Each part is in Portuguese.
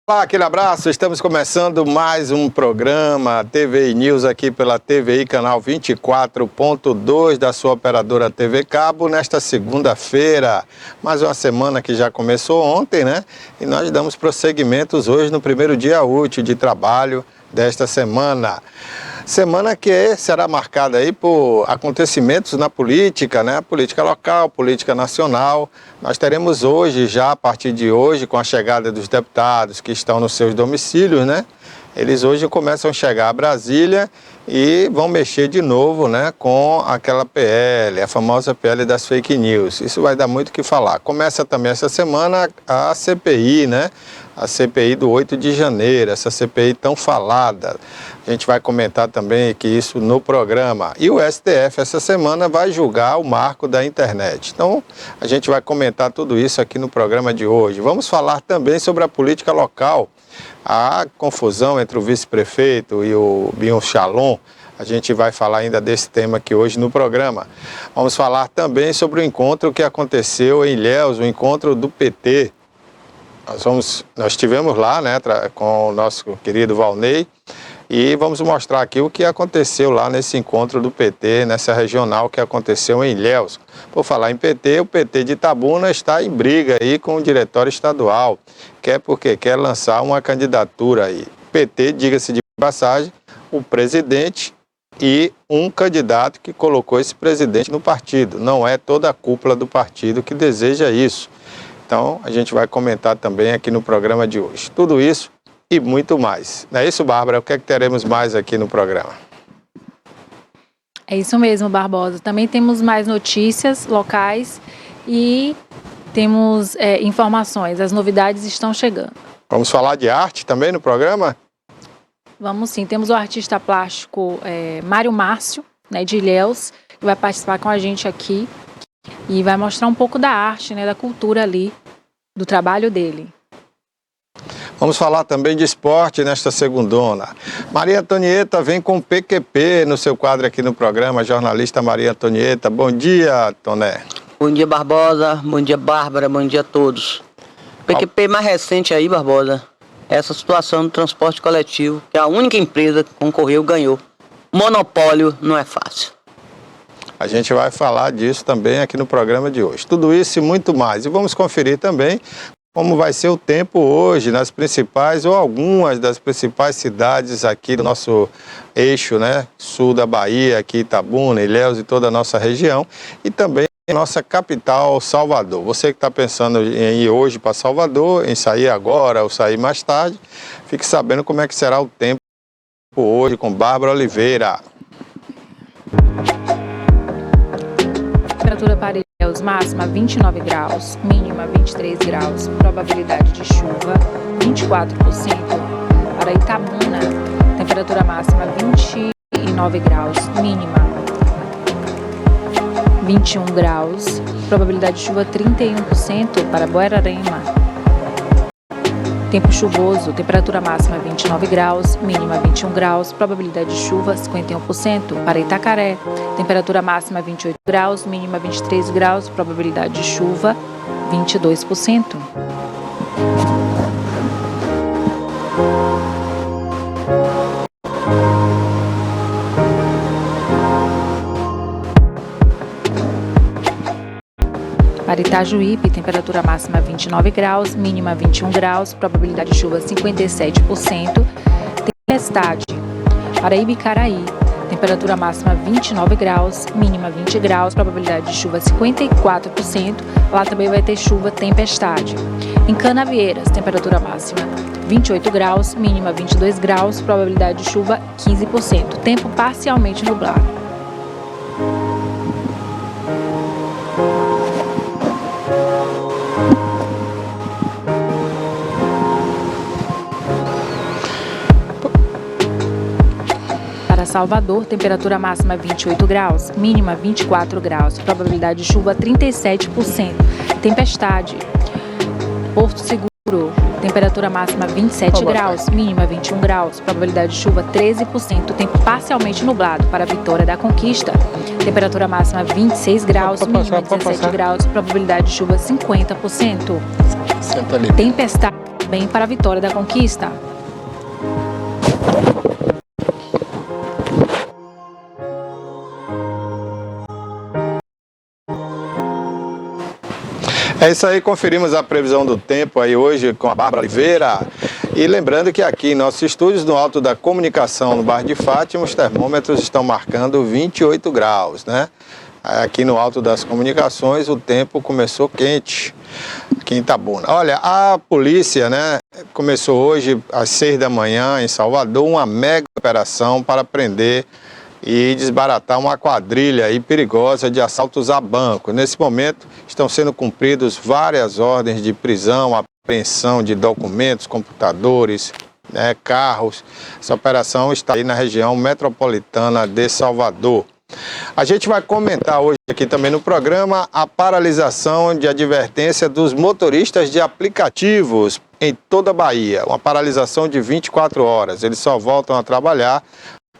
Olá, aquele abraço, estamos começando mais um programa TVI News aqui pela TVI, canal 24.2 da sua operadora TV Cabo, nesta segunda-feira. Mais uma semana que já começou ontem, né? E nós damos prosseguimentos hoje no primeiro dia útil de trabalho desta semana. Semana que será marcada aí por acontecimentos na política, né? Política local, política nacional. Nós teremos hoje, já a partir de hoje, com a chegada dos deputados que estão nos seus domicílios, né? Eles hoje começam a chegar a Brasília e vão mexer de novo, né, com aquela PL, a famosa PL das fake news. Isso vai dar muito o que falar. Começa também essa semana a CPI, né? A CPI do 8 de janeiro, essa CPI tão falada. A gente vai comentar também aqui isso no programa. E o STF essa semana vai julgar o marco da internet. Então, a gente vai comentar tudo isso aqui no programa de hoje. Vamos falar também sobre a política local. A confusão entre o vice-prefeito e o Binho Chalon. A gente vai falar ainda desse tema aqui hoje no programa. Vamos falar também sobre o encontro que aconteceu em Ilhéus, o encontro do PT. Nós estivemos lá, né, com o nosso querido Valnei, e vamos mostrar aqui o que aconteceu lá nesse encontro do PT, nessa regional que aconteceu em Ilhéus. Por falar em PT, o PT de Itabuna está em briga aí com o diretório estadual, porque quer lançar uma candidatura aí. PT, diga-se de passagem, o presidente e um candidato que colocou esse presidente no partido. Não é toda a cúpula do partido que deseja isso. Então, a gente vai comentar também aqui no programa de hoje. Tudo isso e muito mais. Não é isso, Bárbara? O que é que teremos mais aqui no programa? É isso mesmo, Barbosa. Também temos mais notícias locais e temos informações. As novidades estão chegando. Vamos falar de arte também no programa? Vamos sim. Temos o artista plástico Mário Márcio, né, de Ilhéus, que vai participar com a gente aqui. E vai mostrar um pouco da arte, né, da cultura ali, do trabalho dele. Vamos falar também de esporte nesta segundona. Maria Antonieta vem com PQP no seu quadro aqui no programa, jornalista Maria Antonieta. Bom dia, Toné. Bom dia, Barbosa. Bom dia, Bárbara. Bom dia a todos. PQP mais recente aí, Barbosa, essa situação do transporte coletivo, que a única empresa que concorreu ganhou. Monopólio não é fácil. A gente vai falar disso também aqui no programa de hoje. Tudo isso e muito mais. E vamos conferir também como vai ser o tempo hoje nas principais ou algumas das principais cidades aqui do nosso eixo, né? Sul da Bahia, aqui Itabuna, Ilhéus e toda a nossa região. E também a nossa capital, Salvador. Você que está pensando em ir hoje para Salvador, em sair agora ou sair mais tarde, fique sabendo como é que será o tempo hoje com Bárbara Oliveira. Temperatura para Ilhéus máxima 29 graus, mínima 23 graus, probabilidade de chuva 24%. Para Itabuna, temperatura máxima 29 graus, mínima 21 graus, probabilidade de chuva 31%. Para Buerarema, tempo chuvoso, temperatura máxima 29 graus, mínima 21 graus, probabilidade de chuva 51%. Para Itacaré, temperatura máxima 28 graus, mínima 23 graus, probabilidade de chuva 22%. Para Itajuípe, temperatura máxima 29 graus, mínima 21 graus, probabilidade de chuva 57%. Tempestade. Para Ibicaraí, temperatura máxima 29 graus, mínima 20 graus, probabilidade de chuva 54%. Lá também vai ter chuva, tempestade. Em Canavieiras, temperatura máxima 28 graus, mínima 22 graus, probabilidade de chuva 15%. Tempo parcialmente nublado. Salvador, temperatura máxima 28 graus, mínima 24 graus, probabilidade de chuva 37%. Tempestade. Porto Seguro, temperatura máxima 27 graus, mínima 21 graus, probabilidade de chuva 13%, tempo parcialmente nublado. Para Vitória da Conquista, temperatura máxima 26 graus, mínima 17 graus, probabilidade de chuva 50%. Tempestade. bem para a vitória da conquista. É isso aí, conferimos a previsão do tempo aí hoje com a Bárbara Oliveira. E lembrando que aqui em nossos estúdios, no Alto da Comunicação, no bairro de Fátima, os termômetros estão marcando 28 graus, né? Aqui no Alto das Comunicações o tempo começou quente, aqui em Itabuna. Olha, a polícia, né, começou hoje às 6 da manhã em Salvador uma mega operação para prender e desbaratar uma quadrilha aí perigosa de assaltos a banco. Nesse momento estão sendo cumpridas várias ordens de prisão, apreensão de documentos, computadores, né, carros. Essa operação está aí na região metropolitana de Salvador. A gente vai comentar hoje aqui também no programa a paralisação de advertência dos motoristas de aplicativos em toda a Bahia. Uma paralisação de 24 horas. Eles só voltam a trabalhar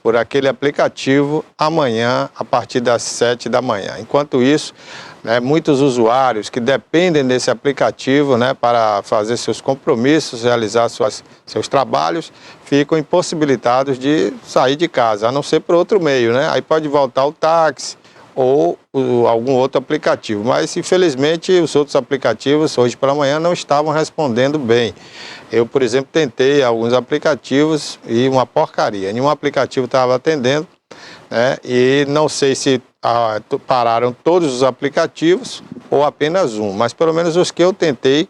por aquele aplicativo amanhã, a partir das 7 da manhã. Enquanto isso, né, muitos usuários que dependem desse aplicativo, né, para fazer seus compromissos, realizar seus trabalhos, ficam impossibilitados de sair de casa, a não ser por outro meio, né? Aí pode voltar o táxi ou algum outro aplicativo. Mas, infelizmente, os outros aplicativos, hoje pela manhã, não estavam respondendo bem. Eu, por exemplo, tentei alguns aplicativos e uma porcaria. Nenhum aplicativo estava atendendo, né? E não sei se pararam todos os aplicativos ou apenas um. Mas, pelo menos os que eu tentei,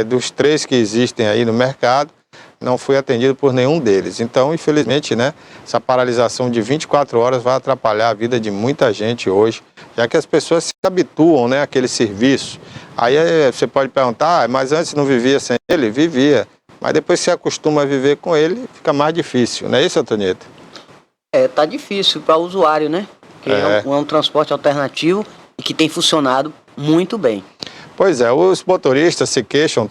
dos 3 que existem aí no mercado, não fui atendido por nenhum deles. Então, infelizmente, né, essa paralisação de 24 horas vai atrapalhar a vida de muita gente hoje, já que as pessoas se habituam, né, àquele serviço. Aí você pode perguntar, mas antes não vivia sem ele? Vivia. Mas depois se acostuma a viver com ele, fica mais difícil. Não é isso, Antonieta? Tá difícil para o usuário, né? Que é um transporte alternativo e que tem funcionado muito bem. Pois é, os motoristas se queixam,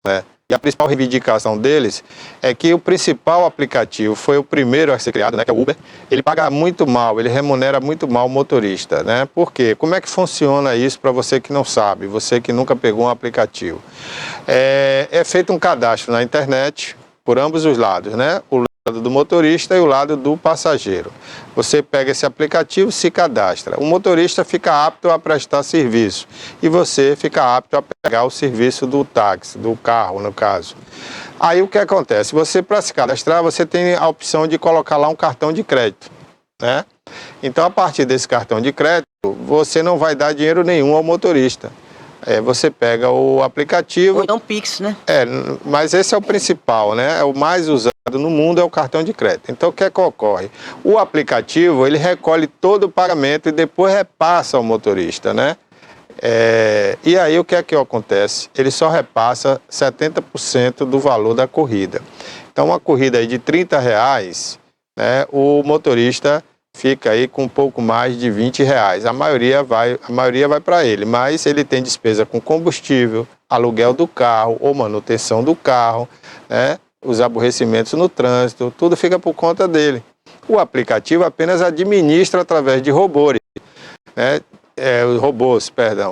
né? E a principal reivindicação deles é que o principal aplicativo foi o primeiro a ser criado, né, que é o Uber. Ele paga muito mal, ele remunera muito mal o motorista, né? Por quê? Como é que funciona isso para você que não sabe, você que nunca pegou um aplicativo? É feito um cadastro na internet por ambos os lados, né? O lado do motorista e o lado do passageiro. Você pega esse aplicativo, se cadastra. O motorista fica apto a prestar serviço e você fica apto a pegar o serviço do táxi, do carro, no caso. Aí o que acontece? Você, para se cadastrar, você tem a opção de colocar lá um cartão de crédito, né? Então, a partir desse cartão de crédito, você não vai dar dinheiro nenhum ao motorista. Você pega o aplicativo... Ou então Pix, né? Mas esse é o principal, né? O mais usado no mundo é o cartão de crédito. Então, o que é que ocorre? O aplicativo, ele recolhe todo o pagamento e depois repassa ao motorista, né? E aí, o que é que acontece? Ele só repassa 70% do valor da corrida. Então, uma corrida aí de R$30, né, o motorista fica aí com um pouco mais de R$20. A maioria vai para ele, mas ele tem despesa com combustível, aluguel do carro ou manutenção do carro, né? Os aborrecimentos no trânsito, tudo fica por conta dele. O aplicativo apenas administra através de robôs, né?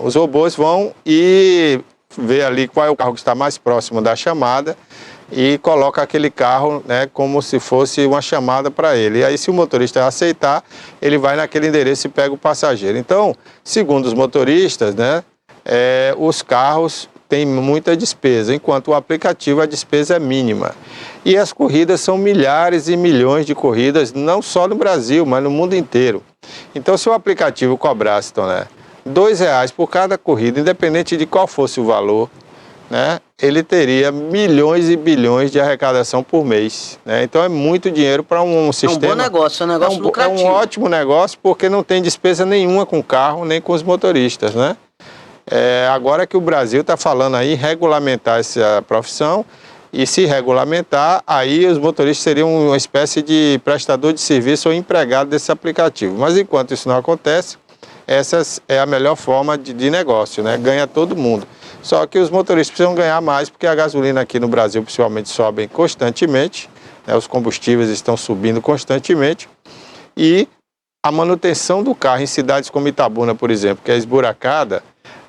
Os robôs vão e vê ali qual é o carro que está mais próximo da chamada e coloca aquele carro, né, como se fosse uma chamada para ele. E aí, se o motorista aceitar, ele vai naquele endereço e pega o passageiro. Então, segundo os motoristas, né, os carros têm muita despesa, enquanto o aplicativo a despesa é mínima. E as corridas são milhares e milhões de corridas, não só no Brasil, mas no mundo inteiro. Então, se o aplicativo cobrasse, né, R$2 por cada corrida, independente de qual fosse o valor, né, ele teria milhões e bilhões de arrecadação por mês, né? Então é muito dinheiro para um sistema. É um bom negócio, é um negócio lucrativo. É um ótimo negócio porque não tem despesa nenhuma com o carro, nem com os motoristas, né? Agora que o Brasil está falando aí em regulamentar essa profissão, e se regulamentar, aí os motoristas seriam uma espécie de prestador de serviço ou empregado desse aplicativo. Mas enquanto isso não acontece, essa é a melhor forma de negócio, né? Ganha todo mundo. Só que os motoristas precisam ganhar mais, porque a gasolina aqui no Brasil, principalmente, sobe constantemente, né? Os combustíveis estão subindo constantemente, e a manutenção do carro em cidades como Itabuna, por exemplo, que é esburacada,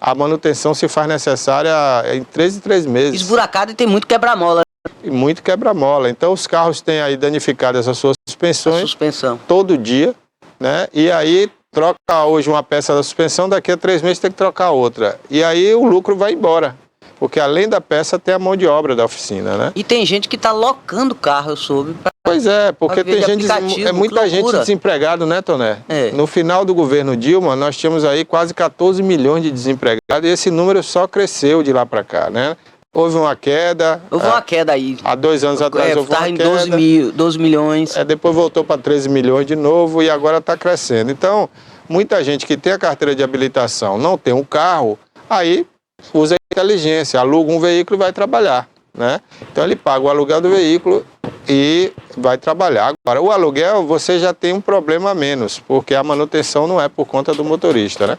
a manutenção se faz necessária em 3 em 3 meses. Esburacado e tem muito quebra-mola. E muito quebra-mola. Então os carros têm aí danificadas as suas suspensões. A suspensão. Todo dia, né? E aí troca hoje uma peça da suspensão, daqui a 3 meses tem que trocar outra. E aí o lucro vai embora. Porque além da peça tem a mão de obra da oficina, né? E tem gente que está locando carro, eu soube. Pois é, porque tem gente, muita gente desempregada, né, Toné? É. No final do governo Dilma, nós tínhamos aí quase 14 milhões de desempregados e esse número só cresceu de lá para cá, né? Houve uma queda. Houve uma queda aí. Há 2 anos atrás houve uma queda. Em 12 milhões. Depois voltou para 13 milhões de novo e agora está crescendo. Então, muita gente que tem a carteira de habilitação não tem um carro, aí usa a inteligência, aluga um veículo e vai trabalhar, né? Então ele paga o aluguel do veículo e vai trabalhar. Agora, o aluguel você já tem um problema a menos, porque a manutenção não é por conta do motorista, né?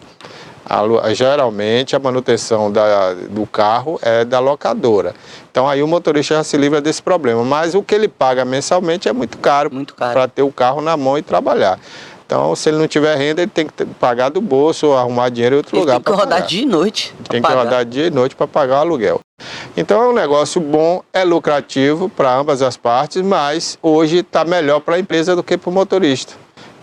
Geralmente a manutenção do carro é da locadora. Então aí o motorista já se livra desse problema. Mas o que ele paga mensalmente é muito caro para ter o carro na mão e trabalhar. Então, se ele não tiver renda, ele tem que pagar do bolso ou arrumar dinheiro em outro lugar. Tem que rodar dia e noite. Tem que rodar dia e noite para pagar o aluguel. Então é um negócio bom, é lucrativo para ambas as partes, mas hoje está melhor para a empresa do que para o motorista.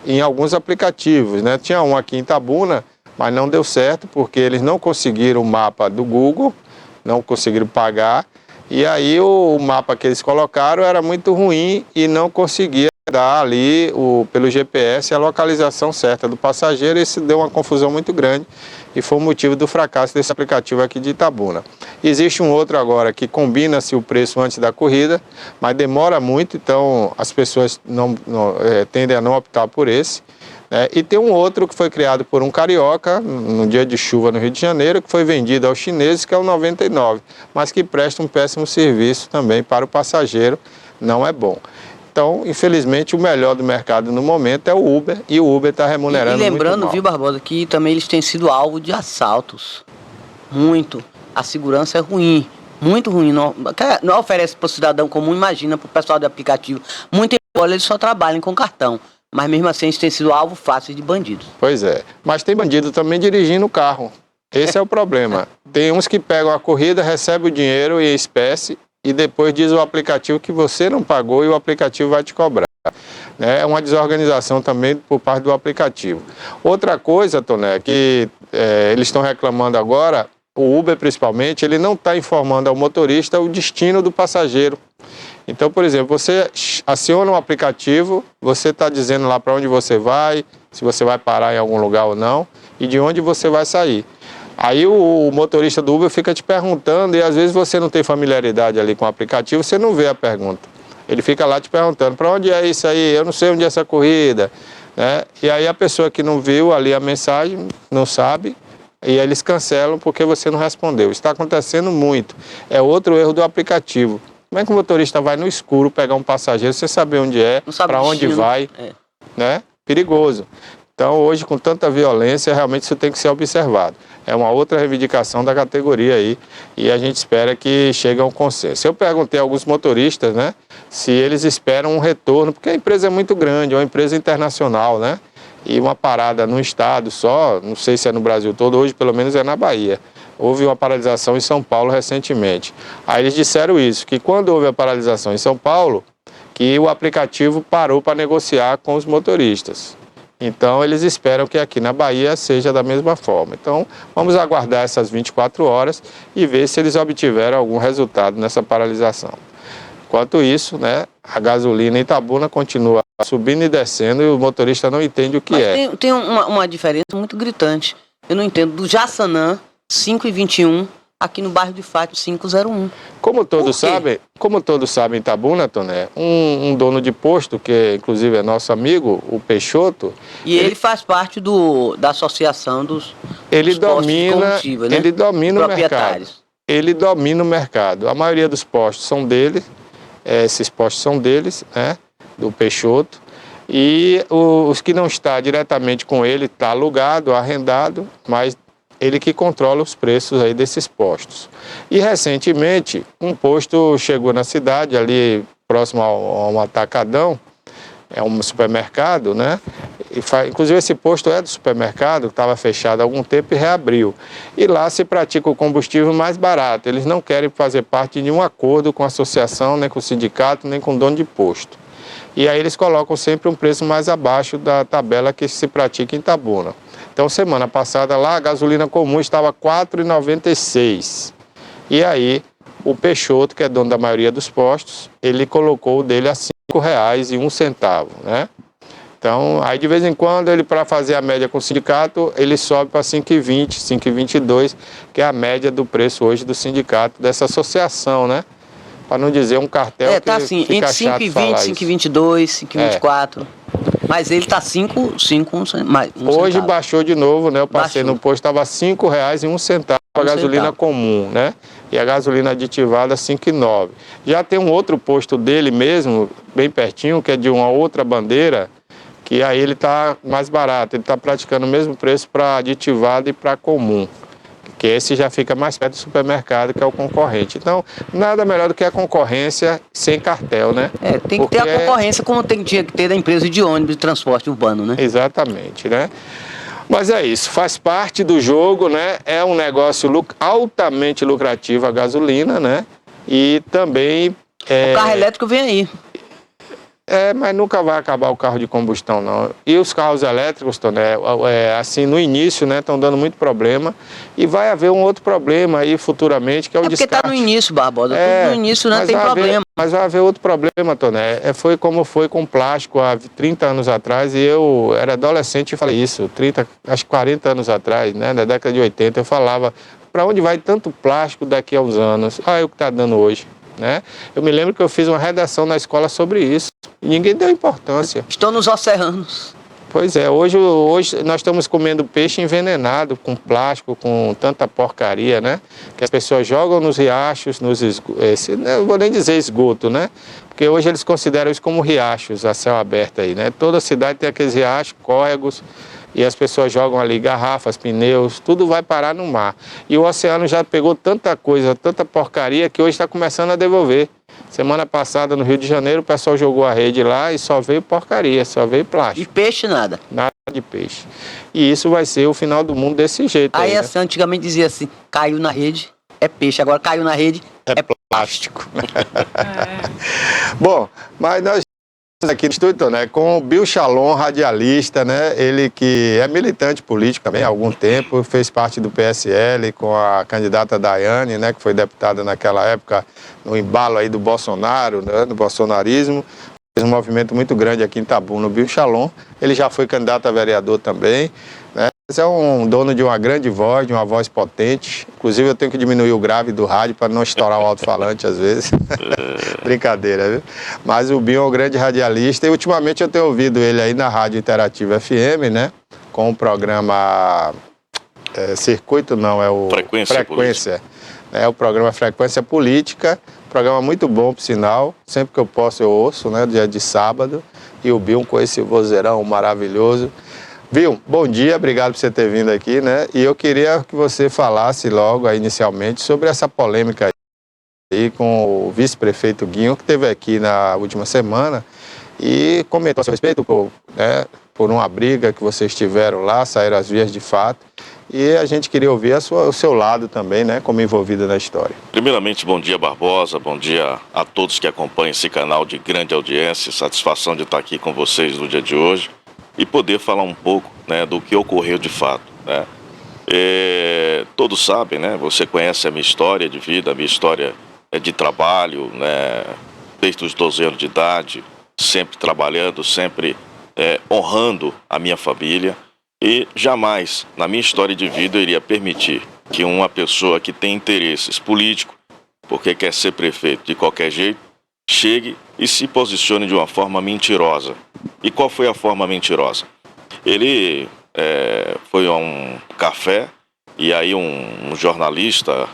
Em alguns aplicativos, né? Tinha um aqui em Itabuna, mas não deu certo porque eles não conseguiram o mapa do Google, não conseguiram pagar. E aí o mapa que eles colocaram era muito ruim e não conseguia dar ali pelo GPS a localização certa do passageiro. Isso deu uma confusão muito grande e foi o motivo do fracasso desse aplicativo aqui de Itabuna. Existe um outro agora que combina-se o preço antes da corrida, mas demora muito, então as pessoas tendem a não optar por esse. E tem um outro que foi criado por um carioca, no dia de chuva no Rio de Janeiro, que foi vendido aos chineses, que é o 99, mas que presta um péssimo serviço também para o passageiro, não é bom. Então, infelizmente, o melhor do mercado no momento é o Uber, e o Uber está remunerando muito mal. E lembrando, viu, Barbosa, que também eles têm sido alvo de assaltos. Muito. A segurança é ruim, muito ruim. Não oferece para o cidadão comum, imagina, para o pessoal do aplicativo. Muito embora eles só trabalhem com cartão. Mas mesmo assim, eles têm sido alvo fácil de bandidos. Pois é. Mas tem bandido também dirigindo o carro. Esse é o problema. Tem uns que pegam a corrida, recebem o dinheiro em espécie e depois diz o aplicativo que você não pagou e o aplicativo vai te cobrar. É uma desorganização também por parte do aplicativo. Outra coisa, Toné, que eles estão reclamando agora, o Uber principalmente, ele não está informando ao motorista o destino do passageiro. Então, por exemplo, você aciona um aplicativo, você está dizendo lá para onde você vai, se você vai parar em algum lugar ou não, e de onde você vai sair. Aí o motorista do Uber fica te perguntando, e às vezes você não tem familiaridade ali com o aplicativo, você não vê a pergunta. Ele fica lá te perguntando, para onde é isso aí? Eu não sei onde é essa corrida. Né? E aí a pessoa que não viu ali a mensagem, não sabe, e eles cancelam porque você não respondeu. Está acontecendo muito. É outro erro do aplicativo. Como é que o motorista vai no escuro pegar um passageiro sem saber onde é, para onde vai, né? Perigoso. Então, hoje, com tanta violência, realmente isso tem que ser observado. É uma outra reivindicação da categoria aí e a gente espera que chegue a um consenso. Eu perguntei a alguns motoristas, né, se eles esperam um retorno, porque a empresa é muito grande, é uma empresa internacional, né? E uma parada num estado só, não sei se é no Brasil todo, hoje pelo menos é na Bahia. Houve uma paralisação em São Paulo recentemente. Aí eles disseram isso, que quando houve a paralisação em São Paulo, que o aplicativo parou para negociar com os motoristas. Então eles esperam que aqui na Bahia seja da mesma forma. Então vamos aguardar essas 24 horas e ver se eles obtiveram algum resultado nessa paralisação. Enquanto isso, né, a gasolina em Itabuna continua subindo e descendo e o motorista não entende o que é. Tem uma diferença muito gritante. Eu não entendo. Do Jaçanã, 5,21, aqui no bairro de Fátima, 5,01. Como todos sabem em Itabuna, Toné, um dono de posto, que inclusive é nosso amigo, o Peixoto... E ele faz parte da associação dos postos de combustível, né? Ele domina o mercado. Ele domina o mercado. A maioria dos postos são dele, esses postos são deles, né, do Peixoto. E os que não está diretamente com ele, está alugado, arrendado, mas ele que controla os preços aí desses postos. E recentemente, um posto chegou na cidade, ali próximo a um atacadão, é um supermercado, né? Inclusive esse posto é do supermercado, que estava fechado há algum tempo e reabriu. E lá se pratica o combustível mais barato. Eles não querem fazer parte de um acordo com a associação, nem com o sindicato, nem com o dono de posto. E aí eles colocam sempre um preço mais abaixo da tabela que se pratica em Itabuna. Então, semana passada lá, a gasolina comum estava R$ 4,96. E aí, o Peixoto, que é dono da maioria dos postos, ele colocou o dele a R$ 5,01, né? Então, aí de vez em quando, ele, para fazer a média com o sindicato, ele sobe para 5,20, 5,22, que é a média do preço hoje do sindicato, dessa associação, né? Para não dizer um cartel tá que assim, fica entre chato 5,20, falar 5,22, 5,24. Mas ele tá 5, mais Hoje centavo. baixou de novo, né? Eu passei Baixou. no posto, estava R$ 5,01 a gasolina comum, né? E a gasolina aditivada 5,9. Já tem um outro posto dele mesmo, bem pertinho, que é de uma outra bandeira, que aí ele está mais barato. Ele está praticando o mesmo preço para aditivado e para comum. Que esse já fica mais perto do supermercado, que é o concorrente. Então, nada melhor do que a concorrência sem cartel, né? Tem que ter a concorrência como tinha que ter da empresa de ônibus de transporte urbano, né? Exatamente, né? Mas é isso, faz parte do jogo, né? É um negócio altamente lucrativo a gasolina, né? E também... O carro elétrico vem aí. Mas nunca vai acabar o carro de combustão, não. E os carros elétricos, Toné, assim, no início, né, estão dando muito problema. E vai haver um outro problema aí futuramente, que é o descarte. Porque está no início, Barbosa. Tudo no início, né, tem problema. Mas vai haver outro problema, Toné. Foi como foi com plástico há 30 anos atrás. E eu era adolescente e falei isso, acho que 40 anos atrás, né, na década de 80, eu falava, para onde vai tanto plástico daqui a uns anos? Olha o que está dando hoje. Né? Eu me lembro que eu fiz uma redação na escola sobre isso e ninguém deu importância. Estão nos oceanos. Pois é, hoje nós estamos comendo peixe envenenado com plástico, com tanta porcaria, né? Que as pessoas jogam nos riachos, não vou nem dizer esgoto, né? Porque hoje eles consideram isso como riachos a céu aberto aí, né? Toda cidade tem aqueles riachos, córregos, e as pessoas jogam ali garrafas, pneus, tudo vai parar no mar. E o oceano já pegou tanta coisa, tanta porcaria, que hoje está começando a devolver. Semana passada, no Rio de Janeiro, o pessoal jogou a rede lá e só veio porcaria, só veio plástico. E peixe nada. Nada de peixe. E isso vai ser o final do mundo desse jeito. Aí né? assim, antigamente dizia assim, caiu na rede, é peixe. Agora caiu na rede, é plástico. Bom, mas nós aqui no estúdio, né, com o Bill Shalom, radialista, né, ele que é militante político também há algum tempo, fez parte do PSL com a candidata Daiane, né, que foi deputada naquela época no embalo aí do Bolsonaro, né, do bolsonarismo, fez um movimento muito grande aqui em Itabuna, o Bill Shalom, ele já foi candidato a vereador também, né, mas é um dono de uma grande voz, de uma voz potente, inclusive eu tenho que diminuir o grave do rádio para não estourar o alto-falante às vezes. Brincadeira, viu? Mas o Bill é um grande radialista e ultimamente eu tenho ouvido ele aí na Rádio Interativa FM, né? Com o programa Circuito, não, é o Frequência. É o programa Frequência Política, programa muito bom, por sinal. Sempre que eu posso eu ouço, né? Dia de sábado. E o Bill com esse vozeirão maravilhoso. Bill, bom dia, obrigado por você ter vindo aqui, né? E eu queria que você falasse logo aí, inicialmente sobre essa polêmica aí com o vice-prefeito Guinho, que esteve aqui na última semana e comentou a seu respeito por uma briga que vocês tiveram lá, saíram às vias de fato. E a gente queria ouvir o seu lado também, né, como envolvido na história. Primeiramente, bom dia, Barbosa, bom dia a todos que acompanham esse canal de grande audiência, satisfação de estar aqui com vocês no dia de hoje e poder falar um pouco, né, do que ocorreu de fato, né. Todos sabem, né, você conhece a minha história de vida, a minha história de trabalho, né, desde os 12 anos de idade, sempre trabalhando, sempre honrando a minha família. E jamais, na minha história de vida, eu iria permitir que uma pessoa que tem interesses políticos, porque quer ser prefeito de qualquer jeito, chegue e se posicione de uma forma mentirosa. E qual foi a forma mentirosa? Ele foi a um café e aí um jornalista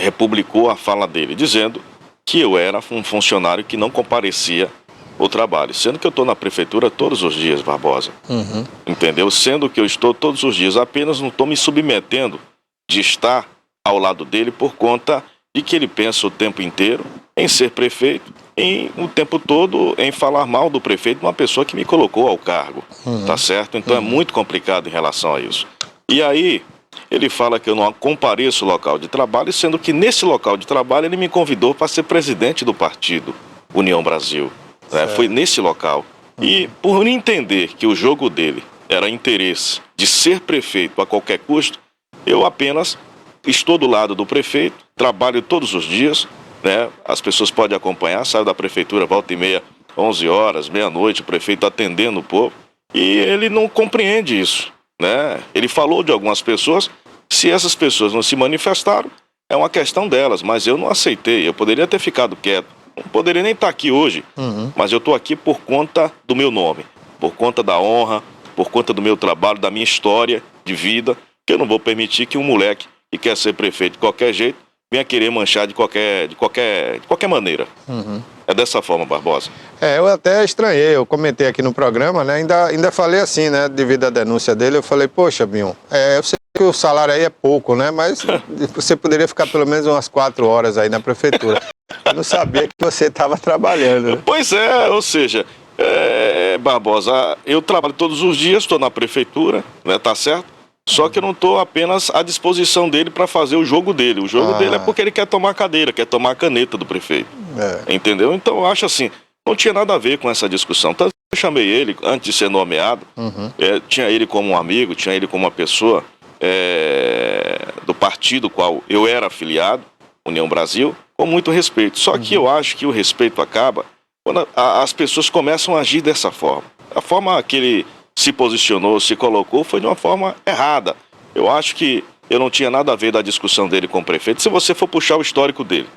republicou a fala dele, dizendo que eu era um funcionário que não comparecia o trabalho, sendo que eu estou na prefeitura todos os dias, Barbosa. Uhum. Entendeu? Sendo que eu estou todos os dias, apenas não estou me submetendo de estar ao lado dele por conta de que ele pensa o tempo inteiro em ser prefeito o tempo todo em falar mal do prefeito, uma pessoa que me colocou ao cargo, tá certo? Então é muito complicado em relação a isso. E aí, ele fala que eu não compareço ao local de trabalho, sendo que nesse local de trabalho ele me convidou para ser presidente do partido União Brasil. Né? Foi nesse local. E por entender que o jogo dele era interesse de ser prefeito a qualquer custo, eu apenas estou do lado do prefeito, trabalho todos os dias, né? As pessoas podem acompanhar, saio da prefeitura, volta e meia, 11 horas, meia-noite, o prefeito atendendo o povo, e ele não compreende isso, né? Ele falou de algumas pessoas, se essas pessoas não se manifestaram, é uma questão delas, mas eu não aceitei, eu poderia ter ficado quieto, não poderia nem estar aqui hoje, mas eu estou aqui por conta do meu nome, por conta da honra, por conta do meu trabalho, da minha história de vida, que eu não vou permitir que um moleque que quer ser prefeito de qualquer jeito venha querer manchar de qualquer maneira. É dessa forma, Barbosa. Eu até estranhei, eu comentei aqui no programa, né? Ainda falei assim, né? Devido à denúncia dele, eu falei, poxa, Binho, eu sei que o salário aí é pouco, né? Mas você poderia ficar pelo menos umas 4 horas aí na prefeitura. Eu não sabia que você estava trabalhando. Né? Pois é, ou seja, Barbosa, eu trabalho todos os dias, estou na prefeitura, né? Tá certo? Só que eu não estou apenas à disposição dele para fazer o jogo dele. O jogo dele é porque ele quer tomar a cadeira, quer tomar a caneta do prefeito. Entendeu? Então eu acho assim, não tinha nada a ver com essa discussão. Tanto que eu chamei ele, antes de ser nomeado, tinha ele como um amigo, tinha ele como uma pessoa do partido qual eu era afiliado, União Brasil, com muito respeito. Só que eu acho que o respeito acaba quando as pessoas começam a agir dessa forma. A forma que ele se posicionou, se colocou, foi de uma forma errada. Eu acho que eu não tinha nada a ver da discussão dele com o prefeito. Se você for puxar o histórico dele,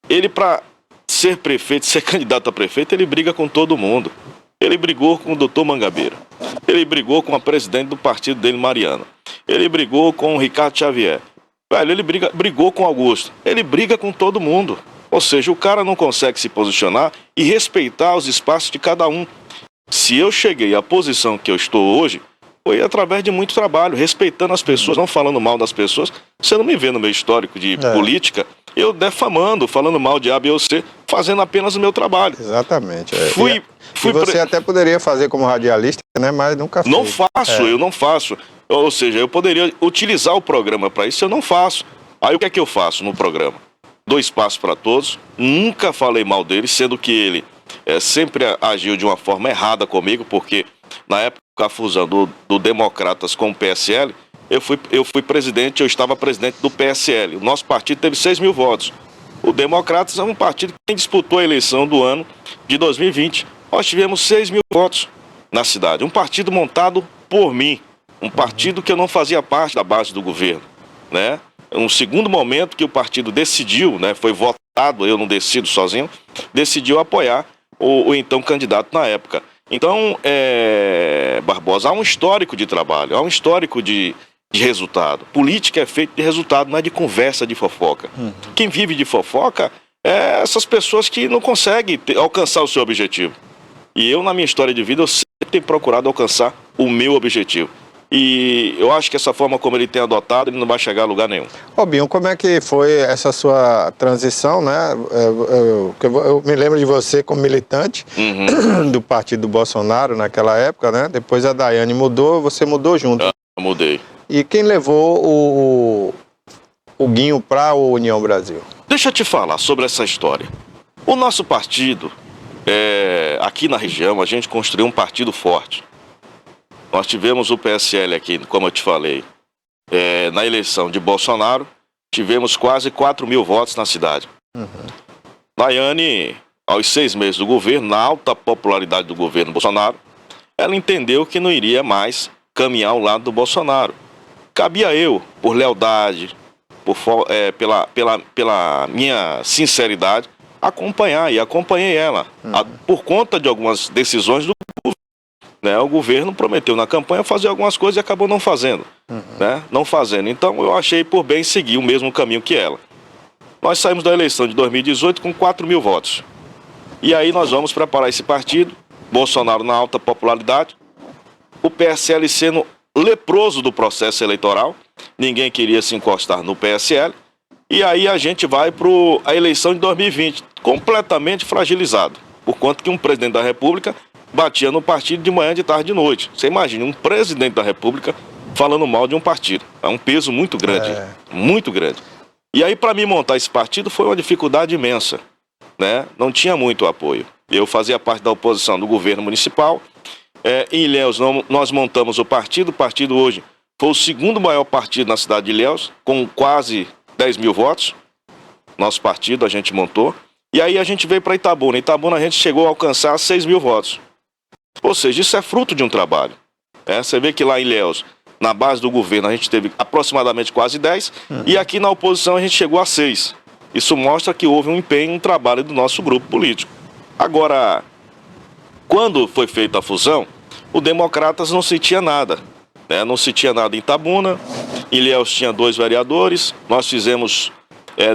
ele para ser prefeito, ser candidato a prefeito, ele briga com todo mundo. Ele brigou com o doutor Mangabeira. Ele brigou com a presidente do partido dele, Mariana. Ele brigou com o Ricardo Xavier. Velho, ele brigou com Augusto. Ele briga com todo mundo. Ou seja, o cara não consegue se posicionar e respeitar os espaços de cada um. Se eu cheguei à posição que eu estou hoje, foi através de muito trabalho, respeitando as pessoas, não falando mal das pessoas. Você não me vê no meu histórico de política, eu defamando, falando mal de A, B ou C, fazendo apenas o meu trabalho. Exatamente. E você até poderia fazer como radialista, né? Mas nunca fez. Não faço, eu não faço. Ou seja, eu poderia utilizar o programa para isso, eu não faço. Aí o que é que eu faço no programa? Dou espaço para todos, nunca falei mal dele, sendo que ele sempre agiu de uma forma errada comigo, porque na época da fusão do Democratas com o PSL, eu fui presidente, eu estava presidente do PSL. O nosso partido teve 6 mil votos. O Democratas é um partido que disputou a eleição do ano de 2020. Nós tivemos 6 mil votos na cidade. Um partido montado por mim. Um partido que eu não fazia parte da base do governo, né? Um segundo momento que o partido decidiu, né? Foi votado, eu não decido sozinho, decidiu apoiar o então candidato na época. Então, Barbosa, há um histórico de trabalho, há um histórico de resultado. Política é feita de resultado, não é de conversa, de fofoca. Quem vive de fofoca é essas pessoas que não conseguem alcançar o seu objetivo. E eu, na minha história de vida, eu sempre tenho procurado alcançar o meu objetivo. E eu acho que essa forma como ele tem adotado, ele não vai chegar a lugar nenhum. Binho, como é que foi essa sua transição, né? Eu me lembro de você como militante do partido do Bolsonaro naquela época, né? Depois a Daiane mudou, você mudou junto. Eu mudei. E quem levou o Guinho para a União Brasil? Deixa eu te falar sobre essa história. O nosso partido, aqui na região, a gente construiu um partido forte. Nós tivemos o PSL aqui, como eu te falei, na eleição de Bolsonaro, tivemos quase 4 mil votos na cidade. Daiane, aos 6 meses do governo, na alta popularidade do governo Bolsonaro, ela entendeu que não iria mais caminhar ao lado do Bolsonaro. Cabia eu, por lealdade, pela minha sinceridade, acompanhar, e acompanhei ela, por conta de algumas decisões do governo. Né, o governo prometeu na campanha fazer algumas coisas e acabou não fazendo. Né, não fazendo. Então eu achei por bem seguir o mesmo caminho que ela. Nós saímos da eleição de 2018 com 4 mil votos. E aí nós vamos preparar esse partido, Bolsonaro na alta popularidade, o PSL sendo leproso do processo eleitoral, ninguém queria se encostar no PSL, E aí a gente vai para a eleição de 2020, completamente fragilizado, por conta que um presidente da República batia no partido de manhã, de tarde, de noite. Você imagina um presidente da República falando mal de um partido. É um peso muito grande, muito grande. E aí, para mim montar esse partido foi uma dificuldade imensa, né? Não tinha muito apoio. Eu fazia parte da oposição do governo municipal. Em Ilhéus, nós montamos o partido hoje foi o segundo maior partido na cidade de Ilhéus, com quase 10 mil votos. Nosso partido a gente montou. E aí a gente veio para Itabuna. Itabuna a gente chegou a alcançar 6 mil votos. Ou seja, isso é fruto de um trabalho. Você vê que lá em Ilhéus, na base do governo, a gente teve aproximadamente quase 10, e aqui na oposição a gente chegou a 6. Isso mostra que houve um empenho, um trabalho do nosso grupo político. Agora, quando foi feita a fusão, o Democratas não sentia nada. Não sentia nada em Itabuna. Ilhéus tinha 2 vereadores, nós fizemos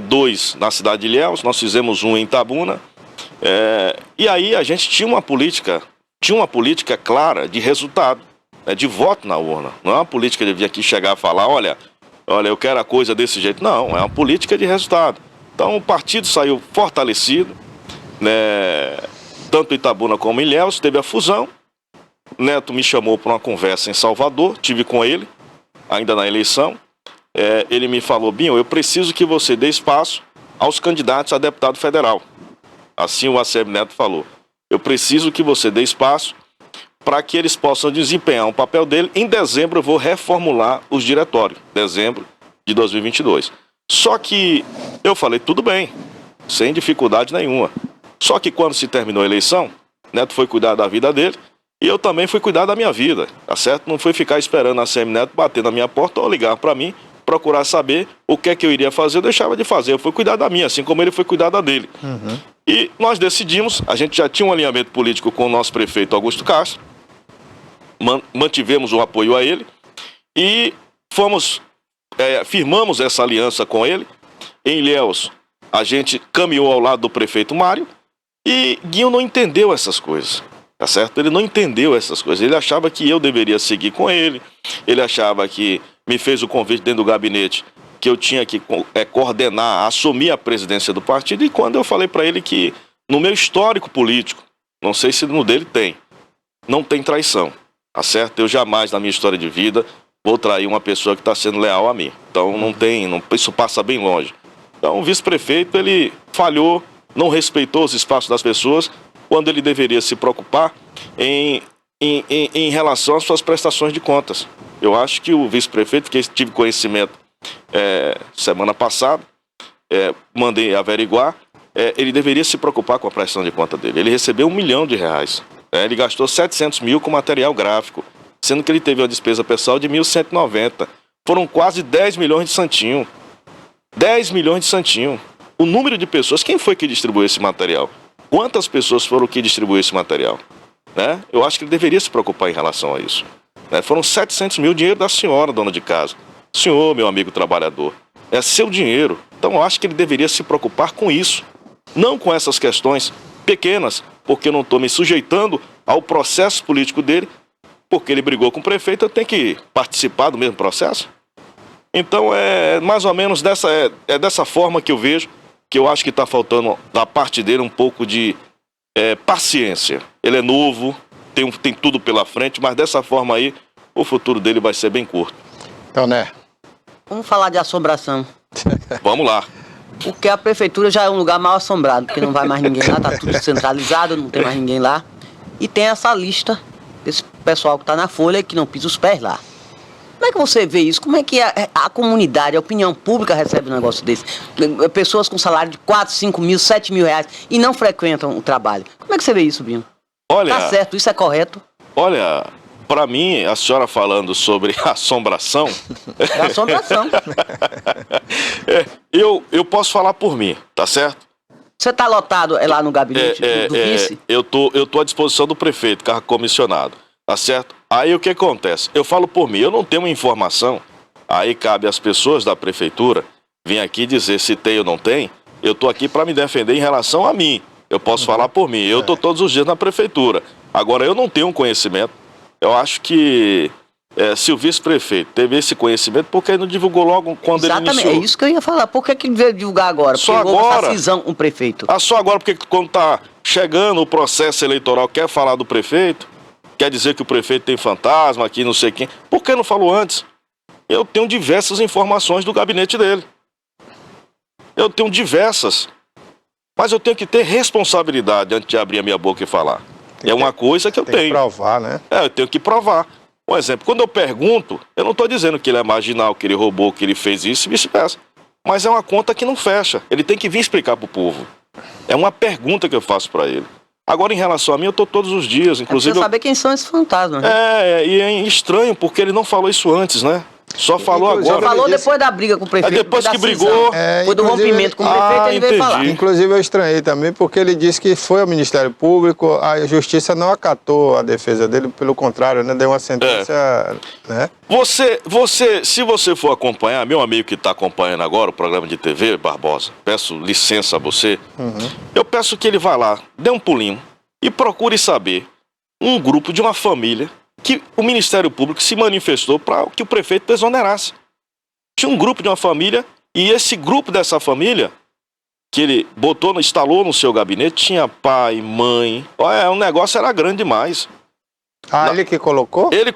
2 na cidade de Ilhéus, nós fizemos 1 em Itabuna. E aí a gente tinha uma política clara de resultado, de voto na urna. Não é uma política de vir aqui chegar e falar, olha, eu quero a coisa desse jeito. Não, é uma política de resultado. Então o partido saiu fortalecido, tanto Itabuna como Ilhéus, teve a fusão. Neto me chamou para uma conversa em Salvador, tive com ele, ainda na eleição. Ele me falou, Binho, eu preciso que você dê espaço aos candidatos a deputado federal. Assim o ACM Neto falou. Eu preciso que você dê espaço para que eles possam desempenhar um papel dele. Em dezembro eu vou reformular os diretórios, dezembro de 2022. Só que eu falei, tudo bem, sem dificuldade nenhuma. Só que quando se terminou a eleição, Neto foi cuidar da vida dele e eu também fui cuidar da minha vida, tá certo? Não fui ficar esperando a ACM Neto bater na minha porta ou ligar para mim, procurar saber o que é que eu iria fazer, eu deixava de fazer. Eu fui cuidar da minha, assim como ele foi cuidar da dele. E nós decidimos, a gente já tinha um alinhamento político com o nosso prefeito Augusto Castro, mantivemos o apoio a ele e firmamos essa aliança com ele. Em Ilhéus, a gente caminhou ao lado do prefeito Mário e Guinho não entendeu essas coisas, tá certo? Ele não entendeu essas coisas, ele achava que eu deveria seguir com ele, ele achava que me fez o convite dentro do gabinete que eu tinha que coordenar, assumir a presidência do partido, e quando eu falei para ele que no meu histórico político, não sei se no dele tem, não tem traição, tá certo? Eu jamais na minha história de vida vou trair uma pessoa que está sendo leal a mim. Então isso passa bem longe. Então o vice-prefeito, ele falhou, não respeitou os espaços das pessoas, quando ele deveria se preocupar em relação às suas prestações de contas. Eu acho que o vice-prefeito, que tive conhecimento semana passada, mandei averiguar, ele deveria se preocupar com a prestação de conta dele. Ele recebeu R$1 milhão. Ele gastou 700 mil com material gráfico, sendo que ele teve uma despesa pessoal de 1.190. Foram quase 10 milhões de santinho. 10 milhões de santinho. O número de pessoas, quem foi que distribuiu esse material? Quantas pessoas foram que distribuíram esse material? Eu acho que ele deveria se preocupar em relação a isso. Foram 700 mil, dinheiro da senhora, dona de casa. Senhor, meu amigo trabalhador, é seu dinheiro. Então eu acho que ele deveria se preocupar com isso. Não com essas questões pequenas, porque eu não estou me sujeitando ao processo político dele, porque ele brigou com o prefeito, eu tenho que participar do mesmo processo. Então é mais ou menos dessa forma que eu vejo, que eu acho que está faltando da parte dele um pouco de paciência. Ele é novo, tem tudo pela frente, mas dessa forma aí, o futuro dele vai ser bem curto. Então, né? Vamos falar de assombração. Vamos lá. Porque a prefeitura já é um lugar mal assombrado, porque não vai mais ninguém lá, tá tudo centralizado, não tem mais ninguém lá. E tem essa lista desse pessoal que tá na folha e que não pisa os pés lá. Como é que você vê isso? Como é que a comunidade, a opinião pública recebe um negócio desse? Pessoas com salário de 4, 5 mil, 7 mil reais e não frequentam o trabalho. Como é que você vê isso, Binho? Olha, tá certo, isso é correto? Olha, para mim, a senhora falando sobre assombração... É assombração. eu posso falar por mim, tá certo? Você tá lotado lá no gabinete do vice? Eu tô à disposição do prefeito, cargo comissionado, tá certo? Aí o que acontece? Eu falo por mim, eu não tenho uma informação, aí cabe às pessoas da prefeitura vir aqui dizer se tem ou não tem. Eu tô aqui para me defender em relação a mim. Eu posso falar por mim, eu tô todos os dias na prefeitura. Agora, eu não tenho um conhecimento. Eu acho que se o vice-prefeito teve esse conhecimento, porque ele não divulgou logo quando ele iniciou? É isso que eu ia falar. Por que ele veio divulgar agora? Só porque houve agora? essa cisão com o prefeito. Só agora, porque quando está chegando o processo eleitoral, quer falar do prefeito? Quer dizer que o prefeito tem fantasma aqui, não sei quem. Por que não falou antes? Eu tenho diversas informações do gabinete dele. Eu tenho diversas. Mas eu tenho que ter responsabilidade antes de abrir a minha boca e falar. É uma coisa que eu tenho. Tem que provar, né? Eu tenho que provar. Um exemplo, quando eu pergunto, eu não estou dizendo que ele é marginal, que ele roubou, que ele fez isso e vice-versa. Mas é uma conta que não fecha. Ele tem que vir explicar para o povo. É uma pergunta que eu faço para ele. Agora, em relação a mim, eu estou todos os dias. Inclusive, precisa saber quem são esses fantasmas. Né? E é estranho, porque ele não falou isso antes, né? Só falou agora. Só falou depois da briga com o prefeito. Depois que brigou. Depois do rompimento com o prefeito, ele veio falar. Inclusive, eu estranhei também, porque ele disse que foi ao Ministério Público, a Justiça não acatou a defesa dele, pelo contrário, né? Deu uma sentença, né? Se você for acompanhar, meu amigo que está acompanhando agora o programa de TV, Barbosa, peço licença a você, eu peço que ele vá lá, dê um pulinho e procure saber um grupo de uma família que o Ministério Público se manifestou para que o prefeito exonerasse. Tinha um grupo de uma família, e esse grupo dessa família, que ele instalou no seu gabinete, tinha pai, mãe. O negócio era grande demais. Ele que colocou? Ele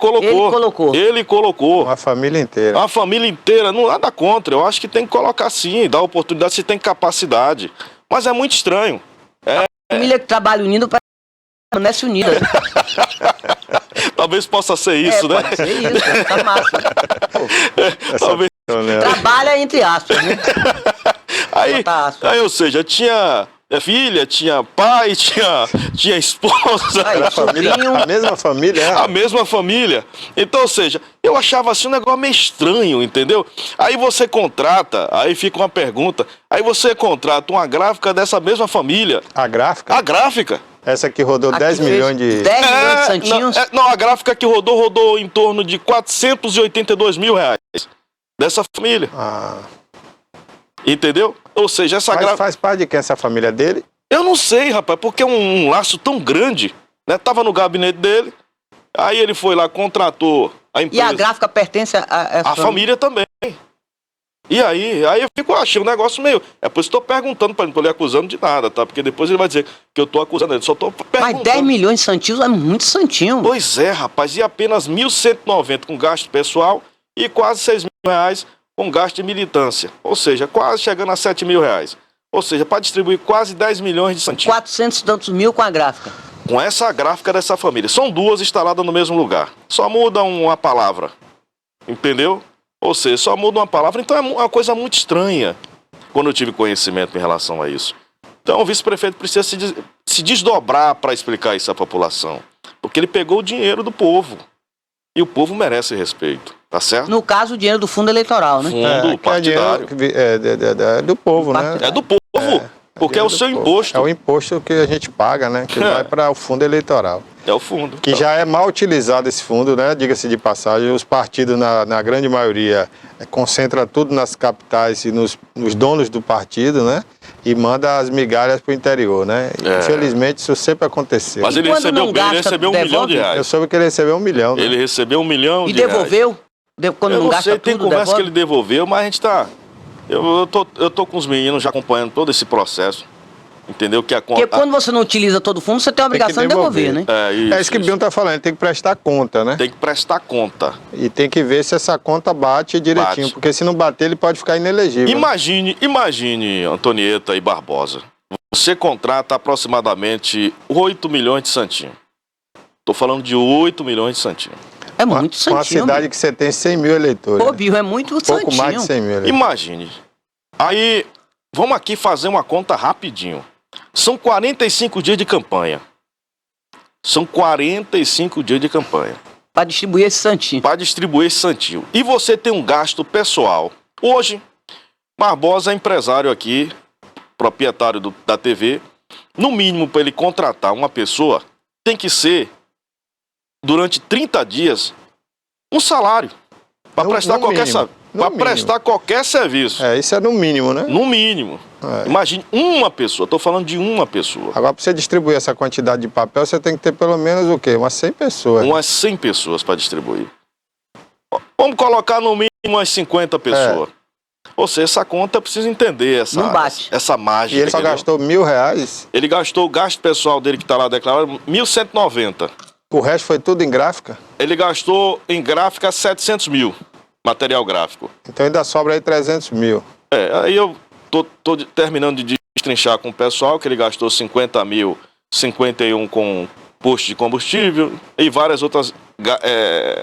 colocou. Uma família inteira. Uma família inteira, não nada contra. Eu acho que tem que colocar sim, dar oportunidade se tem capacidade. Mas é muito estranho. A família que trabalha unido permanece unida. Talvez possa ser isso, né? Pode ser isso, tá massa. Talvez. Trabalha entre aspas, né? Aí, ou seja, tinha filha, tinha pai, tinha esposa. A mesma família? A mesma família. Então, ou seja, eu achava assim um negócio meio estranho, entendeu? Aí você contrata, aí fica uma pergunta, aí você contrata uma gráfica dessa mesma família. A gráfica? A gráfica. Essa que rodou 10 milhões de... 10 milhões de santinhos? Não, a gráfica que rodou em torno de 482 mil reais. Dessa família. Entendeu? Ou seja, essa gráfica... Faz parte de quem essa família dele? Eu não sei, rapaz, porque é um laço tão grande, né? Tava no gabinete dele, aí ele foi lá, contratou a empresa. E a gráfica pertence a família também. E aí eu achei um negócio meio... É por isso que eu tô perguntando, para não tô lhe acusando de nada, tá? Porque depois ele vai dizer que eu tô acusando ele, só tô perguntando. Mas 10 milhões de santinhos é muito santinho. Pois é, rapaz, e apenas 1.190 com gasto pessoal e quase 6 mil reais com gasto de militância. Ou seja, quase chegando a 7 mil reais. Ou seja, para distribuir quase 10 milhões de santinhos. 400 e tantos mil com a gráfica. Com essa gráfica dessa família. São duas instaladas no mesmo lugar. Só muda uma palavra. Entendeu? Ou seja, só muda uma palavra. Então é uma coisa muito estranha quando eu tive conhecimento em relação a isso. Então o vice-prefeito precisa se desdobrar para explicar isso à população. Porque ele pegou o dinheiro do povo. E o povo merece respeito. Tá certo? No caso, o dinheiro do fundo eleitoral, né? Fundo partidário. É do povo, né? É do povo. Porque é o seu imposto. É o imposto que a gente paga, né? Que vai para o fundo eleitoral. É o fundo. Que já é mal utilizado esse fundo, né? Diga-se de passagem, os partidos, na grande maioria, concentra tudo nas capitais e nos donos do partido, né? E manda as migalhas para o interior, né? Infelizmente, isso sempre aconteceu. Mas ele recebeu R$1 milhão de reais. Eu soube que ele recebeu 1 milhão. Né? Ele recebeu 1 milhão de reais. E devolveu? Quando eu não não sei, gasta tem tudo, conversa devolve? que ele devolveu, mas a gente tá... Eu tô com os meninos já acompanhando todo esse processo. Entendeu? Porque quando você não utiliza todo o fundo, você tem a obrigação de devolver, né? É isso que o Bion está falando, tem que prestar conta, né? Tem que prestar conta. E tem que ver se essa conta bate direitinho, porque se não bater, ele pode ficar inelegível. Imagine, Antonieta e Barbosa, você contrata aproximadamente 8 milhões de santinho. Tô falando de 8 milhões de santinho. É muito santinho. Uma cidade que você tem 100 mil eleitores. Pô, Bill, é muito santinho. Pouco mais de 100 mil eleitores. Imagine. Aí, vamos aqui fazer uma conta rapidinho. São 45 dias de campanha. São 45 dias de campanha. Para distribuir esse santinho. Para distribuir esse santinho. E você tem um gasto pessoal. Hoje, Barbosa é empresário aqui, proprietário da TV. No mínimo, para ele contratar uma pessoa, tem que ser, durante 30 dias, um salário. Para prestar qualquer serviço. Isso é no mínimo, né? No mínimo. Imagine uma pessoa, estou falando de uma pessoa. Agora, para você distribuir essa quantidade de papel, você tem que ter pelo menos o quê? Umas 100 pessoas. Umas 100 pessoas para distribuir. Vamos colocar no mínimo umas 50 pessoas. Ou seja, essa conta precisa entender Não bate. essa mágica. E ele só entendeu? gastou R$1.000. Ele gastou o gasto pessoal dele que está lá declarado, 1.190. O resto foi tudo em gráfica? Ele gastou em gráfica 700 mil, material gráfico. Então ainda sobra aí 300 mil. Aí eu tô terminando de destrinchar com o pessoal que ele gastou 50 mil, 51 com posto de combustível e várias outras...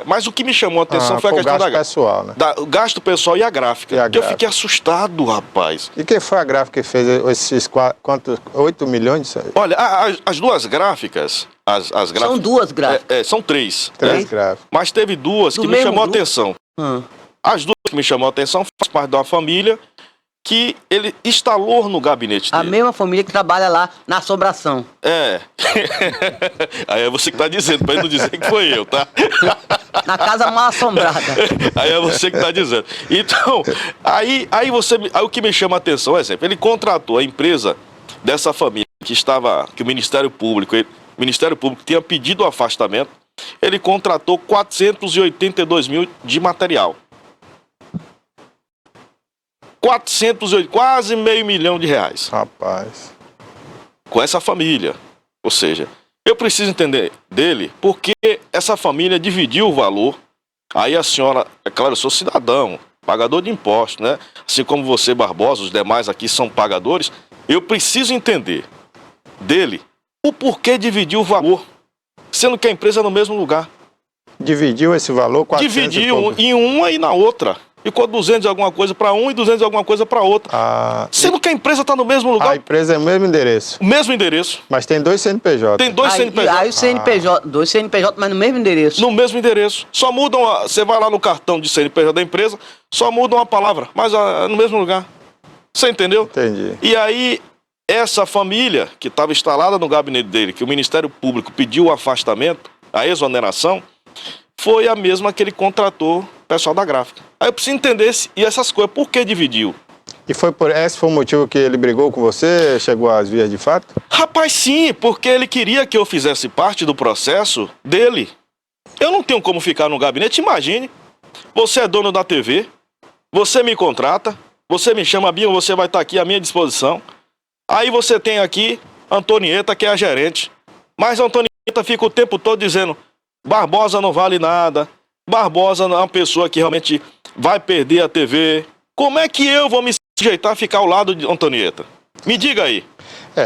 mas o que me chamou a atenção foi a questão gasto pessoal, né? O gasto pessoal e a gráfica. Eu fiquei assustado, rapaz. E quem foi a gráfica que fez esses quantos? 8 milhões disso aí? Olha, as duas gráficas... As gráficas São duas gráficas. São três. Três gráficas. Mas teve duas que me chamou a atenção. As duas que me chamou a atenção faz parte de uma família que ele instalou no gabinete dele. A mesma família que trabalha lá na assombração. Aí é você que tá dizendo, pra ele não dizer que foi eu, tá? Na casa mal assombrada. Aí é você que tá dizendo. Então, aí o que me chama a atenção, por exemplo, ele contratou a empresa dessa família que o Ministério Público tinha pedido o afastamento, ele contratou 482 mil de material. 408, quase R$500 mil. Rapaz. Com essa família. Ou seja, eu preciso entender dele porque essa família dividiu o valor. Aí a senhora, é claro, eu sou cidadão, pagador de impostos, né? Assim como você, Barbosa, os demais aqui são pagadores. Eu preciso entender dele o porquê dividiu o valor, sendo que a empresa é no mesmo lugar. Dividiu esse valor? Dividiu em uma e na outra. Ficou 200 e alguma coisa para um e 200 e alguma coisa para outra. Sendo que a empresa está no mesmo lugar. A empresa é o mesmo endereço. O mesmo endereço. Mas tem dois CNPJ. Tem dois CNPJ. Aí o CNPJ, dois CNPJ, mas no mesmo endereço. No mesmo endereço. Só mudam, você vai lá no cartão de CNPJ da empresa, só mudam a palavra, mas no mesmo lugar. Você entendeu? Entendi. E aí, essa família que estava instalada no gabinete dele, que o Ministério Público pediu o afastamento, a exoneração, foi a mesma que ele contratou o pessoal da gráfica. Aí eu preciso entender essas coisas, por que dividiu? E esse foi o motivo que ele brigou com você, chegou às vias de fato? Rapaz, sim, porque ele queria que eu fizesse parte do processo dele. Eu não tenho como ficar no gabinete, imagine, você é dono da TV, você me contrata, você me chama, Binho, você vai estar aqui à minha disposição. Aí você tem aqui Antonieta, que é a gerente, mas a Antonieta fica o tempo todo dizendo: Barbosa não vale nada, Barbosa é uma pessoa que realmente vai perder a TV. Como é que eu vou me sujeitar a ficar ao lado de Antonieta? Me diga aí.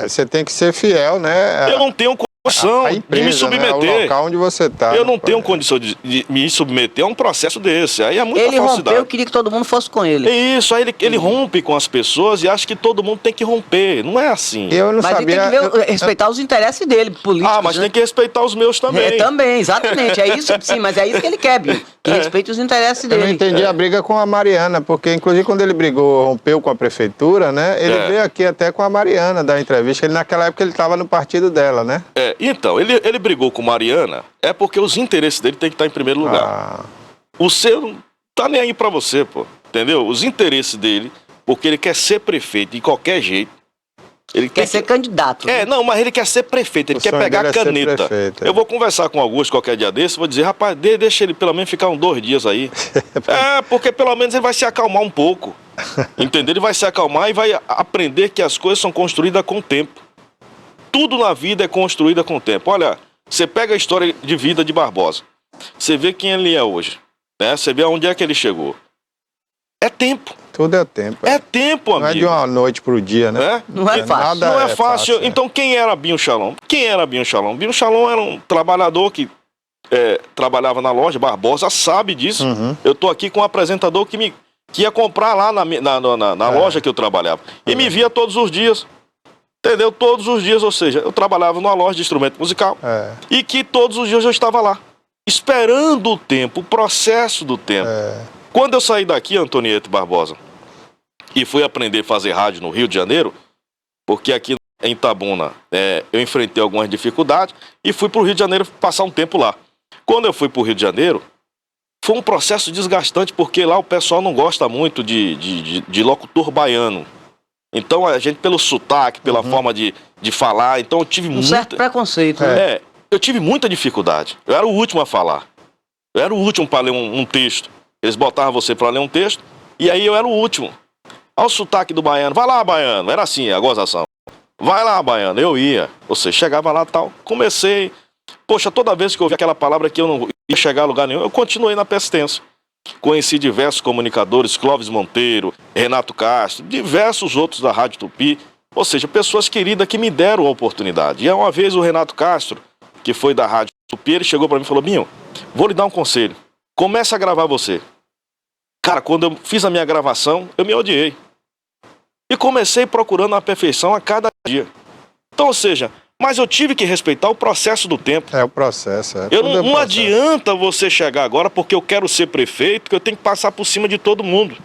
Você tem que ser fiel, né? Eu não tenho condição de me submeter. Né? O local onde você está. Eu não tenho condição de me submeter a um processo desse. Aí é muita ele falsidade. Rompeu, queria que todo mundo fosse com ele. É isso, aí ele rompe com as pessoas e acha que todo mundo tem que romper. Não é assim. Eu não mas sabia. Ele tem que respeitar os interesses dele, políticos. Mas tem que respeitar os meus também. Também, exatamente. É isso, sim, mas é isso que ele quer, Binho. Que respeite os interesses dele. Eu não entendi a briga com a Mariana, porque inclusive quando ele rompeu com a prefeitura, né? Ele veio aqui até com a Mariana dar entrevista. Naquela época ele estava no partido dela, né? Então, ele brigou com Mariana, porque os interesses dele tem que estar em primeiro lugar. O seu não tá nem aí pra você, pô. Entendeu? Os interesses dele, porque ele quer ser prefeito de qualquer jeito. Ele quer ser candidato. Não, mas ele quer ser prefeito, ele quer pegar a caneta. Eu vou conversar com o Augusto qualquer dia desse, vou dizer, rapaz, deixa ele pelo menos ficar uns 2 dias aí. Porque pelo menos ele vai se acalmar um pouco. Entendeu? Ele vai se acalmar e vai aprender que as coisas são construídas com o tempo. Tudo na vida é construída com o tempo. Olha, você pega a história de vida de Barbosa, você vê quem ele é hoje, né? Você vê aonde é que ele chegou. É tempo. Tudo é tempo. É tempo, amigo. Não é de uma noite pro dia, né? Não é fácil. Não é fácil. Então, quem era Binho Shalom? Quem era Binho Shalom? Binho Shalom era um trabalhador que trabalhava na loja, Barbosa sabe disso. Eu tô aqui com um apresentador que ia comprar lá na loja que eu trabalhava. E me via todos os dias. Entendeu? Todos os dias, ou seja, eu trabalhava numa loja de instrumento musical e que todos os dias eu estava lá, esperando o tempo, o processo do tempo. Quando eu saí daqui, Antonieta Barbosa, e fui aprender a fazer rádio no Rio de Janeiro, porque aqui em Itabuna eu enfrentei algumas dificuldades e fui para o Rio de Janeiro passar um tempo lá. Quando eu fui para o Rio de Janeiro, foi um processo desgastante, porque lá o pessoal não gosta muito de locutor baiano. Então a gente, pelo sotaque, pela forma de falar, então eu tive certo preconceito, né? Eu tive muita dificuldade. Eu era o último a falar. Eu era o último para ler um texto. Eles botavam você para ler um texto, e aí eu era o último. Olha o sotaque do baiano. Vai lá, baiano. Era assim, a gozação. Vai lá, baiano. Eu ia. Ou seja, chegava lá e tal. Comecei. Poxa, toda vez que eu ouvi aquela palavra que eu não ia chegar a lugar nenhum, eu continuei na persistência. Conheci diversos comunicadores, Clóvis Monteiro, Renato Castro, diversos outros da Rádio Tupi. Ou seja, pessoas queridas que me deram a oportunidade. E uma vez o Renato Castro, que foi da Rádio Tupi, ele chegou para mim e falou: Binho, vou lhe dar um conselho. Comece a gravar você. Cara, quando eu fiz a minha gravação, eu me odiei. E comecei procurando a perfeição a cada dia. Então, ou seja, mas eu tive que respeitar o processo do tempo. É o processo. Não adianta você chegar agora porque eu quero ser prefeito, que eu tenho que passar por cima de todo mundo.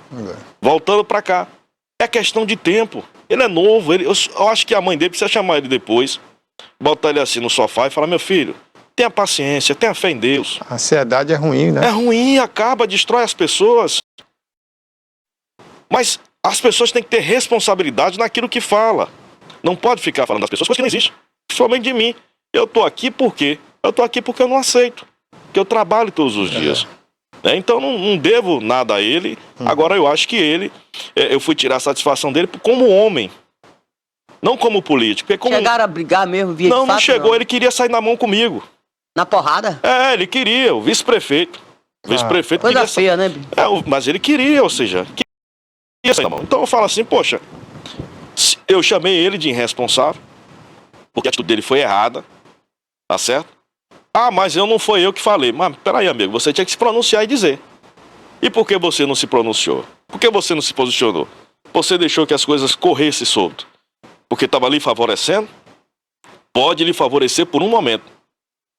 Voltando para cá. É questão de tempo. Ele é novo. Eu acho que a mãe dele precisa chamar ele depois, botar ele assim no sofá e falar: meu filho, tenha paciência, tenha fé em Deus. A ansiedade é ruim, né? É ruim, acaba, destrói as pessoas. Mas as pessoas têm que ter responsabilidade naquilo que fala. Não pode ficar falando das pessoas coisas que não existem. Principalmente de mim. Eu tô aqui por quê? Eu tô aqui porque eu não aceito. Porque eu trabalho todos os dias. Então não devo nada a ele. Agora eu acho que eu fui tirar a satisfação dele como homem. Não como político. Chegaram a brigar mesmo? Não chegou. Ele queria sair na mão comigo. Na porrada? Ele queria. O vice-prefeito. O vice-prefeito coisa queria feia, né? Mas ele queria, ou seja, queria sair na mão. Então eu falo assim, poxa, eu chamei ele de irresponsável, porque a atitude dele foi errada, tá certo? Mas não foi eu que falei. Mas peraí, amigo, você tinha que se pronunciar e dizer. E por que você não se pronunciou? Por que você não se posicionou? Você deixou que as coisas corressem solto? Porque estava lhe favorecendo? Pode lhe favorecer por um momento,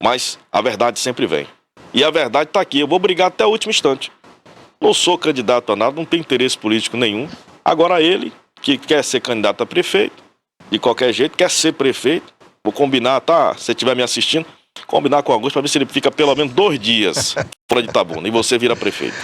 mas a verdade sempre vem. E a verdade está aqui. Eu vou brigar até o último instante. Não sou candidato a nada, não tenho interesse político nenhum. Agora ele, que quer ser candidato a prefeito, de qualquer jeito, quer ser prefeito, vou combinar, tá? Se você estiver me assistindo, combinar com o Augusto para ver se ele fica pelo menos 2 dias fora de Itabuna e você vira prefeito.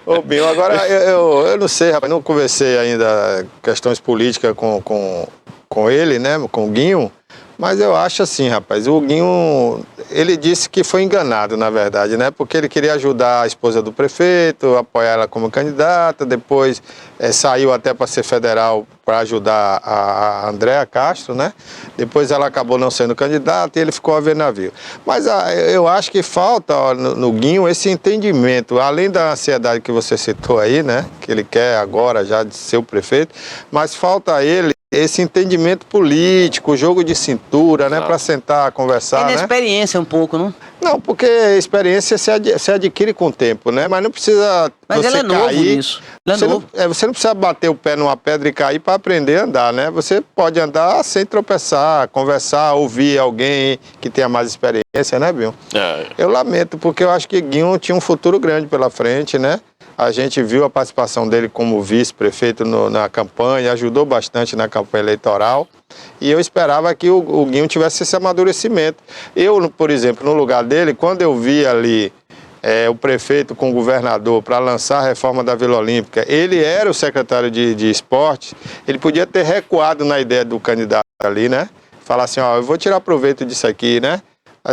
Ô, Binho, agora eu não sei, rapaz, não conversei ainda questões políticas com ele, né, com o Guinho, mas eu acho assim, rapaz, o Guinho, ele disse que foi enganado, na verdade, né, porque ele queria ajudar a esposa do prefeito, apoiar ela como candidata, depois saiu até para ser federal para ajudar a Andréa Castro, né, depois ela acabou não sendo candidata e ele ficou a ver navio. Mas eu acho que falta no Guinho esse entendimento, além da ansiedade que você citou aí, né, que ele quer agora já de ser o prefeito, mas falta a ele esse entendimento político, jogo de cintura, né, para sentar, conversar, né? Inexperiência um pouco, não? Não, porque a experiência se adquire com o tempo, né? Mas não precisa. Mas ele é novo nisso. Você não precisa bater o pé numa pedra e cair para aprender a andar, né? Você pode andar sem tropeçar, conversar, ouvir alguém que tenha mais experiência, né, Binho? Eu lamento, porque eu acho que Guinho tinha um futuro grande pela frente, né? A gente viu a participação dele como vice-prefeito na campanha, ajudou bastante na campanha eleitoral. E eu esperava que o Guinho tivesse esse amadurecimento. Eu, por exemplo, no lugar dele, quando eu vi ali o prefeito com o governador para lançar a reforma da Vila Olímpica, ele era o secretário de esporte, ele podia ter recuado na ideia do candidato ali, né? Falar assim, eu vou tirar proveito disso aqui, né?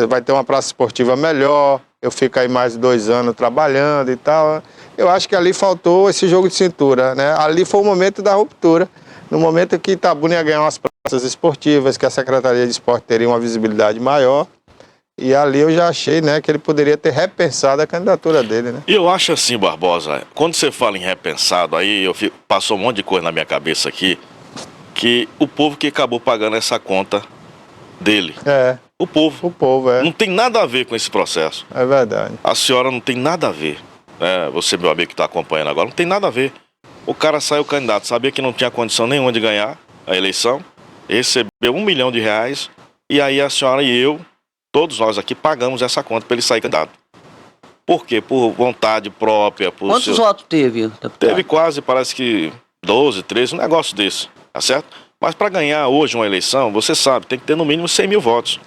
Vai ter uma praça esportiva melhor, eu fico aí mais 2 anos trabalhando e tal. Eu acho que ali faltou esse jogo de cintura, né? Ali foi o momento da ruptura, no momento que Itabuna ia ganhar umas praças esportivas, que a Secretaria de Esporte teria uma visibilidade maior. E ali eu já achei, né, que ele poderia ter repensado a candidatura dele, né? E eu acho assim, Barbosa, quando você fala em repensado, aí passou um monte de coisa na minha cabeça aqui, que o povo que acabou pagando essa conta dele. O povo. O povo, Não tem nada a ver com esse processo. É verdade. A senhora não tem nada a ver. Você, meu amigo que está acompanhando agora, não tem nada a ver. O cara saiu candidato, sabia que não tinha condição nenhuma de ganhar a eleição, recebeu R$1 milhão, e aí a senhora e eu, todos nós aqui, pagamos essa conta para ele sair candidato. Por quê? Por vontade própria. Quantos votos teve, deputado? Teve quase, parece que 12, 13, um negócio desse, tá certo? Mas para ganhar hoje uma eleição, você sabe, tem que ter no mínimo 100 mil votos.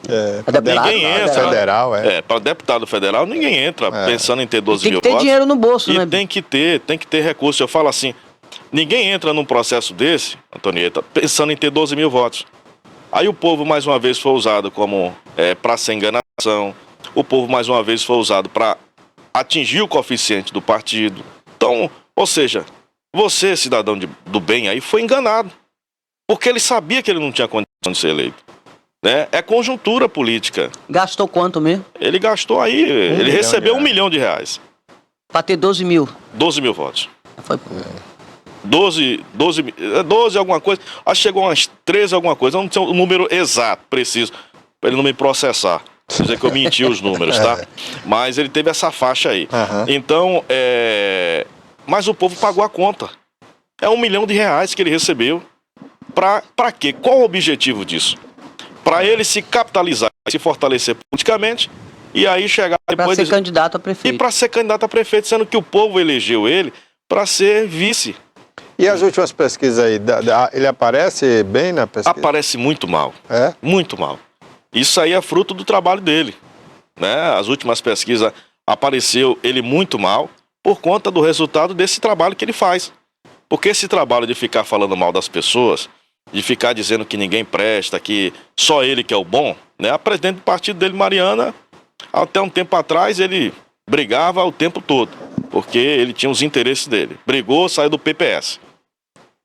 Ninguém entra. Federal, para deputado federal, ninguém entra pensando em ter 12 mil votos. Tem que ter dinheiro no bolso, e né? Tem que ter recurso. Eu falo assim, ninguém entra num processo desse, Antonieta, pensando em ter 12 mil votos. Aí o povo, mais uma vez, foi usado como praça enganação. o povo mais uma vez foi usado para atingir o coeficiente do partido. Então, ou seja, você, cidadão do bem aí, foi enganado, porque ele sabia que ele não tinha condição de ser eleito. Né? É conjuntura política. Gastou quanto mesmo? Ele gastou aí, ele recebeu R$1 milhão. Para ter 12 mil. 12 mil votos. Foi... 12 alguma coisa, acho que chegou a umas 13 alguma coisa, eu não sei o número exato, preciso, para ele não me processar, dizer que eu menti os números, tá? Mas ele teve essa faixa aí. Então, mas o povo pagou a conta. É R$1 milhão que ele recebeu. Para quê? Qual o objetivo disso? Para ele se capitalizar, se fortalecer politicamente e aí chegar depois... Para ser candidato a prefeito. E para ser candidato a prefeito, sendo que o povo elegeu ele para ser vice. E as últimas pesquisas aí, ele aparece bem na pesquisa? Aparece muito mal. É? Muito mal. Isso aí é fruto do trabalho dele. Né? As últimas pesquisas apareceu ele muito mal por conta do resultado desse trabalho que ele faz. Porque esse trabalho de ficar falando mal das pessoas, de ficar dizendo que ninguém presta, que só ele que é o bom, né? A presidente do partido dele, Mariana, até um tempo atrás ele brigava o tempo todo, porque ele tinha os interesses dele. Brigou, saiu do PPS.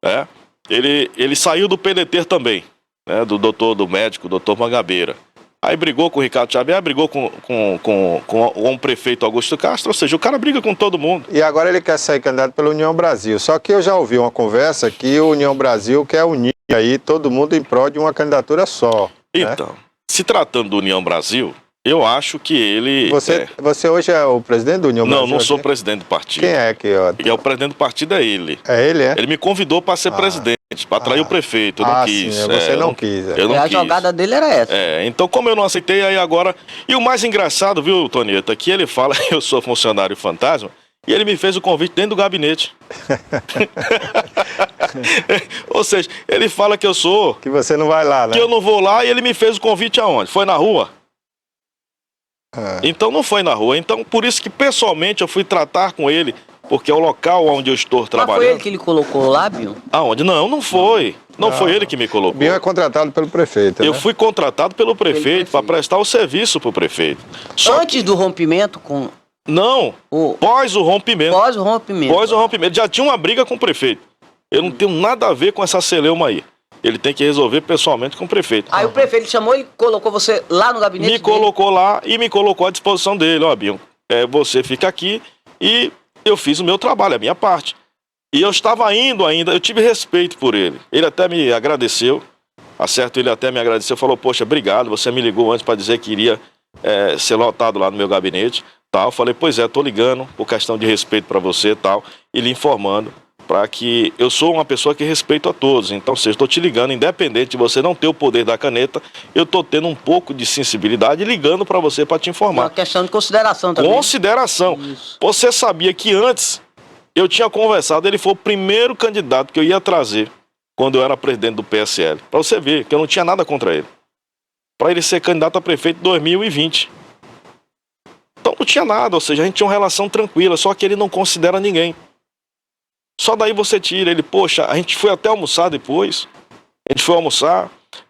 Né? Ele saiu do PDT também, né? Do médico, doutor Mangabeira. Aí brigou com o Ricardo Xavier, brigou com o prefeito Augusto Castro, ou seja, o cara briga com todo mundo. E agora ele quer sair candidato pela União Brasil. Só que eu já ouvi uma conversa que o União Brasil quer unir aí todo mundo em prol de uma candidatura só. Então, né? Se tratando do União Brasil, eu acho que ele... Você hoje é o presidente do União Brasil? Não, não sou presidente do partido. Quem é que... O presidente do partido é ele. É ele, é? Ele me convidou para ser presidente, para atrair o prefeito. Eu não quis. Sim, você não quis. Eu não a quis. jogada dele era essa. Então como eu não aceitei, aí agora... E o mais engraçado, viu, Tonieta, que ele fala que eu sou funcionário fantasma, e ele me fez o convite dentro do gabinete. Ou seja, ele fala que eu sou... Que você não vai lá, né? Que eu não vou lá, e ele me fez o convite aonde? Foi na rua? Então não foi na rua. Então por isso que pessoalmente eu fui tratar com ele, porque é o local onde eu estou trabalhando. Mas foi ele que ele colocou lá, Bill? Aonde? Não foi. Não foi ele que me colocou. Bill é contratado pelo prefeito, Eu né? fui contratado pelo prefeito para prestar o serviço para o prefeito. Antes do rompimento com... Não, pós o rompimento. Pós o rompimento. Pós o rompimento. Já tinha uma briga com o prefeito. Eu não tenho nada a ver com essa celeuma aí. Ele tem que resolver pessoalmente com o prefeito. Aí o prefeito chamou e colocou você lá no gabinete dele? Colocou lá e me colocou à disposição dele. Ó, Bill, você fica aqui e eu fiz o meu trabalho, a minha parte. E eu estava indo ainda, eu tive respeito por ele. Ele até me agradeceu, ele até me agradeceu, falou, poxa, obrigado, você me ligou antes para dizer que iria ser lotado lá no meu gabinete. Tal. Eu falei, pois tô ligando por questão de respeito para você e tal, e lhe informando para que eu sou uma pessoa que respeito a todos. Então, se eu estou te ligando, independente de você não ter o poder da caneta, eu estou tendo um pouco de sensibilidade ligando para você para te informar. Uma questão de consideração também. Consideração. Isso. Você sabia que antes eu tinha conversado, ele foi o primeiro candidato que eu ia trazer quando eu era presidente do PSL. Para você ver que eu não tinha nada contra ele. Para ele ser candidato a prefeito em 2020. Então não tinha nada, ou seja, a gente tinha uma relação tranquila, só que ele não considera ninguém. Só daí você tira ele, poxa, a gente foi até almoçar depois,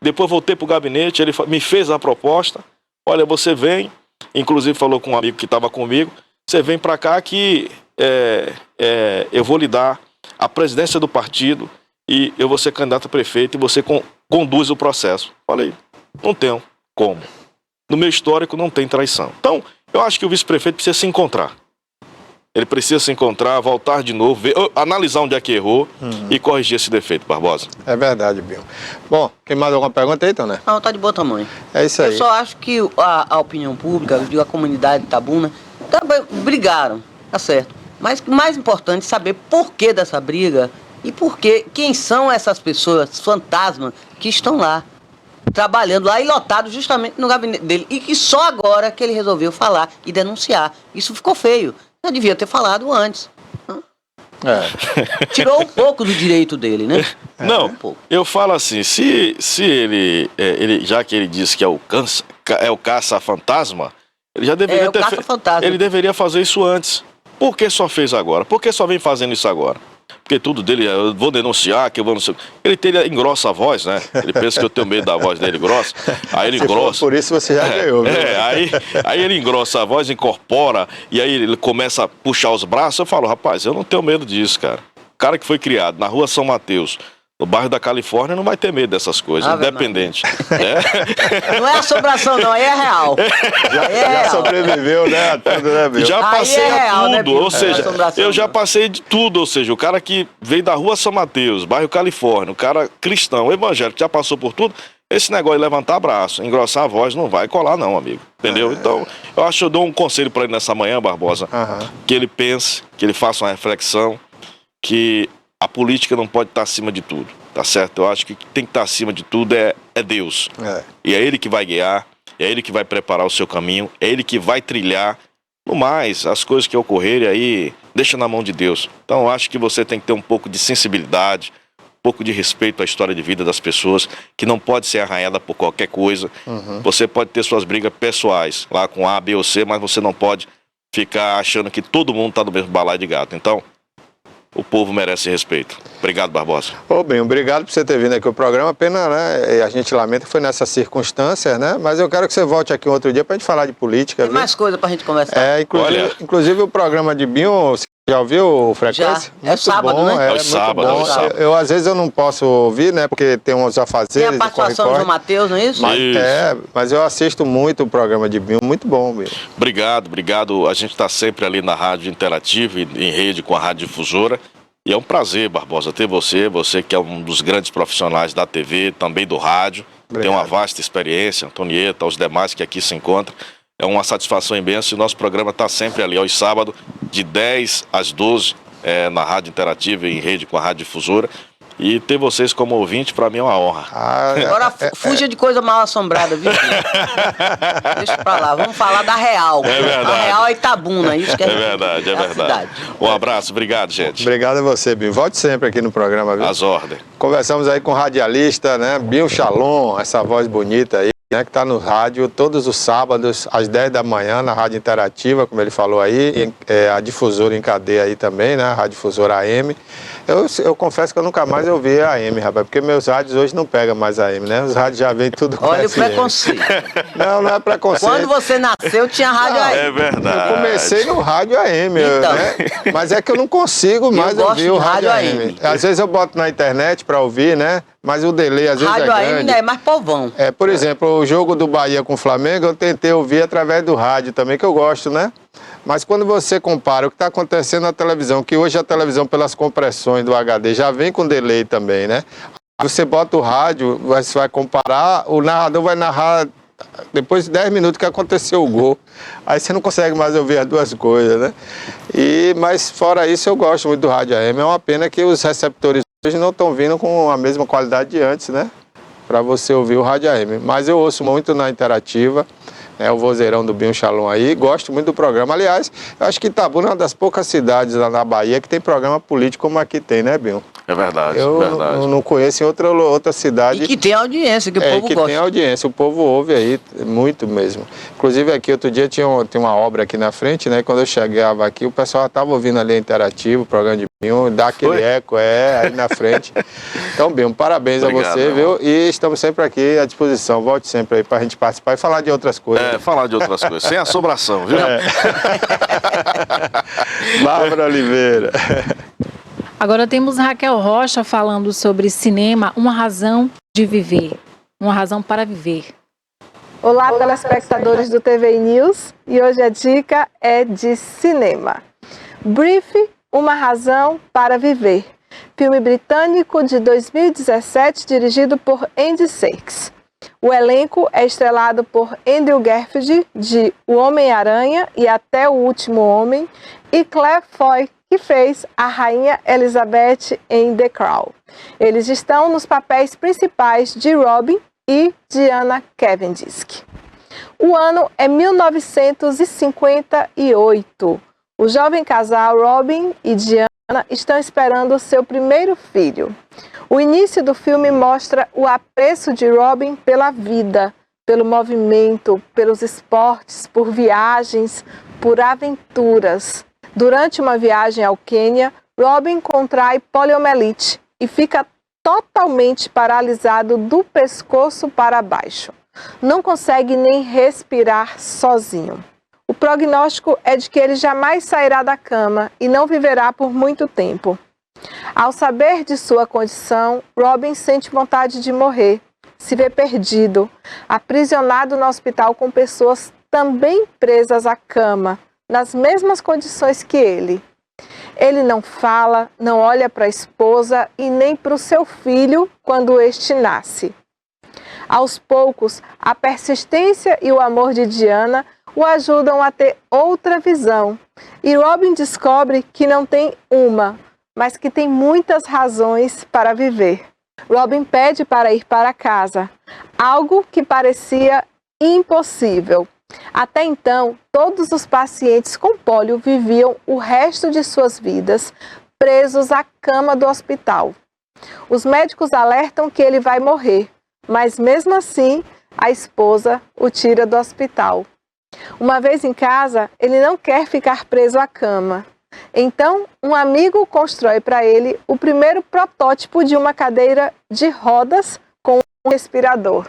depois voltei pro gabinete, ele me fez a proposta, olha, você vem, inclusive falou com um amigo que estava comigo, você vem para cá que eu vou lhe dar a presidência do partido e eu vou ser candidato a prefeito e você conduz o processo. Falei, não tenho como. No meu histórico não tem traição. Então, eu acho que o vice-prefeito precisa se encontrar. Ele precisa se encontrar, voltar de novo, analisar onde é que errou e corrigir esse defeito, Barbosa. É verdade, Bill. Bom, quem mais alguma pergunta aí, Toné? Não, tá de bom tamanho. É isso aí. Eu só acho que a opinião pública, a comunidade de Itabuna, também brigaram, tá certo. Mas o mais importante é saber por que dessa briga e quem são essas pessoas fantasmas que estão lá, trabalhando lá e lotados justamente no gabinete dele. E que só agora que ele resolveu falar e denunciar. Isso ficou feio. Eu devia ter falado antes. Tirou um pouco do direito dele, né? Não, eu falo assim, se ele, já que ele disse que é o caça-fantasma, ele já deveria ele deveria fazer isso antes. Por que só fez agora? Por que só vem fazendo isso agora? porque tudo dele, eu vou denunciar, que eu vou não sei. Ele engrossa a voz, né? Ele pensa que eu tenho medo da voz dele grossa. Aí ele engrossa. Por isso você já ganhou, viu? Aí ele engrossa a voz, incorpora, e aí ele começa a puxar os braços. Eu falo, rapaz, eu não tenho medo disso, cara. O cara que foi criado na rua São Mateus, no bairro da Califórnia, não vai ter medo dessas coisas, independente. Não é assombração, não, aí é real. Já sobreviveu, né? Tudo, né, Bill? Já passei real, a tudo, né, ou seja, eu já passei de tudo, ou seja, o cara que veio da rua São Mateus, bairro Califórnia, o cara cristão, evangélico, já passou por tudo, esse negócio de levantar braço, engrossar a voz, não vai colar não, amigo, entendeu? Então, eu acho que eu dou um conselho para ele nessa manhã, Barbosa, que ele pense, que ele faça uma reflexão, que a política não pode estar acima de tudo, tá certo? Eu acho que tem que estar acima de tudo é Deus. E é Ele que vai guiar, é Ele que vai preparar o seu caminho, é Ele que vai trilhar. No mais, as coisas que ocorrerem aí, deixa na mão de Deus. Então eu acho que você tem que ter um pouco de sensibilidade, um pouco de respeito à história de vida das pessoas, que não pode ser arranhada por qualquer coisa. Você pode ter suas brigas pessoais, lá com A, B ou C, mas você não pode ficar achando que todo mundo está no mesmo balaio de gato. Então, o povo merece respeito. Obrigado, Barbosa. Bem, obrigado por você ter vindo aqui ao programa. Pena, né? A gente lamenta que foi nessas circunstâncias, né? Mas eu quero que você volte aqui um outro dia para a gente falar de política. Tem mais coisa para a gente conversar. Inclusive o programa de Binho, você já ouviu, Frequência? Já. É sábado, bom, né? É sábado, bom. Eu, às vezes, eu não posso ouvir, né? Porque tem uns afazeres. Tem a participação do João Mateus, não é isso? Mas eu assisto muito o programa de Binho. Muito bom, Binho. Obrigado. A gente está sempre ali na Rádio Interativa, em rede com a Rádio Difusora. E é um prazer, Barbosa, ter você que é um dos grandes profissionais da TV, também do rádio. Obrigado. Tem uma vasta experiência, Antonieta, aos demais que aqui se encontram. É uma satisfação imensa e o nosso programa está sempre ali, aos sábados, de 10 às 12, na Rádio Interativa, em rede com a Rádio Difusora. E ter vocês como ouvinte, para mim, é uma honra. Agora fuja de coisa mal assombrada, viu? Deixa pra lá, vamos falar da real. É verdade. A real é Itabuna, isso que é verdade. Cidade. Um abraço, obrigado, gente. Obrigado a você, Binho. Volte sempre aqui no programa, viu? Às ordens. Conversamos aí com o radialista, né? Binho Shalom, essa voz bonita aí, né? Que está no rádio todos os sábados, às 10 da manhã, na Rádio Interativa, como ele falou aí, a Difusora em cadeia aí também, né? A Rádio Difusora AM. Eu confesso que eu nunca mais ouvi a AM, rapaz, porque meus rádios hoje não pegam mais a AM, né? Os rádios já vêm tudo com Olha FM. o preconceito. Não é preconceito. Quando você nasceu, tinha rádio AM. É verdade. Eu comecei no rádio AM, então, né? Mas é que eu não consigo mais ouvir o rádio AM. Às vezes eu boto na internet para ouvir, né? Mas o delay às vezes rádio é grande. AM é mais povão. Por exemplo, o jogo do Bahia com o Flamengo, eu tentei ouvir através do rádio também, que eu gosto, né? Mas quando você compara o que está acontecendo na televisão, que hoje a televisão, pelas compressões do HD, já vem com delay também, né? Você bota o rádio, você vai comparar, o narrador vai narrar depois de 10 minutos que aconteceu o gol. Aí você não consegue mais ouvir as duas coisas, né? Mas fora isso, eu gosto muito do rádio AM. É uma pena que os receptores hoje não estão vindo com a mesma qualidade de antes, né? Para você ouvir o rádio AM. Mas eu ouço muito na Interativa, o vozeirão do Binho Shalom aí, gosto muito do programa. Aliás, eu acho que Itabuna é uma das poucas cidades lá na Bahia que tem programa político como aqui tem, né, Binho? É verdade, eu não conheço em outra cidade. E que tem audiência, que o povo gosta. Tem audiência, o povo ouve aí, muito mesmo. Inclusive aqui, outro dia tinha uma obra aqui na frente, né? Quando eu chegava aqui, o pessoal estava ouvindo ali Interativo, o programa de Binho, dá aquele eco, aí na frente. Então, Binho, parabéns a você, viu? E estamos sempre aqui à disposição. Volte sempre aí para a gente participar e falar de outras coisas. Falar de outras coisas, sem assombração, viu? Bárbara Oliveira. Agora temos Raquel Rocha falando sobre cinema, uma razão de viver, uma razão para viver. Olá, telespectadores do TV News, e hoje a dica é de cinema. Brief, uma razão para viver. Filme britânico de 2017, dirigido por Andy Serkis. O elenco é estrelado por Andrew Garfield, de O Homem-Aranha e Até o Último Homem, e Claire Foy, que fez a Rainha Elizabeth em The Crown. Eles estão nos papéis principais de Robin e Diana Cavendish. O ano é 1958. O jovem casal Robin e Diana estão esperando seu primeiro filho. O início do filme mostra o apreço de Robin pela vida, pelo movimento, pelos esportes, por viagens, por aventuras. Durante uma viagem ao Quênia, Robin contrai poliomielite e fica totalmente paralisado do pescoço para baixo. Não consegue nem respirar sozinho. O prognóstico é de que ele jamais sairá da cama e não viverá por muito tempo. Ao saber de sua condição, Robin sente vontade de morrer, se vê perdido, aprisionado no hospital com pessoas também presas à cama, nas mesmas condições que ele. Ele não fala, não olha para a esposa e nem para o seu filho quando este nasce. Aos poucos, a persistência e o amor de Diana o ajudam a ter outra visão. E Robin descobre que não tem uma, mas que tem muitas razões para viver. Robin pede para ir para casa, algo que parecia impossível. Até então, todos os pacientes com pólio viviam o resto de suas vidas presos à cama do hospital. Os médicos alertam que ele vai morrer, mas mesmo assim, a esposa o tira do hospital. Uma vez em casa, ele não quer ficar preso à cama. Então, um amigo constrói para ele o primeiro protótipo de uma cadeira de rodas com um respirador.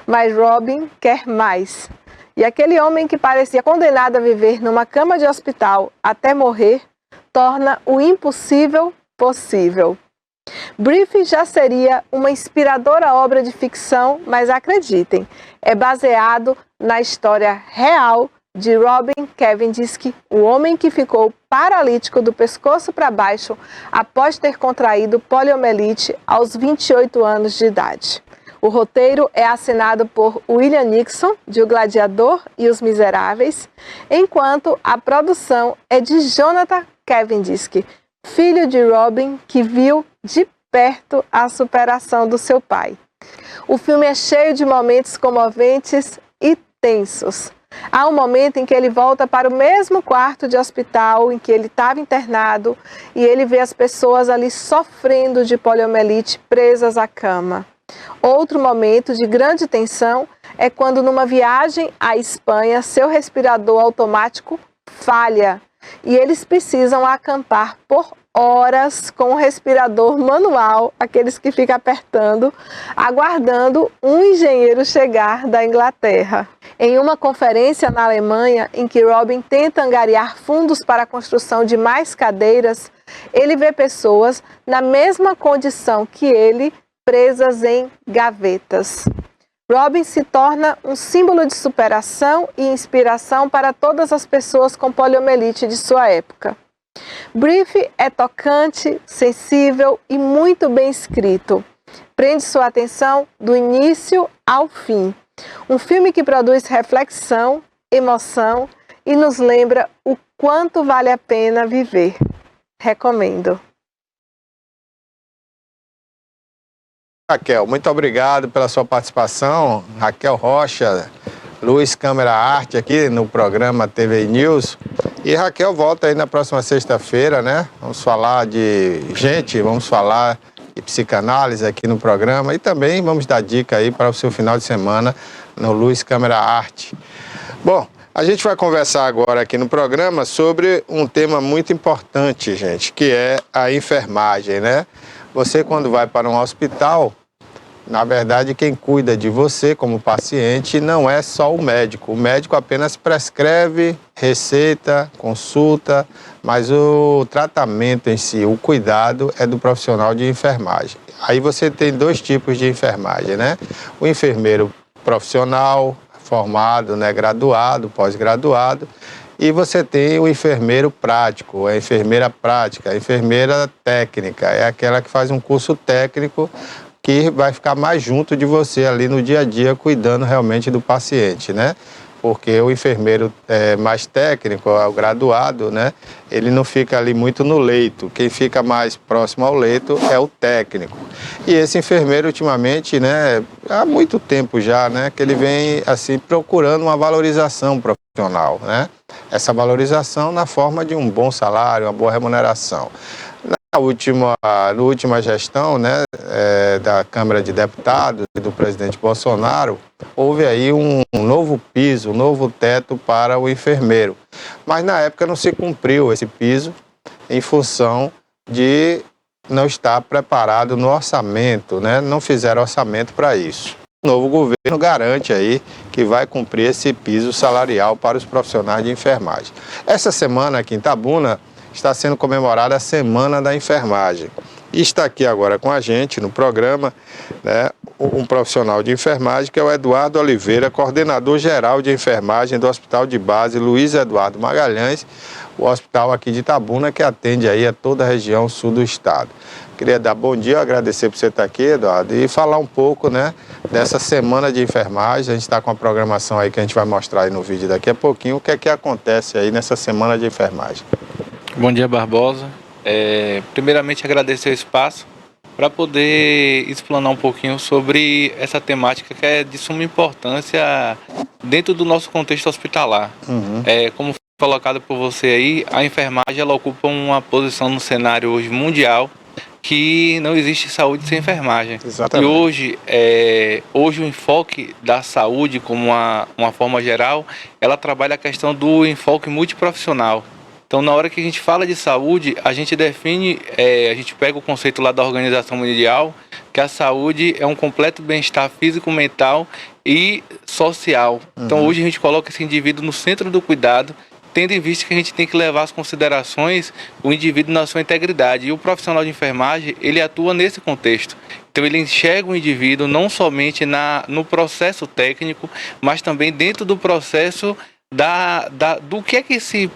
Mas Robin quer mais. E aquele homem que parecia condenado a viver numa cama de hospital até morrer, torna o impossível possível. Brief já seria uma inspiradora obra de ficção, mas acreditem, é baseado na história real de Robin Cavendish, o homem que ficou paralítico do pescoço para baixo após ter contraído poliomielite aos 28 anos de idade. O roteiro é assinado por William Nixon, de O Gladiador e Os Miseráveis, enquanto a produção é de Jonathan Cavendish, filho de Robin, que viu de perto a superação do seu pai. O filme é cheio de momentos comoventes e tensos. Há um momento em que ele volta para o mesmo quarto de hospital em que ele estava internado e ele vê as pessoas ali sofrendo de poliomielite presas à cama. Outro momento de grande tensão é quando, numa viagem à Espanha, seu respirador automático falha e eles precisam acampar por horas com o respirador manual, aqueles que ficam apertando, aguardando um engenheiro chegar da Inglaterra. Em uma conferência na Alemanha, em que Robin tenta angariar fundos para a construção de mais cadeiras, ele vê pessoas na mesma condição que ele, presas em gavetas. Robin se torna um símbolo de superação e inspiração para todas as pessoas com poliomielite de sua época. Brief é tocante, sensível e muito bem escrito. Prende sua atenção do início ao fim. Um filme que produz reflexão, emoção e nos lembra o quanto vale a pena viver. Recomendo. Raquel, muito obrigado pela sua participação. Raquel Rocha, Luz Câmera Arte aqui no programa TV News. E Raquel volta aí na próxima sexta-feira, né? Vamos falar de vamos falar de psicanálise aqui no programa e também vamos dar dica aí para o seu final de semana no Luz Câmera Arte. Bom, a gente vai conversar agora aqui no programa sobre um tema muito importante, gente, que é a enfermagem, né? Você, quando vai para um hospital, na verdade, quem cuida de você como paciente não é só o médico. O médico apenas prescreve, receita, consulta, mas o tratamento em si, o cuidado é do profissional de enfermagem. Aí você tem dois tipos de enfermagem, né? O enfermeiro profissional, formado, né, graduado, pós-graduado, e você tem o enfermeiro prático, a enfermeira prática, a enfermeira técnica, é aquela que faz um curso técnico que vai ficar mais junto de você ali no dia a dia, cuidando realmente do paciente, né? Porque o enfermeiro mais técnico, o graduado, né? Ele não fica ali muito no leito. Quem fica mais próximo ao leito é o técnico. E esse enfermeiro, ultimamente, né? Há muito tempo já, né? Que ele vem, assim, procurando uma valorização profissional, né? Essa valorização na forma de um bom salário, uma boa remuneração. Na última gestão, né, da Câmara de Deputados e do presidente Bolsonaro, houve aí um novo piso, um novo teto para o enfermeiro. Mas na época não se cumpriu esse piso em função de não estar preparado no orçamento, né? Não fizeram orçamento para isso. O novo governo garante aí que vai cumprir esse piso salarial para os profissionais de enfermagem. Essa semana aqui em Itabuna está sendo comemorada a Semana da Enfermagem. E está aqui agora com a gente no programa, né, um profissional de enfermagem que é o Eduardo Oliveira, coordenador geral de enfermagem do Hospital de Base Luiz Eduardo Magalhães, o hospital aqui de Itabuna que atende aí a toda a região sul do estado. Queria dar bom dia, agradecer por você estar aqui, Eduardo, e falar um pouco, né, dessa semana de enfermagem. A gente está com a programação aí que a gente vai mostrar aí no vídeo daqui a pouquinho. O que é que acontece aí nessa semana de enfermagem? Bom dia, Barbosa. Primeiramente, agradecer o espaço para poder explanar um pouquinho sobre essa temática que é de suma importância dentro do nosso contexto hospitalar. Como foi colocado por você aí, a enfermagem ela ocupa uma posição no cenário hoje mundial que não existe saúde sem enfermagem. Exatamente. E hoje o enfoque da saúde, como uma forma geral, ela trabalha a questão do enfoque multiprofissional. Então, na hora que a gente fala de saúde, a gente define, a gente pega o conceito lá da Organização Mundial, que a saúde é um completo bem-estar físico, mental e social. Então, hoje a gente coloca esse indivíduo no centro do cuidado, tendo em vista que a gente tem que levar as considerações o indivíduo na sua integridade. E o profissional de enfermagem, ele atua nesse contexto. Então, ele enxerga o indivíduo não somente no processo técnico, mas também dentro do processo do que é que esse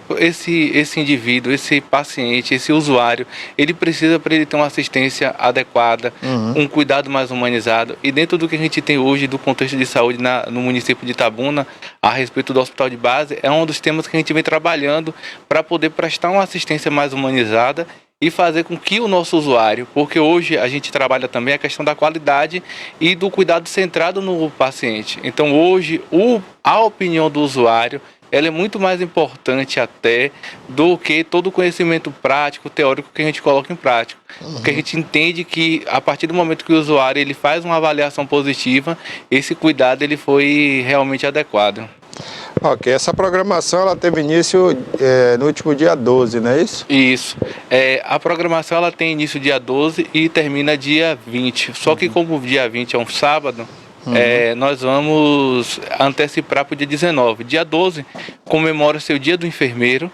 indivíduo, esse paciente, esse usuário, ele precisa para ele ter uma assistência adequada, um cuidado mais humanizado. E dentro do que a gente tem hoje do contexto de saúde no município de Itabuna, a respeito do hospital de base, é um dos temas que a gente vem trabalhando para poder prestar uma assistência mais humanizada e fazer com que o nosso usuário, porque hoje a gente trabalha também a questão da qualidade e do cuidado centrado no paciente. Então hoje a opinião do usuário ela é muito mais importante até do que todo o conhecimento prático, teórico que a gente coloca em prática. Porque a gente entende que a partir do momento que o usuário ele faz uma avaliação positiva, esse cuidado ele foi realmente adequado. Ok, essa programação ela teve início no último dia 12, não é isso? Isso. A programação ela tem início dia 12 e termina dia 20. Só que como o dia 20 é um sábado, nós vamos antecipar para o dia 19. Dia 12 comemora-se o dia do enfermeiro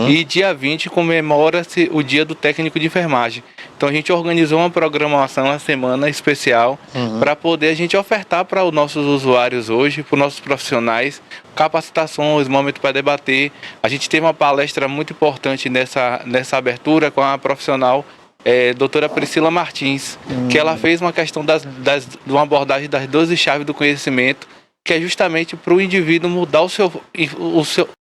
e dia 20 comemora-se o dia do técnico de enfermagem. Então a gente organizou uma programação, uma semana especial para poder a gente ofertar para os nossos usuários hoje, para os nossos profissionais, capacitações, momento para debater. A gente teve uma palestra muito importante nessa abertura com a profissional doutora Priscila Martins, que ela fez uma questão de uma abordagem das 12 chaves do conhecimento, que é justamente para o indivíduo mudar o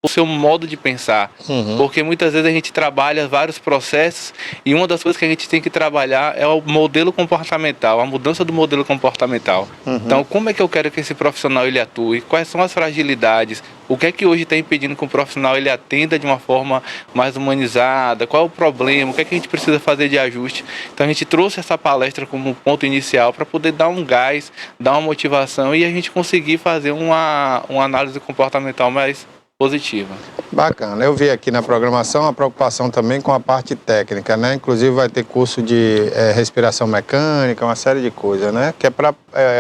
seu modo de pensar. Porque muitas vezes a gente trabalha vários processos e uma das coisas que a gente tem que trabalhar é o modelo comportamental, a mudança do modelo comportamental. Então, como é que eu quero que esse profissional ele atue? Quais são as fragilidades? O que é que hoje está impedindo que o profissional ele atenda de uma forma mais humanizada? Qual é o problema? O que é que a gente precisa fazer de ajuste? Então a gente trouxe essa palestra como ponto inicial para poder dar um gás, dar uma motivação e a gente conseguir fazer uma análise comportamental mais positiva. Bacana. Eu vi aqui na programação a preocupação também com a parte técnica, né? Inclusive vai ter curso de respiração mecânica, uma série de coisas, né? Que é para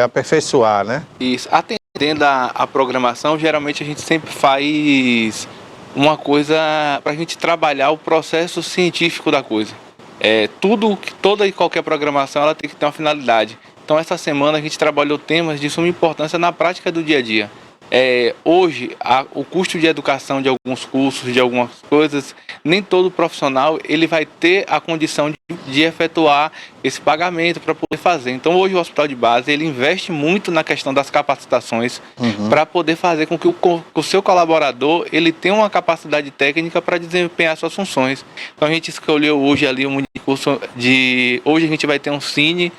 aperfeiçoar, né? Isso. Atendendo a programação, geralmente a gente sempre faz uma coisa para a gente trabalhar o processo científico da coisa. Toda e qualquer programação ela tem que ter uma finalidade. Então essa semana a gente trabalhou temas de suma importância na prática do dia a dia. Hoje, o custo de educação de alguns cursos, de algumas coisas, nem todo profissional ele vai ter a condição de efetuar esse pagamento para poder fazer. Então, hoje o Hospital de Base ele investe muito na questão das capacitações para poder fazer com que o seu colaborador ele tenha uma capacidade técnica para desempenhar suas funções. Então, a gente escolheu hoje ali um curso de... Hoje a gente vai ter um Cine,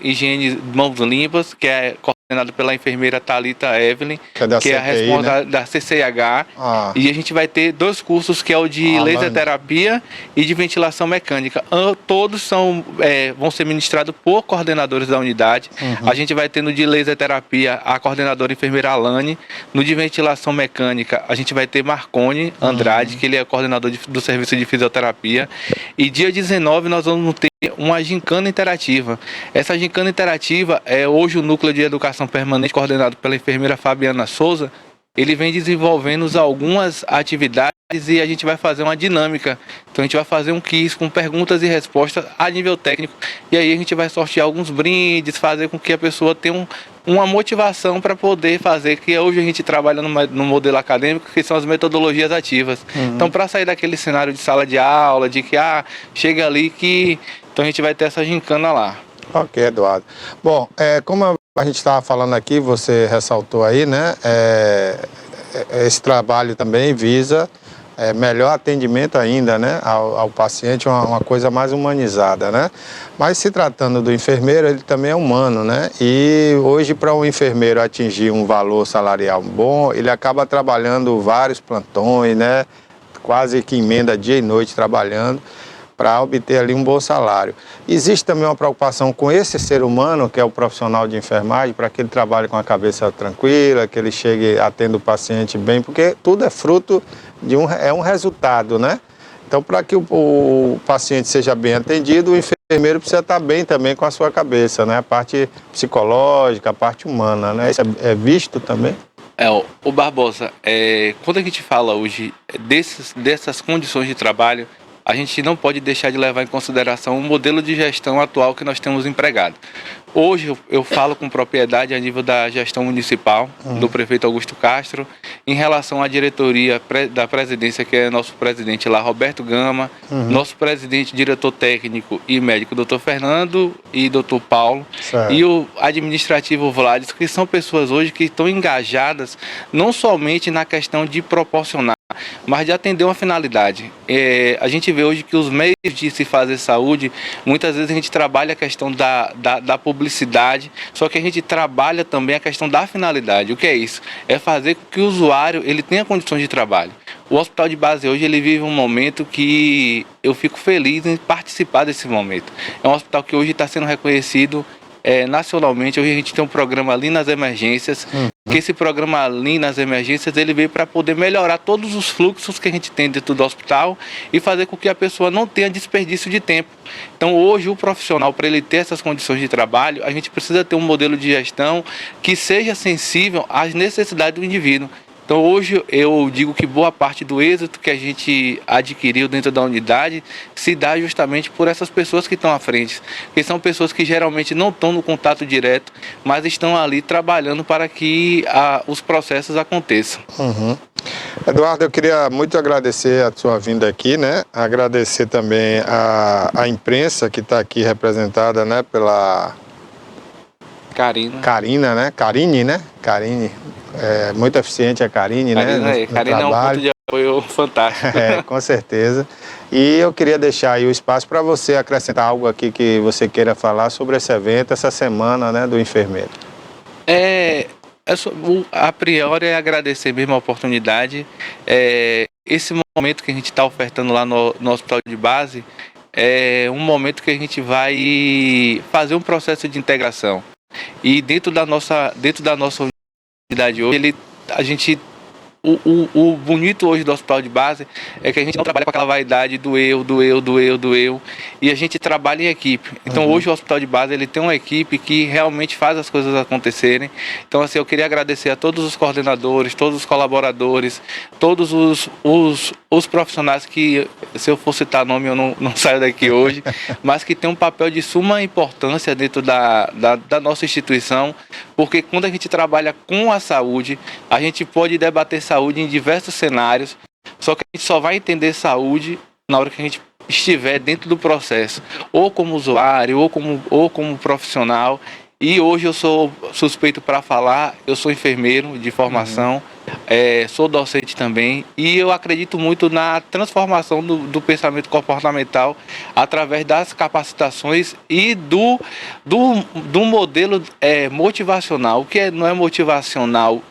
higiene de mãos limpas, que é coordenado pela enfermeira Thalita Evelyn, que é a responsável, né, da CCIH. E a gente vai ter 2 cursos, que é o de laser terapia e de ventilação mecânica. Todos vão ser ministrados por coordenadores da unidade. A gente vai ter no de laser terapia a coordenadora enfermeira Alane. No de ventilação mecânica a gente vai ter Marconi Andrade, que ele é coordenador do serviço de fisioterapia. E dia 19 nós vamos ter uma gincana interativa. Essa gincana interativa é hoje o núcleo de educação permanente, coordenado pela enfermeira Fabiana Souza. Ele vem desenvolvendo algumas atividades e a gente vai fazer uma dinâmica. Então a gente vai fazer um quiz com perguntas e respostas a nível técnico. E aí a gente vai sortear alguns brindes, fazer com que a pessoa tenha uma motivação para poder fazer, que hoje a gente trabalha no modelo acadêmico, que são as metodologias ativas. Então, para sair daquele cenário de sala de aula, de que chega ali que... Então a gente vai ter essa gincana lá. Ok, Eduardo. Bom, como a gente estava falando aqui, você ressaltou aí, né? Esse trabalho também visa melhor atendimento ainda, né? Ao paciente, uma coisa mais humanizada, né? Mas se tratando do enfermeiro, ele também é humano, né? E hoje, para um enfermeiro atingir um valor salarial bom, ele acaba trabalhando vários plantões, né? Quase que emenda dia e noite trabalhando, para obter ali um bom salário. Existe também uma preocupação com esse ser humano, que é o profissional de enfermagem, para que ele trabalhe com a cabeça tranquila, que ele chegue atenda o paciente bem, porque tudo é fruto de um resultado, né? Então, para que o paciente seja bem atendido, o enfermeiro precisa estar bem também com a sua cabeça, né? A parte psicológica, a parte humana, né? Isso é visto também? O Barbosa, quando a gente fala hoje dessas condições de trabalho, a gente não pode deixar de levar em consideração o modelo de gestão atual que nós temos empregado. Hoje eu falo com propriedade a nível da gestão municipal, do prefeito Augusto Castro, em relação à diretoria da presidência, que é nosso presidente lá, Roberto Gama, nosso presidente, diretor técnico e médico, doutor Fernando e doutor Paulo, e o administrativo Vlades, que são pessoas hoje que estão engajadas não somente na questão de proporcionar, mas de atender uma finalidade. A gente vê hoje que os meios de se fazer saúde, muitas vezes a gente trabalha a questão da publicidade, só que a gente trabalha também a questão da finalidade. O que é isso? É fazer com que o usuário ele tenha condições de trabalho. O Hospital de Base hoje ele vive um momento que eu fico feliz em participar desse momento. É um hospital que hoje está sendo reconhecido nacionalmente. Hoje a gente tem um programa ali nas emergências, que esse programa ali nas emergências ele veio para poder melhorar todos os fluxos que a gente tem dentro do hospital e fazer com que a pessoa não tenha desperdício de tempo. Então hoje o profissional, para ele ter essas condições de trabalho, a gente precisa ter um modelo de gestão que seja sensível às necessidades do indivíduo. Então hoje eu digo que boa parte do êxito que a gente adquiriu dentro da unidade se dá justamente por essas pessoas que estão à frente, que são pessoas que geralmente não estão no contato direto, mas estão ali trabalhando para que os processos aconteçam. Eduardo, eu queria muito agradecer a sua vinda aqui, né? Agradecer também a imprensa que está aqui representada, né, pela Karina, né? Karine, né? Karine. Muito eficiente a Karine, né? Karine é um ponto de apoio fantástico. Com certeza. E eu queria deixar aí o espaço para você acrescentar algo aqui que você queira falar sobre esse evento, essa semana, né, do enfermeiro. A priori é agradecer mesmo a oportunidade. Esse momento que a gente está ofertando lá no Hospital de Base é um momento que a gente vai fazer um processo de integração. E dentro da nossa unidade hoje, o bonito hoje do Hospital de Base é que a gente não trabalha com aquela vaidade do eu, e a gente trabalha em equipe. Então hoje o Hospital de Base ele tem uma equipe que realmente faz as coisas acontecerem. Então assim, eu queria agradecer a todos os coordenadores, todos os colaboradores, todos os profissionais que, se eu for citar nome, eu não saio daqui hoje, mas que tem um papel de suma importância dentro da nossa instituição, porque quando a gente trabalha com a saúde, a gente pode debater saúde em diversos cenários, só que a gente só vai entender saúde na hora que a gente estiver dentro do processo, ou como usuário, ou como profissional. E hoje eu sou suspeito para falar, eu sou enfermeiro de formação, sou docente também, e eu acredito muito na transformação do pensamento comportamental através das capacitações e do modelo motivacional, que não é motivacional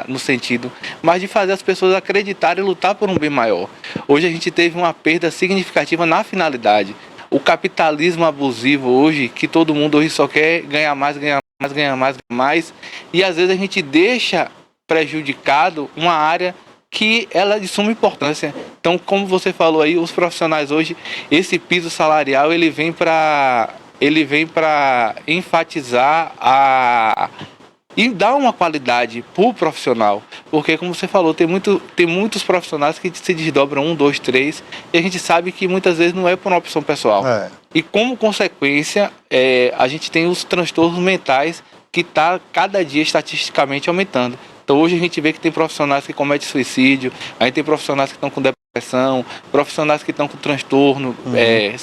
no sentido, mas de fazer as pessoas acreditarem e lutar por um bem maior. Hoje a gente teve uma perda significativa na finalidade. O capitalismo abusivo hoje, que todo mundo hoje só quer ganhar mais, ganhar mais, ganhar mais, ganhar mais, e às vezes a gente deixa prejudicado uma área que ela é de suma importância. Então, como você falou aí, os profissionais hoje, esse piso salarial, ele vem para enfatizar e dar uma qualidade para o profissional, porque como você falou, tem muitos profissionais que se desdobram 1, 2, 3, e a gente sabe que muitas vezes não é por uma opção pessoal. E como consequência, a gente tem os transtornos mentais que está cada dia estatisticamente aumentando. Então hoje a gente vê que tem profissionais que cometem suicídio, a gente tem profissionais que estão com depressão, profissionais que estão com transtorno,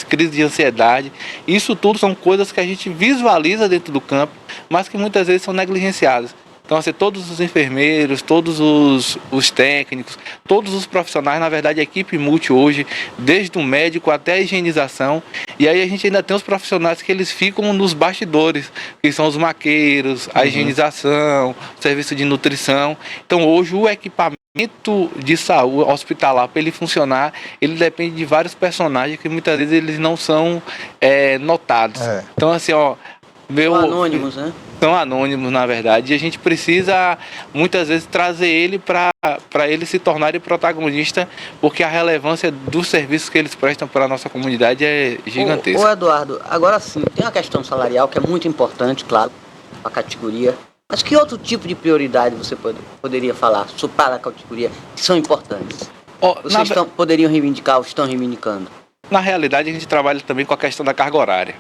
crise de ansiedade. Isso tudo são coisas que a gente visualiza dentro do campo, mas que muitas vezes são negligenciadas. Então, assim, todos os enfermeiros, todos os técnicos, todos os profissionais, na verdade, a equipe multi hoje, desde o médico até a higienização, e aí a gente ainda tem os profissionais que eles ficam nos bastidores, que são os maqueiros, a higienização, o serviço de nutrição. Então, hoje, o equipamento de saúde hospitalar, para ele funcionar, ele depende de vários personagens que muitas vezes eles não são notados. Então, assim, São anônimos, né? São anônimos, na verdade, e a gente precisa muitas vezes trazer ele para ele se tornar protagonista, porque a relevância dos serviços que eles prestam para a nossa comunidade é gigantesca. Ô Eduardo, agora sim, tem a questão salarial que é muito importante, claro, para a categoria, mas que outro tipo de prioridade você poderia falar para a categoria que são importantes? Vocês poderiam reivindicar ou estão reivindicando? Na realidade, a gente trabalha também com a questão da carga horária.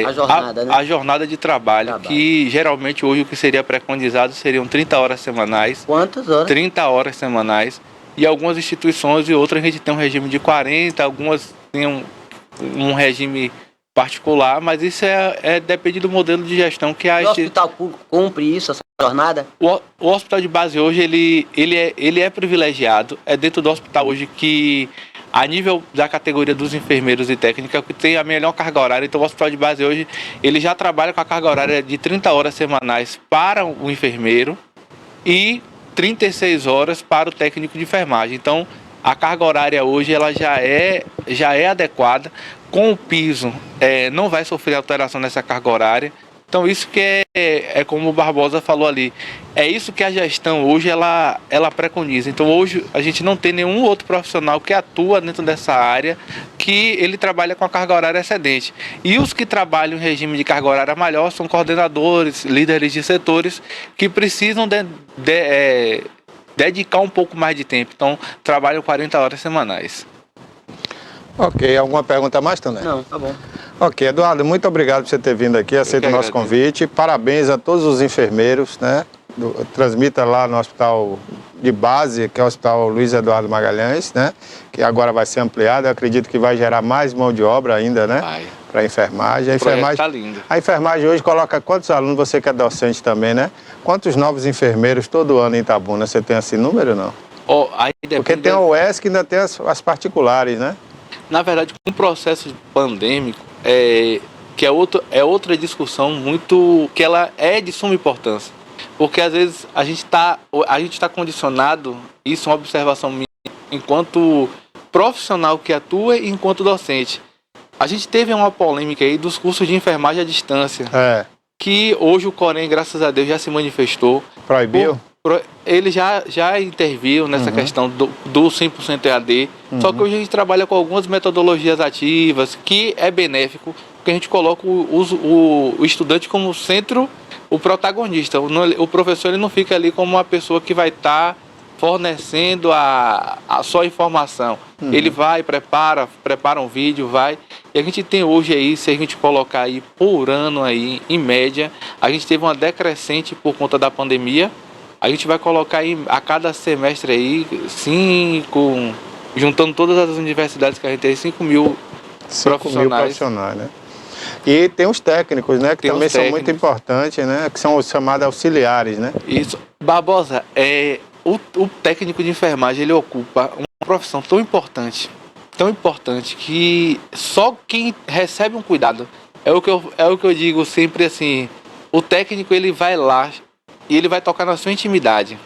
A jornada, né? A jornada de trabalho, que geralmente hoje o que seria preconizado seriam 30 horas semanais. Quantas horas? 30 horas semanais. E algumas instituições e outras a gente tem um regime de 40, algumas têm um regime particular, mas isso depende do modelo de gestão que a... O hospital público cumpre isso, essa jornada? O hospital de base hoje, ele é privilegiado. É dentro do hospital hoje que... A nível da categoria dos enfermeiros e técnicos, que tem a melhor carga horária. Então, o hospital de base hoje, ele já trabalha com a carga horária de 30 horas semanais para o enfermeiro e 36 horas para o técnico de enfermagem. Então, a carga horária hoje, ela já é adequada. Com o piso, não vai sofrer alteração nessa carga horária. Então, isso que é como o Barbosa falou ali, é isso que a gestão hoje ela preconiza. Então, hoje a gente não tem nenhum outro profissional que atua dentro dessa área que ele trabalha com a carga horária excedente. E os que trabalham em regime de carga horária maior são coordenadores, líderes de setores que precisam dedicar um pouco mais de tempo. Então, trabalham 40 horas semanais. Ok, alguma pergunta a mais, Toné? Não, tá bom. Ok, Eduardo, muito obrigado por você ter vindo aqui, aceita o nosso convite. Parabéns a todos os enfermeiros, né? Transmita lá no hospital de base, que é o Hospital Luiz Eduardo Magalhães, né? Que agora vai ser ampliado. Eu acredito que vai gerar mais mão de obra ainda, né? Para a enfermagem. Tá lindo. A enfermagem hoje coloca quantos alunos? Você que é docente também, né? Quantos novos enfermeiros todo ano em Itabuna? Você tem esse número ou não? Porque tem a UESC e ainda tem as particulares, né? Na verdade, com o processo pandêmico, que é outra discussão que ela é de suma importância. Porque às vezes a gente está condicionado, isso é uma observação minha, enquanto profissional que atua e enquanto docente. A gente teve uma polêmica aí dos cursos de enfermagem à distância, que hoje o Corém, graças a Deus, já se manifestou. Proibiu? Ele já interviu nessa questão do 100% EAD, só que hoje a gente trabalha com algumas metodologias ativas, que é benéfico, porque a gente coloca o estudante como centro, o protagonista. O professor ele não fica ali como uma pessoa que vai estar fornecendo a só informação. Ele vai, prepara um vídeo, e a gente tem hoje aí, se a gente colocar aí por ano aí, em média, a gente teve uma decrescente por conta da pandemia. A gente vai colocar aí, a cada semestre aí, juntando todas as universidades que a gente tem, 5 mil profissionais, né? E tem os técnicos, né? Que também são muito importantes, né? Que são os chamados auxiliares, né? Isso. Barbosa, o técnico de enfermagem, ele ocupa uma profissão tão importante, que só quem recebe um cuidado, é o que eu digo sempre assim, o técnico ele vai lá e ele vai tocar na sua intimidade.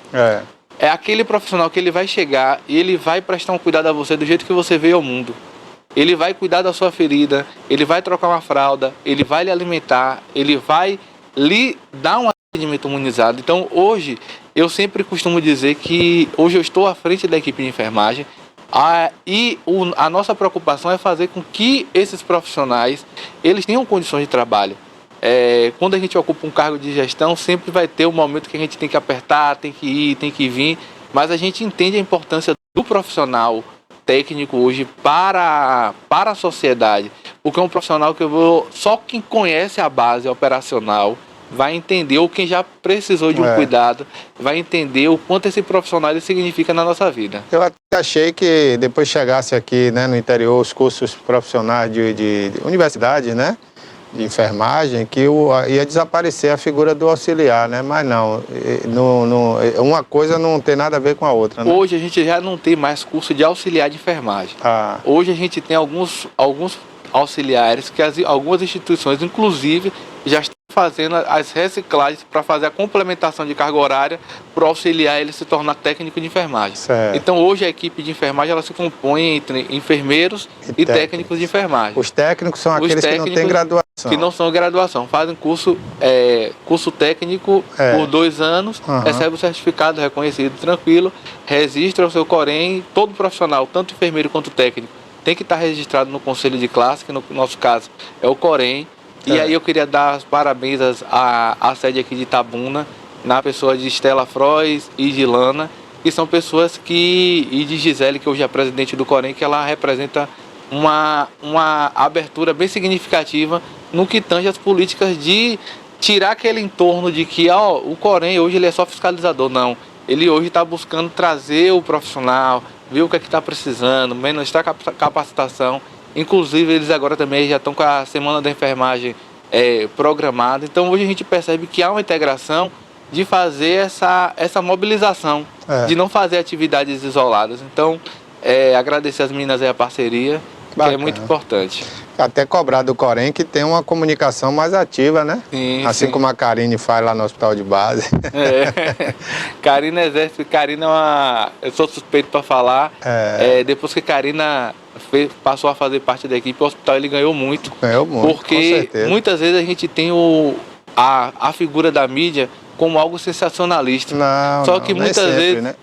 É aquele profissional que ele vai chegar e ele vai prestar um cuidado a você do jeito que você veio ao mundo. Ele vai cuidar da sua ferida, ele vai trocar uma fralda, ele vai lhe alimentar, ele vai lhe dar um atendimento humanizado. Então hoje, eu sempre costumo dizer que hoje eu estou à frente da equipe de enfermagem e a nossa preocupação é fazer com que esses profissionais, eles tenham condições de trabalho. Quando a gente ocupa um cargo de gestão, sempre vai ter um momento que a gente tem que apertar, tem que ir, tem que vir, mas a gente entende a importância do profissional técnico hoje para a sociedade, porque é um profissional que só quem conhece a base operacional vai entender, ou quem já precisou de um cuidado, vai entender o quanto esse profissional ele significa na nossa vida. Eu até achei que depois chegasse aqui, né, no interior, os cursos profissionais de universidade, né, de enfermagem, que ia desaparecer a figura do auxiliar, né? Mas não, uma coisa não tem nada a ver com a outra, né? Hoje a gente já não tem mais curso de auxiliar de enfermagem. Hoje a gente tem alguns auxiliares que algumas instituições, inclusive, já estão fazendo as reciclagens para fazer a complementação de carga horária para o auxiliar ele se tornar técnico de enfermagem. Certo. Então hoje a equipe de enfermagem ela se compõe entre enfermeiros e técnicos de enfermagem. Os técnicos são aqueles que não têm graduação. Que não são graduação, fazem curso técnico por 2 anos, recebe o certificado reconhecido tranquilo, registra o seu Corém. Todo profissional, tanto enfermeiro quanto técnico, tem que estar registrado no conselho de classe, que no nosso caso é o Corém. E aí eu queria dar os parabéns à sede aqui de Itabuna, na pessoa de Estela Frois e de Lana, que são pessoas e de Gisele, que hoje é a presidente do Corém, que ela representa uma abertura bem significativa no que tange as políticas de tirar aquele entorno de que o Corém hoje ele é só fiscalizador. Não, ele hoje está buscando trazer o profissional, ver o que é que está precisando, ministrar capacitação. Inclusive eles agora também já estão com a Semana da Enfermagem programada. Então hoje a gente percebe que há uma integração de fazer essa mobilização, de não fazer atividades isoladas. Então agradecer às meninas aí a parceria, que é muito importante. Até cobrar do Corém que tem uma comunicação mais ativa, né? Sim, assim como a Karine faz lá no hospital de base. Karina exerce, eu sou suspeito para falar. Depois que Karina passou a fazer parte da equipe, o hospital ele ganhou muito. Ganhou muito, porque com certeza. Muitas vezes a gente tem a figura da mídia como algo sensacionalista. Só que muitas vezes, né?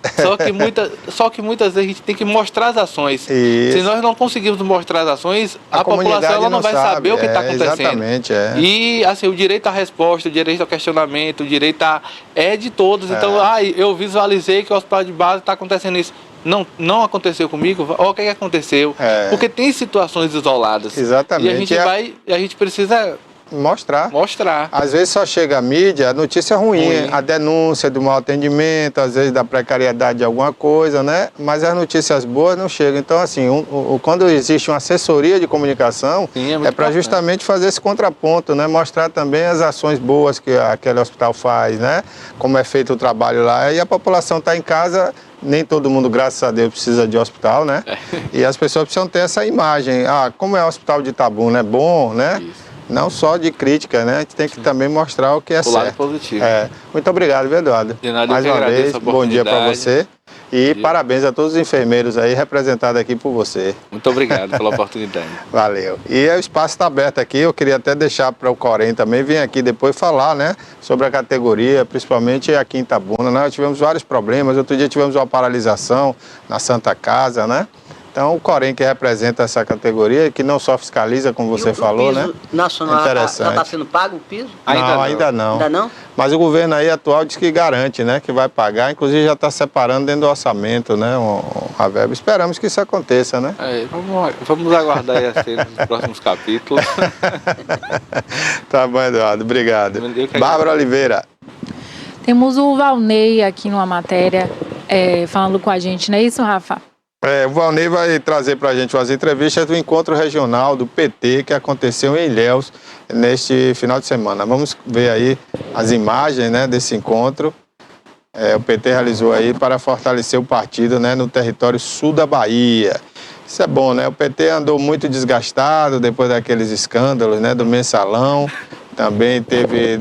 só que muitas vezes a gente tem que mostrar as ações. Isso. Se nós não conseguirmos mostrar as ações, a população ela não vai saber o que está acontecendo. Exatamente, E assim, o direito à resposta, o direito ao questionamento, o direito é de todos. Então, eu visualizei que o hospital de base está acontecendo isso. Não aconteceu comigo, o que aconteceu? Porque tem situações isoladas. Exatamente. E a gente precisa mostrar. Às vezes só chega a mídia, a notícia ruim, a denúncia do mau atendimento, às vezes da precariedade de alguma coisa, né? Mas as notícias boas não chegam. Então, assim, quando existe uma assessoria de comunicação, é para justamente fazer esse contraponto, né? Mostrar também as ações boas que aquele hospital faz, né? Como é feito o trabalho lá. E a população está em casa. Nem todo mundo, graças a Deus, precisa de hospital, né? E as pessoas precisam ter essa imagem. Como é o hospital de Itabuna, é bom, né? Isso. Não só de crítica, né? A gente tem que também mostrar o que é certo. O lado positivo. Muito obrigado, viu, Eduardo? De nada, mais uma vez, bom dia para você. E parabéns a todos os enfermeiros aí, representados aqui por você. Muito obrigado pela oportunidade. Valeu. E o espaço está aberto aqui, eu queria até deixar para o Corém também vir aqui depois falar, né, sobre a categoria, principalmente aqui em Itabuna, né? Nós tivemos vários problemas, outro dia tivemos uma paralisação na Santa Casa, né? Então, o Corém que representa essa categoria, que não só fiscaliza, como você falou, né? Nacional, interessante. Já está sendo pago o piso? Ainda não. Ainda não? Mas o governo aí atual diz que garante, né? Que vai pagar, inclusive já está separando dentro do orçamento, né? A verba. Esperamos que isso aconteça, né? Vamos aguardar aí assim, nos próximos capítulos. Tá bom, Eduardo. Obrigado. Bárbara Oliveira. Temos o Valnei aqui numa matéria falando com a gente, não é isso, Rafa? O Valnei vai trazer para a gente umas entrevistas do encontro regional do PT que aconteceu em Ilhéus neste final de semana. Vamos ver aí as imagens, né, desse encontro. o PT realizou aí para fortalecer o partido, né, no território sul da Bahia. Isso é bom, né? O PT andou muito desgastado depois daqueles escândalos, né, do mensalão. Também teve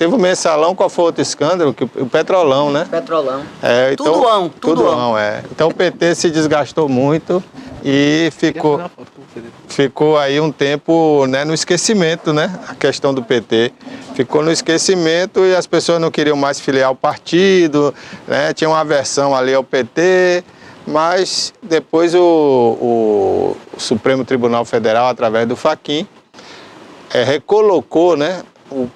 o mensalão, qual foi outro escândalo? O Petrolão, né? Petrolão. Então, Tudoão. Então o PT se desgastou muito e ficou aí um tempo, né, no esquecimento, né? A questão do PT. Ficou no esquecimento e as pessoas não queriam mais filiar o partido, né? Tinha uma aversão ali ao PT, mas depois o Supremo Tribunal Federal, através do Fachin, recolocou, né,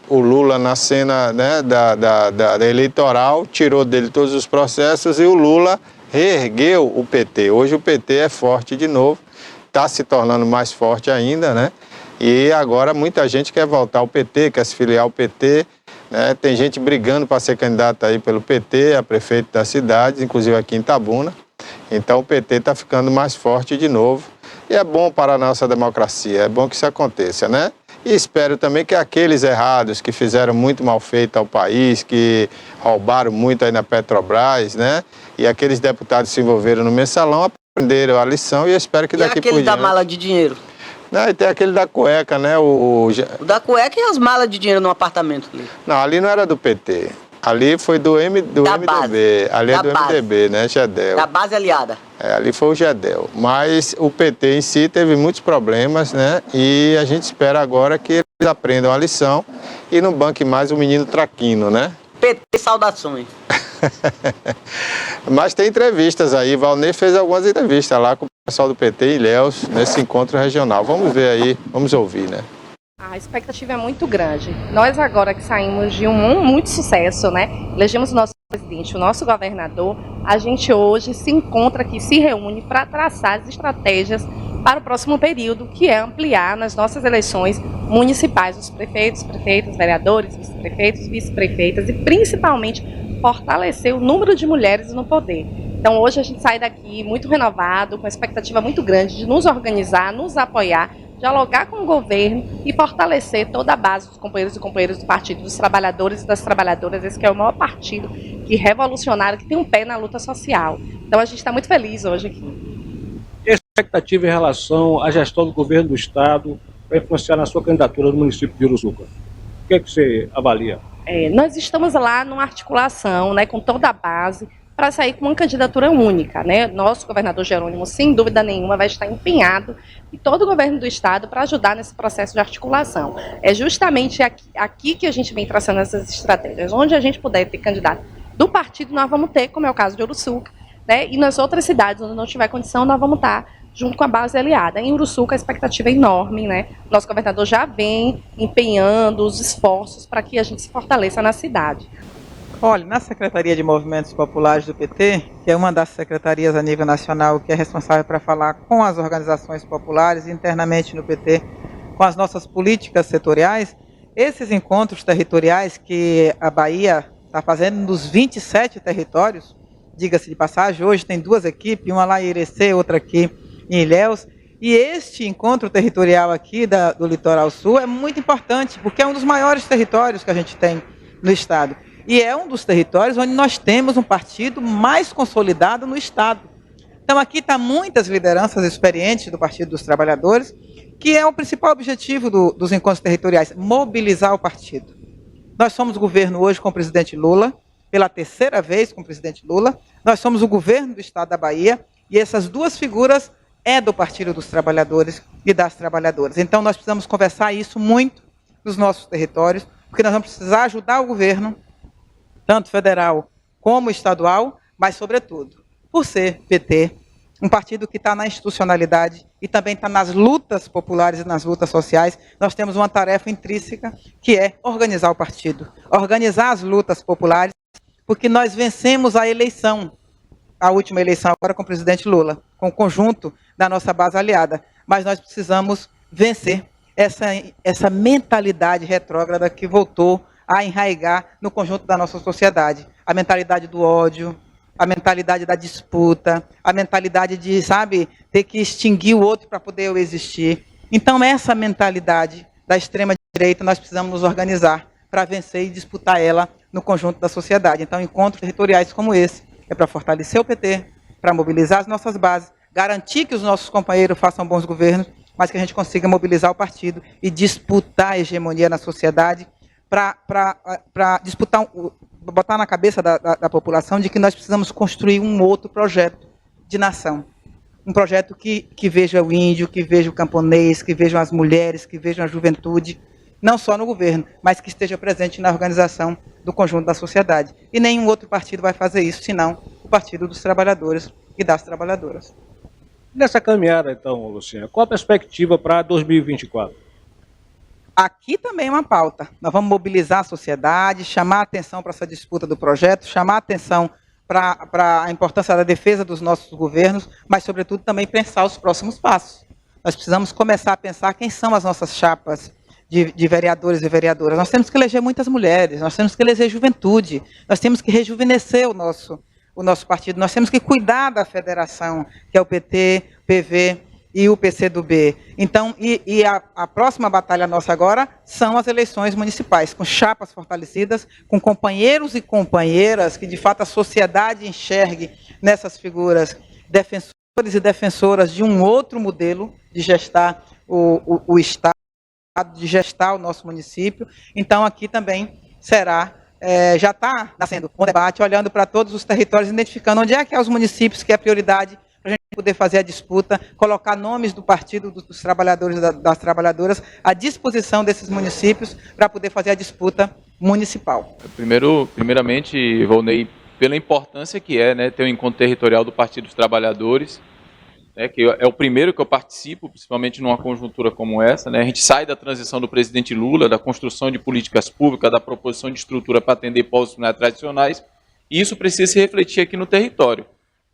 o Lula na cena, né, da eleitoral, tirou dele todos os processos e o Lula reergueu o PT. Hoje o PT é forte de novo, está se tornando mais forte ainda, né? E agora muita gente quer voltar ao PT, quer se filiar ao PT, né? Tem gente brigando para ser candidata aí pelo PT, a prefeito da cidade, inclusive aqui em Itabuna. Então o PT está ficando mais forte de novo. E é bom para a nossa democracia, é bom que isso aconteça, né? E espero também que aqueles errados que fizeram muito mal feito ao país, que roubaram muito aí na Petrobras, né? E aqueles deputados que se envolveram no mensalão aprenderam a lição e eu espero que daqui por diante... E aquele da mala de dinheiro? Não, e tem aquele da cueca, né? O da cueca e as malas de dinheiro no apartamento ali? Não, ali não era do PT. Ali foi do MDB, ali é do MDB, né, Gedel. Da base aliada. Ali foi o Gedel. Mas o PT em si teve muitos problemas, né, e a gente espera agora que eles aprendam a lição e não banque mais o menino traquino, né. PT, saudações. Mas tem entrevistas aí, Valnei fez algumas entrevistas lá com o pessoal do PT em Ilhéus, nesse encontro regional. Vamos ver aí, vamos ouvir, né. A expectativa é muito grande. Nós agora que saímos de muito sucesso, né? Elegemos o nosso presidente, o nosso governador, a gente hoje se encontra aqui, se reúne para traçar as estratégias para o próximo período, que é ampliar nas nossas eleições municipais os prefeitos, vereadores, vice-prefeitos, vice-prefeitas e principalmente fortalecer o número de mulheres no poder. Então hoje a gente sai daqui muito renovado, com uma expectativa muito grande de nos organizar, nos apoiar, dialogar com o governo e fortalecer toda a base dos companheiros e companheiras do partido, dos trabalhadores e das trabalhadoras, esse que é o maior partido que revolucionário, que tem um pé na luta social. Então a gente está muito feliz hoje aqui. E a expectativa em relação à gestão do governo do Estado para influenciar na sua candidatura no município de Uruçuca? O que é que você avalia? Nós estamos lá numa articulação, né, com toda a base, para sair com uma candidatura única, né? Nosso governador Jerônimo, sem dúvida nenhuma, vai estar empenhado e todo o governo do estado para ajudar nesse processo de articulação. É justamente aqui que a gente vem traçando essas estratégias. Onde a gente puder ter candidato do partido, nós vamos ter, como é o caso de Uruçuca, né? E nas outras cidades onde não tiver condição, nós vamos estar junto com a base aliada. Em Uruçuca a expectativa é enorme, né? Nosso governador já vem empenhando os esforços para que a gente se fortaleça na cidade. Olha, na Secretaria de Movimentos Populares do PT, que é uma das secretarias a nível nacional que é responsável para falar com as organizações populares internamente no PT, com as nossas políticas setoriais, esses encontros territoriais que a Bahia está fazendo nos 27 territórios, diga-se de passagem, hoje tem duas equipes, uma lá em Irecê, outra aqui em Ilhéus, e este encontro territorial aqui do Litoral Sul é muito importante, porque é um dos maiores territórios que a gente tem no estado. E é um dos territórios onde nós temos um partido mais consolidado no estado. Então aqui está muitas lideranças experientes do Partido dos Trabalhadores, que é o principal objetivo dos encontros territoriais, mobilizar o partido. Nós somos governo hoje com o presidente Lula, pela terceira vez com o presidente Lula, nós somos o governo do estado da Bahia, e essas duas figuras é do Partido dos Trabalhadores e das Trabalhadoras. Então nós precisamos conversar isso muito nos nossos territórios, porque nós vamos precisar ajudar o governo, tanto federal como estadual, mas sobretudo, por ser PT, um partido que está na institucionalidade e também está nas lutas populares e nas lutas sociais, nós temos uma tarefa intrínseca, que é organizar o partido, organizar as lutas populares, porque nós vencemos a eleição, a última eleição agora com o presidente Lula, com o conjunto da nossa base aliada, mas nós precisamos vencer essa mentalidade retrógrada que voltou a enraigar no conjunto da nossa sociedade. A mentalidade do ódio, a mentalidade da disputa, a mentalidade de, sabe, ter que extinguir o outro para poder eu existir. Então, essa mentalidade da extrema-direita, nós precisamos nos organizar para vencer e disputar ela no conjunto da sociedade. Então, encontros territoriais como esse é para fortalecer o PT, para mobilizar as nossas bases, garantir que os nossos companheiros façam bons governos, mas que a gente consiga mobilizar o partido e disputar a hegemonia na sociedade, para disputar, botar na cabeça da população de que nós precisamos construir um outro projeto de nação. Um projeto que veja o índio, que veja o camponês, que vejam as mulheres, que vejam a juventude, não só no governo, mas que esteja presente na organização do conjunto da sociedade. E nenhum outro partido vai fazer isso, senão o Partido dos Trabalhadores e das Trabalhadoras. Nessa caminhada, então, Luciana, qual a perspectiva para 2024? Aqui também é uma pauta. Nós vamos mobilizar a sociedade, chamar a atenção para essa disputa do projeto, chamar a atenção para a importância da defesa dos nossos governos, mas, sobretudo, também pensar os próximos passos. Nós precisamos começar a pensar quem são as nossas chapas de vereadores e vereadoras. Nós temos que eleger muitas mulheres, nós temos que eleger juventude, nós temos que rejuvenescer o nosso partido, nós temos que cuidar da federação, que é o PT, o PV e o PCdoB. Então, a próxima batalha nossa agora são as eleições municipais, com chapas fortalecidas, com companheiros e companheiras que, de fato, a sociedade enxergue nessas figuras defensores e defensoras de um outro modelo de gestar o Estado, de gestar o nosso município. Então, aqui também será, já está nascendo um debate, olhando para todos os territórios, identificando onde é que é os municípios que é a prioridade para a gente poder fazer a disputa, colocar nomes do Partido dos Trabalhadores e das Trabalhadoras à disposição desses municípios para poder fazer a disputa municipal. Primeiramente, Volney, pela importância que é, né, ter um encontro territorial do Partido dos Trabalhadores, né, que é o primeiro que eu participo, principalmente numa conjuntura como essa, né, a gente sai da transição do presidente Lula, da construção de políticas públicas, da proposição de estrutura para atender povos tradicionais, e isso precisa se refletir aqui no território.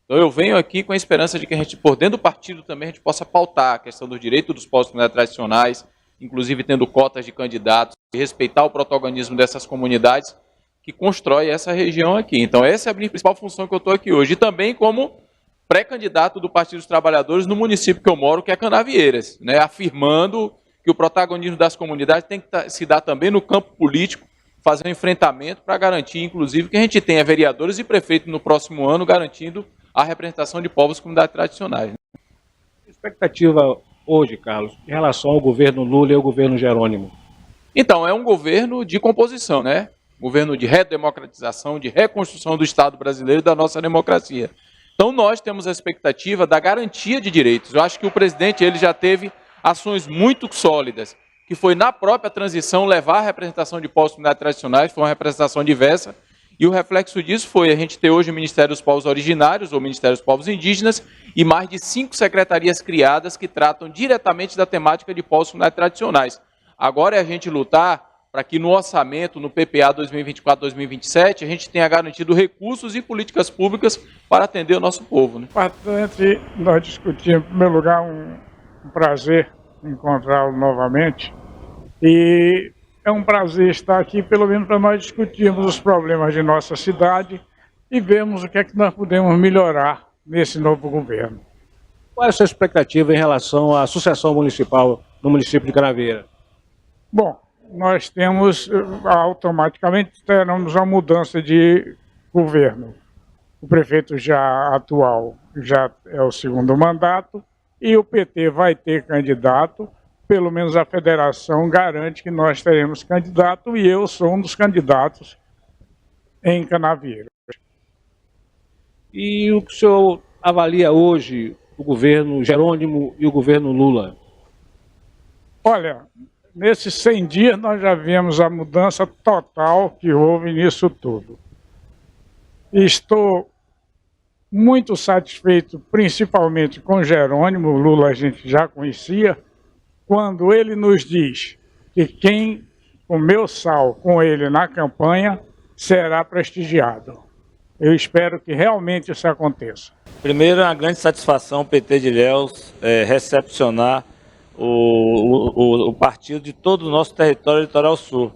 Então eu venho aqui com a esperança de que a gente, por dentro do partido também, a gente possa pautar a questão do direito dos povos tradicionais, inclusive tendo cotas de candidatos, e respeitar o protagonismo dessas comunidades que constrói essa região aqui. Então essa é a minha principal função que eu estou aqui hoje, e também como pré-candidato do Partido dos Trabalhadores no município que eu moro, que é Canavieiras, né, afirmando que o protagonismo das comunidades tem que se dar também no campo político, fazer um enfrentamento para garantir, inclusive, que a gente tenha vereadores e prefeitos no próximo ano garantindo a representação de povos e comunidades tradicionais. Expectativa hoje, Carlos, em relação ao governo Lula e ao governo Jerônimo? Então, é um governo de composição, né? Governo de redemocratização, de reconstrução do Estado brasileiro e da nossa democracia. Então, nós temos a expectativa da garantia de direitos. Eu acho que o presidente ele já teve ações muito sólidas, que foi na própria transição levar a representação de povos e comunidades tradicionais, foi uma representação diversa, e o reflexo disso foi a gente ter hoje o Ministério dos Povos Originários, ou Ministério dos Povos Indígenas, e mais de 5 secretarias criadas que tratam diretamente da temática de povos e comunidades tradicionais. Agora é a gente lutar para que no orçamento, no PPA 2024-2027, a gente tenha garantido recursos e políticas públicas para atender o nosso povo. Né? Importante nós discutirmos, em primeiro lugar, um prazer encontrá-lo novamente. E é um prazer estar aqui, pelo menos para nós discutirmos os problemas de nossa cidade e vermos o que é que nós podemos melhorar nesse novo governo. Qual é a sua expectativa em relação à sucessão municipal no município de Canavieira? Bom, nós temos, automaticamente, teremos uma mudança de governo. O prefeito já atual já é o segundo mandato e o PT vai ter candidato, pelo menos a federação garante que nós teremos candidato e eu sou um dos candidatos em Canavieira. E o que o senhor avalia hoje o governo Jerônimo e o governo Lula? Olha, nesses 100 dias nós já vimos a mudança total que houve nisso tudo. Estou muito satisfeito, principalmente com Jerônimo. Lula a gente já conhecia, quando ele nos diz que quem comeu sal com ele na campanha será prestigiado. Eu espero que realmente isso aconteça. Primeiro, é uma grande satisfação o PT de Ilhéus recepcionar o partido de todo o nosso território litoral sul.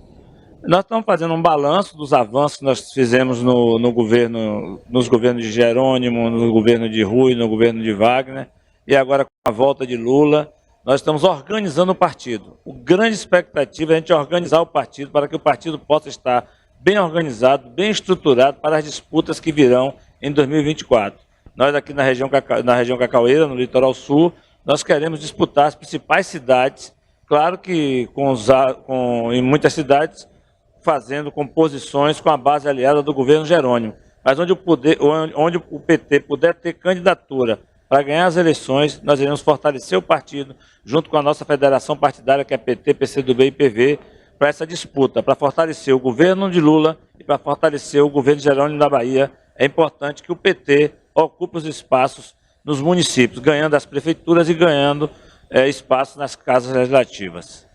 Nós estamos fazendo um balanço dos avanços que nós fizemos nos governos de Jerônimo, no governo de Rui, no governo de Wagner, e agora com a volta de Lula, nós estamos organizando o partido. A grande expectativa é a gente organizar o partido para que o partido possa estar bem organizado, bem estruturado para as disputas que virão em 2024. Nós aqui na região Cacaueira, no litoral sul, nós queremos disputar as principais cidades, claro que em muitas cidades fazendo composições com a base aliada do governo Jerônimo, mas onde o PT puder ter candidatura para ganhar as eleições, nós iremos fortalecer o partido, junto com a nossa federação partidária, que é PT, PCdoB e PV, para essa disputa, para fortalecer o governo de Lula e para fortalecer o governo Jerônimo da Bahia. É importante que o PT ocupe os espaços nos municípios, ganhando as prefeituras e ganhando espaço nas casas legislativas.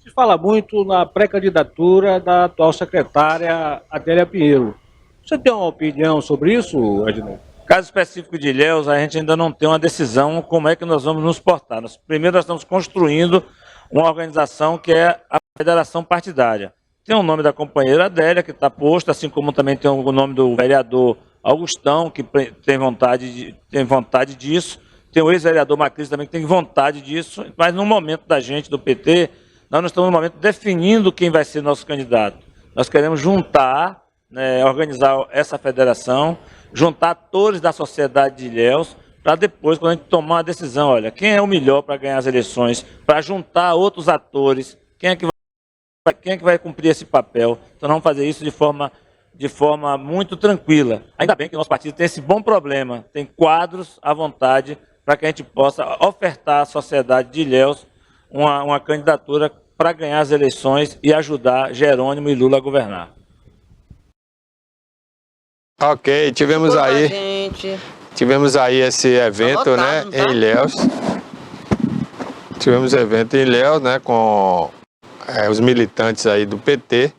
Se fala muito na pré-candidatura da atual secretária Adélia Pinheiro. Você tem uma opinião sobre isso, Ednei? Caso específico de Ilhéus, a gente ainda não tem uma decisão como é que nós vamos nos portar. Primeiro, nós estamos construindo uma organização que é a federação partidária. Tem o nome da companheira Adélia, que está posto, assim como também tem o nome do vereador Augustão, que tem vontade disso. Tem o ex-vereador Macris também, que tem vontade disso. Mas no momento da gente, do PT, nós não estamos no momento definindo quem vai ser nosso candidato. Nós queremos juntar, organizar essa federação, juntar atores da sociedade de Ilhéus, para depois, quando a gente tomar uma decisão, olha, quem é o melhor para ganhar as eleições, para juntar outros atores, quem é que vai cumprir esse papel. Então, vamos fazer isso de forma muito tranquila. Ainda bem que o nosso partido tem esse bom problema, tem quadros à vontade para que a gente possa ofertar à sociedade de Ilhéus uma candidatura para ganhar as eleições e ajudar Jerônimo e Lula a governar. Ok, tivemos aí esse evento, né, em Ilhéus. Tivemos evento em Ilhéus, né, com os militantes aí do PT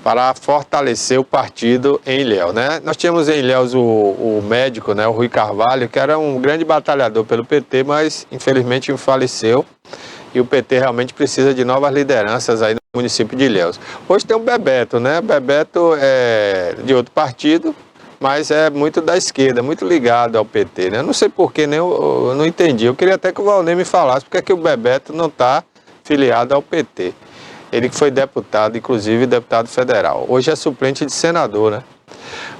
para fortalecer o partido em Ilhéus, né? Nós tínhamos em Ilhéus o médico, né, o Rui Carvalho, que era um grande batalhador pelo PT, mas infelizmente faleceu. E o PT realmente precisa de novas lideranças aí no município de Ilhéus. Hoje tem o Bebeto, né? Bebeto é de outro partido, mas é muito da esquerda, muito ligado ao PT, né? Eu não sei porquê, eu não entendi. Eu queria até que o Valnei me falasse porque é que o Bebeto não está filiado ao PT. Ele que foi deputado, inclusive deputado federal. Hoje é suplente de senador, né?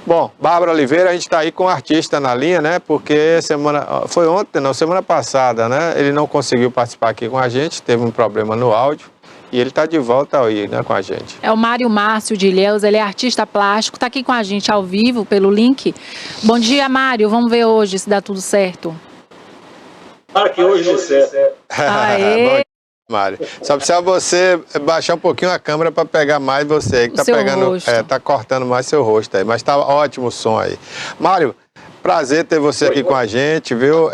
Bom, Bárbara Oliveira, a gente está aí com um artista na linha, né? Porque semana passada, né? Ele não conseguiu participar aqui com a gente, teve um problema no áudio. E ele está de volta aí, né, com a gente. É o Mário Márcio de Ilhéus, ele é artista plástico, está aqui com a gente ao vivo, pelo link. Bom dia, Mário, vamos ver hoje se dá tudo certo. Que hoje deu certo. Aê! Bom dia, Mário. Só precisa você baixar um pouquinho a câmera para pegar mais você aí, que tá pegando, tá cortando mais seu rosto aí, mas tá ótimo o som aí. Mário, prazer ter você aqui com a gente, viu?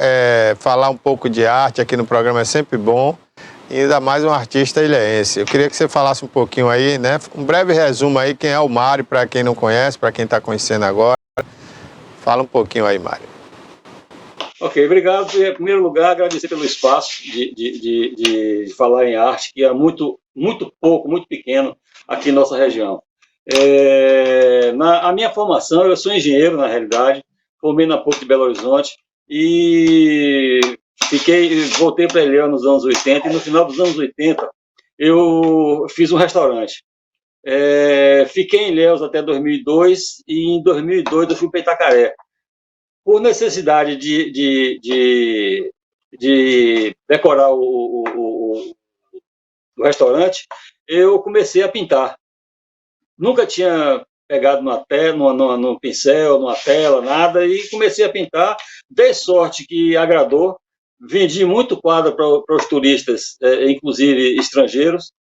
Falar um pouco de arte aqui no programa é sempre bom. E ainda mais um artista ilhéense. Eu queria que você falasse um pouquinho aí, né? Um breve resumo aí, quem é o Mário, para quem não conhece, para quem está conhecendo agora. Fala um pouquinho aí, Mário. Ok, obrigado. Em primeiro lugar, agradecer pelo espaço de falar em arte, que é muito pouco, muito pequeno aqui em nossa região. A minha formação, eu sou engenheiro, na realidade, formei na PUC de Belo Horizonte e voltei para Ilhéus nos anos 80 e no final dos anos 80 eu fiz um restaurante. Fiquei em Ilhéus até 2002 e em 2002 eu fui para Itacaré. Por necessidade de decorar o restaurante, eu comecei a pintar. Nunca tinha pegado num pincel, numa tela, nada, e comecei a pintar. Dei sorte que agradou. Vendi muito quadro para os turistas, inclusive estrangeiros,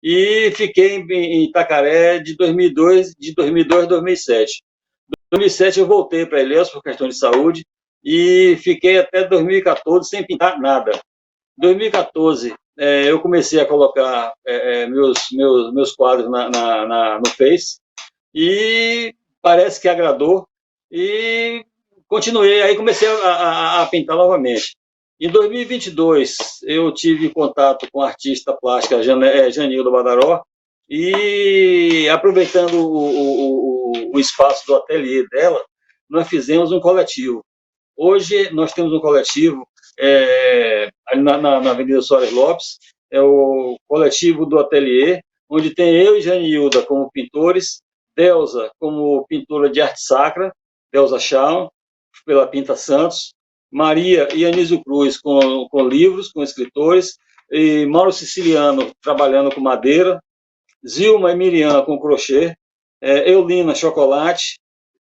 e fiquei em Itacaré de 2002 a 2007. Em 2007 eu voltei para Ilhéus por questão de saúde e fiquei até 2014 sem pintar nada. Em 2014 eu comecei a colocar meus quadros no Face e parece que agradou e continuei, aí comecei a pintar novamente. Em 2022, eu tive contato com a artista plástica Janilda Badaró e, aproveitando o espaço do ateliê dela, nós fizemos um coletivo. Hoje, nós temos um coletivo ali na Avenida Soares Lopes, é o coletivo do ateliê, onde tem eu e Janilda como pintores, Delza como pintura de arte sacra, Delza Shawn, pela Pinta Santos, Maria e Anísio Cruz com livros, com escritores, e Mauro Siciliano trabalhando com madeira, Zilma e Miriam com crochê, Eulina chocolate,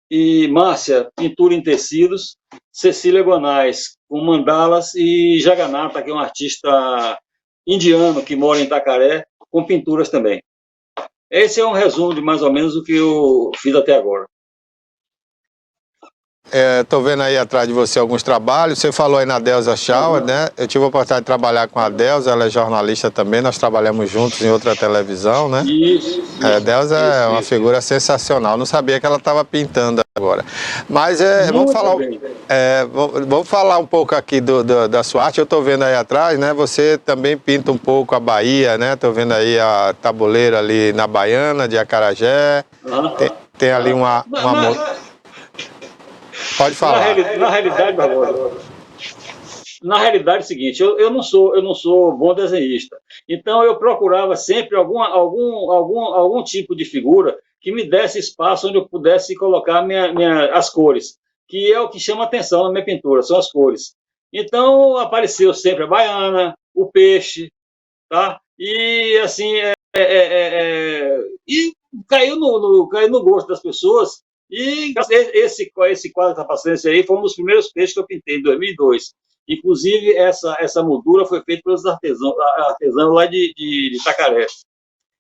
e Márcia pintura em tecidos, Cecília Gonais com mandalas e Jagannatha, que é um artista indiano que mora em Itacaré, com pinturas também. Esse é um resumo de mais ou menos o que eu fiz até agora. Estou vendo aí atrás de você alguns trabalhos. Você falou aí na Delza Shawn, né? Eu tive a oportunidade de trabalhar com a Delza, ela é jornalista também, nós trabalhamos juntos em outra televisão, né? Isso. A Delza é uma figura sensacional, não sabia que ela estava pintando agora. Mas vamos falar um pouco aqui da sua arte. Eu estou vendo aí atrás, né? Você também pinta um pouco a Bahia, né? Estou vendo aí a tabuleira ali na Baiana, de Acarajé. Tem ali uma... Pode falar. Na realidade, Barbosa, na realidade é o seguinte, eu não sou bom desenhista. Então eu procurava sempre algum tipo de figura que me desse espaço onde eu pudesse colocar as cores, que é o que chama atenção na minha pintura, são as cores. Então apareceu sempre a baiana, o peixe, tá? E assim, e caiu no gosto das pessoas. E esse quadro que está passando aí foi um dos primeiros peixes que eu pintei em 2002. Inclusive, essa moldura foi feita pelos artesãos lá de Itacaré.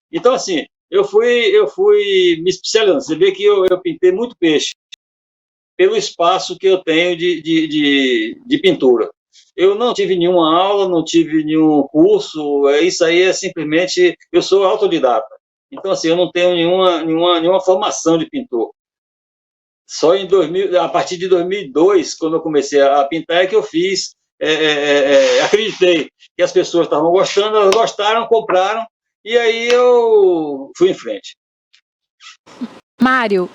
Então, assim, eu fui me especializando. Você vê que eu pintei muito peixe, pelo espaço que eu tenho de pintura. Eu não tive nenhuma aula, não tive nenhum curso, isso aí é simplesmente... Eu sou autodidata. Então, assim, eu não tenho nenhuma formação de pintor. Só a partir de 2002, quando eu comecei a pintar, é que eu fiz, acreditei que as pessoas estavam gostando, elas gostaram, compraram, e aí eu fui em frente. Mário,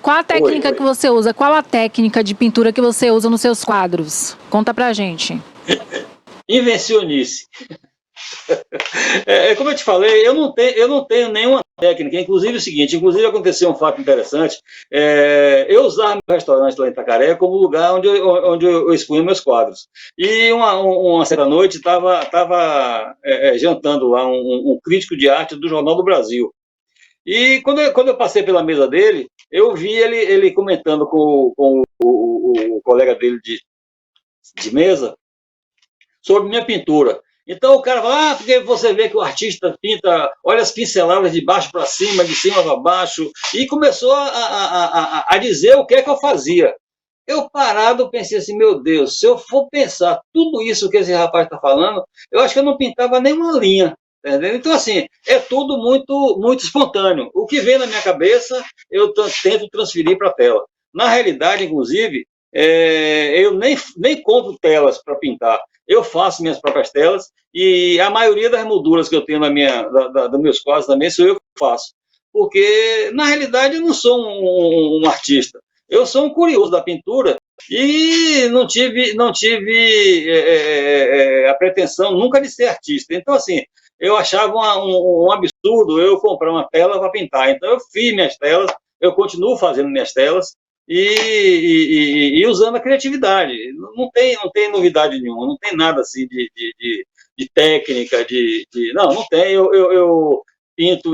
qual a técnica que você usa? Qual a técnica de pintura que você usa nos seus quadros? Conta pra gente. Invencionice. Como eu te falei, eu não tenho nenhuma técnica. Inclusive é o seguinte, aconteceu um fato interessante. Eu usava meu restaurante lá em Itacaré como lugar onde eu expunha meus quadros. E uma certa noite estava jantando lá um crítico de arte do Jornal do Brasil. E quando eu passei pela mesa dele, eu vi ele comentando com o colega dele de mesa sobre minha pintura. Então o cara fala, porque você vê que o artista pinta, olha as pinceladas de baixo para cima, de cima para baixo, e começou a dizer o que é que eu fazia. Eu parado pensei assim, meu Deus, se eu for pensar tudo isso que esse rapaz está falando, eu acho que eu não pintava nenhuma linha. Entendeu? Então, assim, é tudo muito, muito espontâneo. O que vem na minha cabeça, eu tento transferir para a tela. Na realidade, inclusive, eu nem compro telas para pintar. Eu faço minhas próprias telas e a maioria das molduras que eu tenho dos meus quadros também sou eu que faço. Porque, na realidade, eu não sou um artista. Eu sou um curioso da pintura e não tive a pretensão nunca de ser artista. Então, assim, eu achava um absurdo eu comprar uma tela para pintar. Então, eu fiz minhas telas, eu continuo fazendo minhas telas e usando a criatividade. Não tem novidade nenhuma, não tem nada assim de técnica, não tem. Eu pinto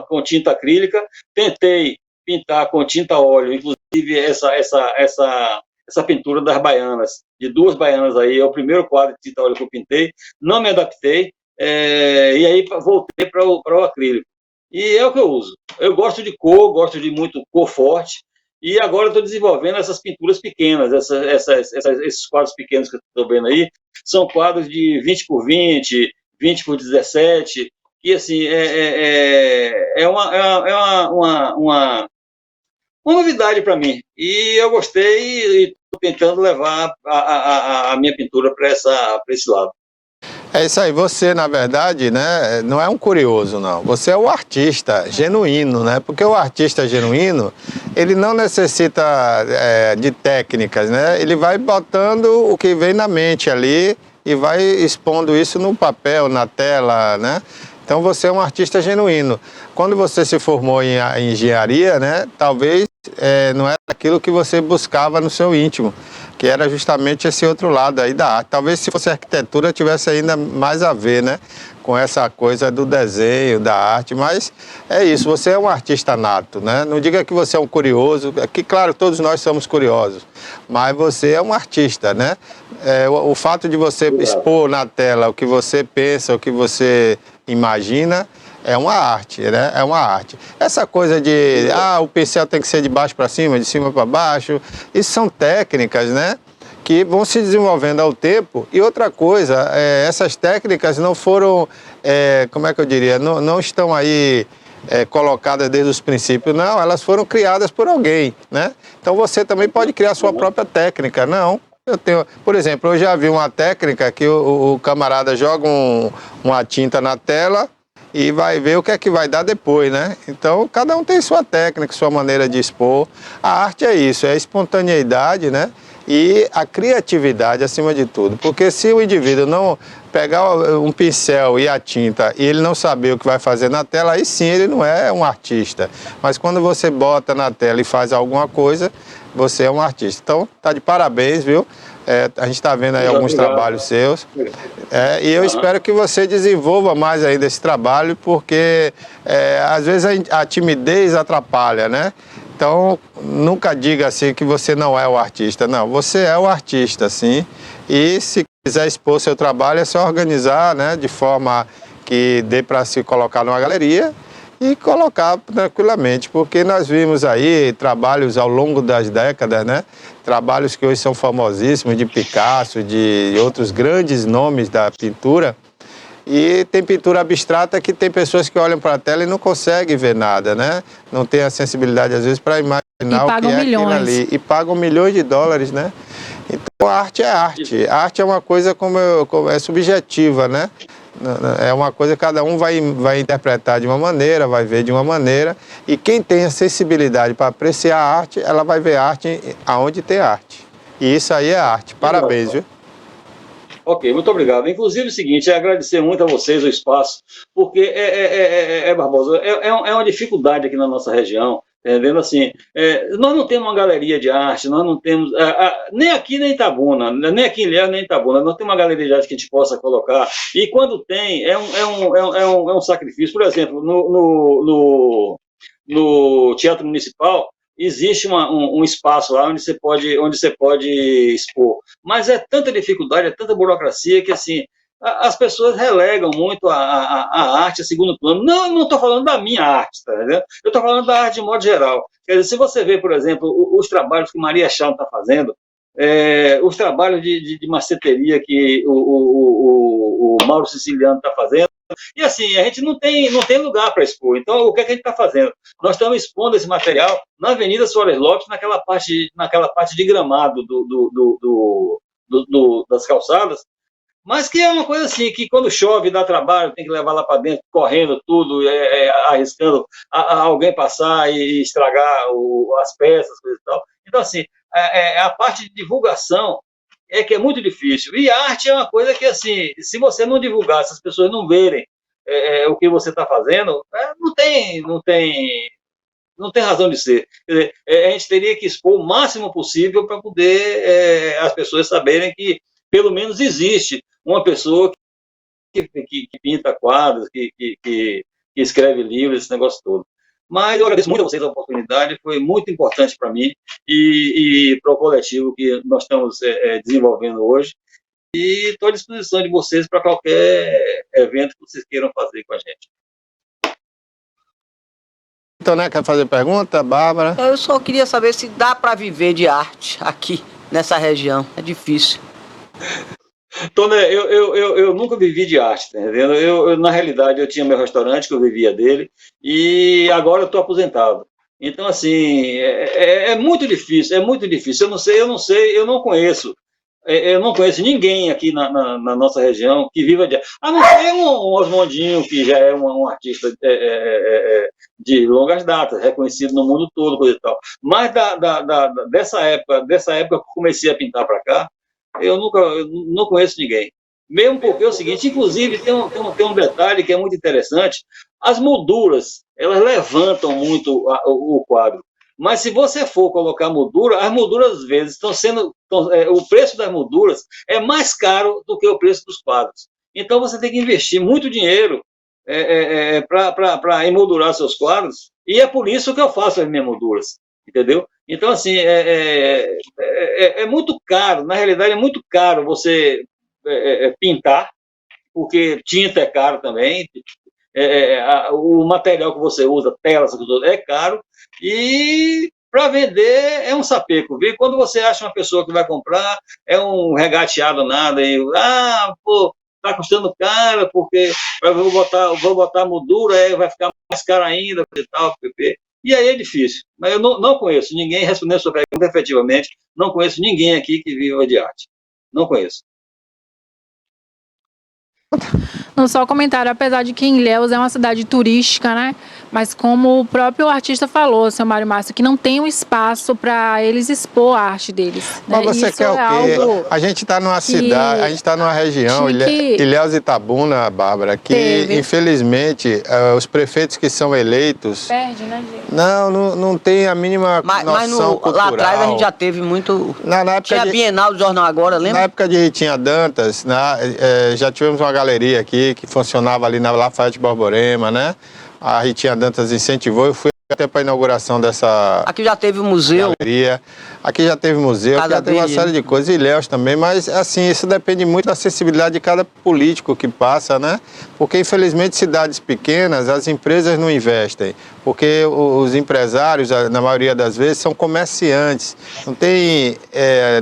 com tinta acrílica, tentei pintar com tinta óleo, inclusive essa pintura das baianas, de duas baianas aí, é o primeiro quadro de tinta óleo que eu pintei, não me adaptei, e aí voltei para o acrílico. E é o que eu uso. Eu gosto de cor, gosto de muito cor forte, e agora estou desenvolvendo essas pinturas pequenas, esses quadros pequenos que eu estou vendo aí, são quadros de 20 por 20, 20 por 17, e assim, uma novidade para mim. E eu gostei e estou tentando levar a minha pintura para esse lado. É isso aí, você, na verdade, né, não é um curioso, não. Você é o artista genuíno, né? Porque o artista genuíno, ele não necessita de técnicas, né? Ele vai botando o que vem na mente ali e vai expondo isso no papel, na tela, né? Então você é um artista genuíno. Quando você se formou em engenharia, né, talvez não era aquilo que você buscava no seu íntimo, que era justamente esse outro lado aí da arte. Talvez se fosse arquitetura tivesse ainda mais a ver, né, com essa coisa do desenho, da arte, mas é isso, você é um artista nato, né? Não diga que você é um curioso, que claro, todos nós somos curiosos, mas você é um artista, né? O fato de você expor na tela o que você pensa, o que você imagina, é uma arte, né? É uma arte. Essa coisa de, o pincel tem que ser de baixo para cima, de cima para baixo, isso são técnicas, né, que vão se desenvolvendo ao tempo. E outra coisa, essas técnicas não foram, como é que eu diria, não estão aí colocadas desde os princípios, não, elas foram criadas por alguém, né? Então você também pode criar a sua própria técnica, não. Por exemplo, eu já vi uma técnica que o camarada joga uma tinta na tela e vai ver o que é que vai dar depois, né? Então, cada um tem sua técnica, sua maneira de expor. A arte é isso, é a espontaneidade, né? E a criatividade acima de tudo. Porque se o indivíduo não pegar um pincel e a tinta e ele não saber o que vai fazer na tela, aí sim ele não é um artista. Mas quando você bota na tela e faz alguma coisa, você é um artista. Então, tá de parabéns, viu? A gente está vendo aí alguns trabalhos seus. E eu espero que você desenvolva mais ainda esse trabalho, porque às vezes a timidez atrapalha, né? Então, nunca diga assim que você não é o artista. Não, você é o artista, sim. E se quiser expor seu trabalho, é só organizar, né, de forma que dê para se colocar numa galeria e colocar tranquilamente, porque nós vimos aí trabalhos ao longo das décadas, né? Trabalhos que hoje são famosíssimos, de Picasso, de outros grandes nomes da pintura. E tem pintura abstrata que tem pessoas que olham para a tela e não conseguem ver nada, né? Não tem a sensibilidade, às vezes, para imaginar o que é aquilo ali. E pagam milhões de dólares, né? Então, a arte é arte. A arte é uma coisa é subjetiva, né? É uma coisa que cada um vai interpretar de uma maneira, vai ver de uma maneira. E quem tem a sensibilidade para apreciar a arte, ela vai ver arte aonde tem arte. E isso aí é arte. Parabéns, viu? Ok, muito obrigado. Inclusive, o seguinte, agradecer muito a vocês o espaço, porque Barbosa, é uma dificuldade aqui na nossa região, entendendo assim, nós não temos uma galeria de arte, nós não temos, nem aqui nem em Itabuna, nem aqui em Ilhéus nem em Itabuna, nós temos uma galeria de arte que a gente possa colocar, e quando tem, é um sacrifício. Por exemplo, no Teatro Municipal, existe um espaço lá onde você pode expor. Mas é tanta dificuldade, é tanta burocracia que, assim, as pessoas relegam muito a arte a segundo plano. Não estou falando da minha arte, tá entendendo? Eu estou falando da arte de modo geral. Quer dizer, se você vê, por exemplo, os trabalhos que Maria Chão está fazendo, os trabalhos de maceteria que o Mauro Siciliano está fazendo, e assim, a gente não tem lugar para expor. Então, o que a gente está fazendo? Nós estamos expondo esse material na Avenida Soares Lopes, naquela parte de gramado das calçadas, mas que é uma coisa assim, que quando chove dá trabalho, tem que levar lá para dentro, correndo tudo, arriscando alguém passar e estragar as peças, coisa e tal. Então, assim, a parte de divulgação que é muito difícil. E a arte é uma coisa que, assim, se você não divulgar, se as pessoas não verem o que você está fazendo, não tem razão de ser. Quer dizer, a gente teria que expor o máximo possível para poder as pessoas saberem que, pelo menos, existe uma pessoa que pinta quadros, que escreve livros, esse negócio todo. Mas eu agradeço muito a vocês a oportunidade, foi muito importante para mim e para o coletivo que nós estamos desenvolvendo hoje. E estou à disposição de vocês para qualquer evento que vocês queiram fazer com a gente. Então, né, quer fazer pergunta, Bárbara? Eu só queria saber se dá para viver de arte aqui, nessa região. É difícil. Tony, eu nunca vivi de arte, tá entendendo? Na realidade, eu tinha meu restaurante, que eu vivia dele, e agora eu estou aposentado. Então, assim, é muito difícil, é muito difícil. Eu não conheço. Eu não conheço ninguém aqui na nossa região que viva de arte. A não ser um Osmondinho, que já é um artista de longas datas, reconhecido no mundo todo, coisa e tal. Mas dessa época que eu comecei a pintar para cá, eu não conheço ninguém. Mesmo porque é o seguinte, inclusive tem um detalhe que é muito interessante, as molduras, elas levantam muito o quadro. Mas se você for colocar moldura, as molduras às vezes o preço das molduras é mais caro do que o preço dos quadros. Então você tem que investir muito dinheiro para emoldurar seus quadros, e é por isso que eu faço as minhas molduras, entendeu? Então, assim, é muito caro, na realidade é muito caro você pintar, porque tinta é caro também, o material que você usa, telas, é caro, e para vender é um sapeco, viu? Quando você acha uma pessoa que vai comprar, é um regateado nada, e, pô, tá custando caro, porque eu vou botar moldura, vai ficar mais caro ainda, e tal, pp. E aí é difícil. Mas eu não conheço ninguém, respondendo a sua pergunta, efetivamente, não conheço ninguém aqui que viva de arte. Não conheço. Não, só comentário, apesar de que Ilhéus é uma cidade turística, né? Mas como o próprio artista falou, seu Mário Márcio, que não tem um espaço para eles expor a arte deles. Mas né? você Isso quer o quê? algo A gente está numa cidade, a gente está numa região, Ilhéus e Itabuna, Bárbara, que infelizmente os prefeitos que são eleitos... Perde, né, gente? Não tem a mínima noção cultural. Lá atrás a gente já teve muito... Tinha a Bienal do Jornal Agora, lembra? Na época de Ritinha Dantas, já tivemos uma galeria aqui que funcionava ali na Lafayette Borborema, né? A Ritinha Dantas incentivou, eu fui até para a inauguração dessa... Aqui já teve museu. Galeria. Aqui já teve museu, aqui já teve uma série de coisas, e Ilhéus também, mas assim, isso depende muito da acessibilidade de cada político que passa, né? Porque infelizmente cidades pequenas, as empresas não investem, porque os empresários, na maioria das vezes, são comerciantes, não tem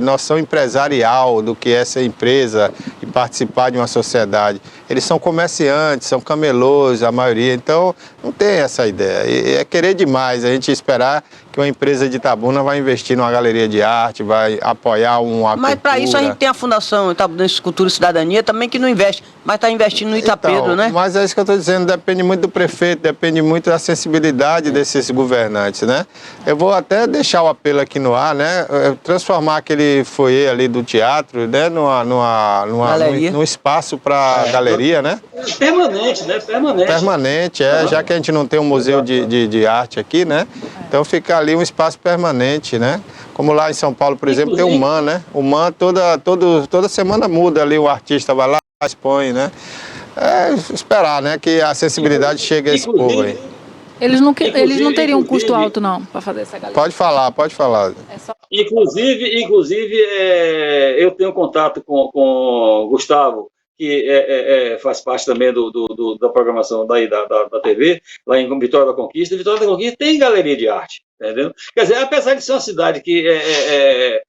noção empresarial do que é essa empresa e participar de uma sociedade. Eles são comerciantes, são camelôs, a maioria, então não tem essa ideia. E é querer demais a gente esperar que uma empresa de Itabuna vai investir numa galeria de arte, vai apoiar uma Mas para isso a gente tem a Fundação Itabunense Cultura e Cidadania também, que não investe, mas está investindo no Itapedro, então, né? Mas é isso que eu estou dizendo, depende muito do prefeito, depende muito da sensibilidade desses governantes, né? Eu vou até deixar o apelo aqui no ar, né? Transformar aquele foyer ali do teatro, né? Num espaço para galeria, né? Permanente, né? Permanente, já que a gente não tem um museu de arte aqui, né? Então fica ali um espaço permanente, né? Como lá em São Paulo, por exemplo, tem o MAN, né? O MAN toda semana muda ali, o artista vai lá, expõe, né? Esperar, né? Que a sensibilidade chegue a esse povo aí. Eles não teriam um custo alto, não, para fazer essa galeria. Pode falar. Inclusive, eu tenho contato com o Gustavo, que faz parte também da programação da TV, lá em Vitória da Conquista. Vitória da Conquista tem galeria de arte, entendeu? Quer dizer, apesar de ser uma cidade que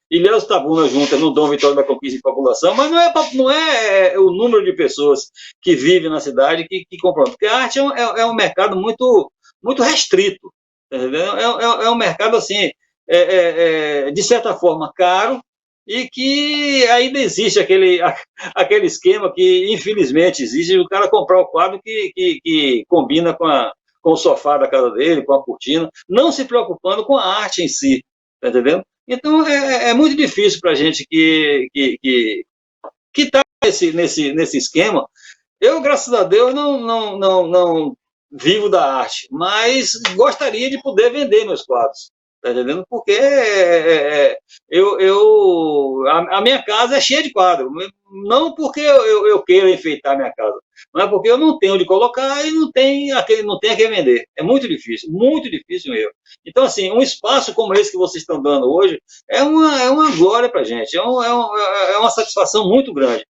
Ilhéus e Itabuna juntas não dão Vitória da Conquista em população, mas não é o número de pessoas que vivem na cidade que compram, porque a arte é um mercado muito, muito restrito, entendeu? É um mercado, assim, de certa forma, caro, e que ainda existe aquele esquema que, infelizmente, existe, o cara comprar o quadro que combina com o sofá da casa dele, com a cortina, não se preocupando com a arte em si, tá entendendo? Então, é muito difícil para a gente que está nesse esquema. Eu, graças a Deus, não vivo da arte, mas gostaria de poder vender meus quadros. Tá entendendo? Porque a minha casa é cheia de quadros. Não porque eu queira enfeitar a minha casa, mas porque eu não tenho onde colocar e não tem a quem vender. É muito difícil mesmo. Então, assim, um espaço como esse que vocês estão dando hoje é uma glória para a gente, é uma satisfação muito grande.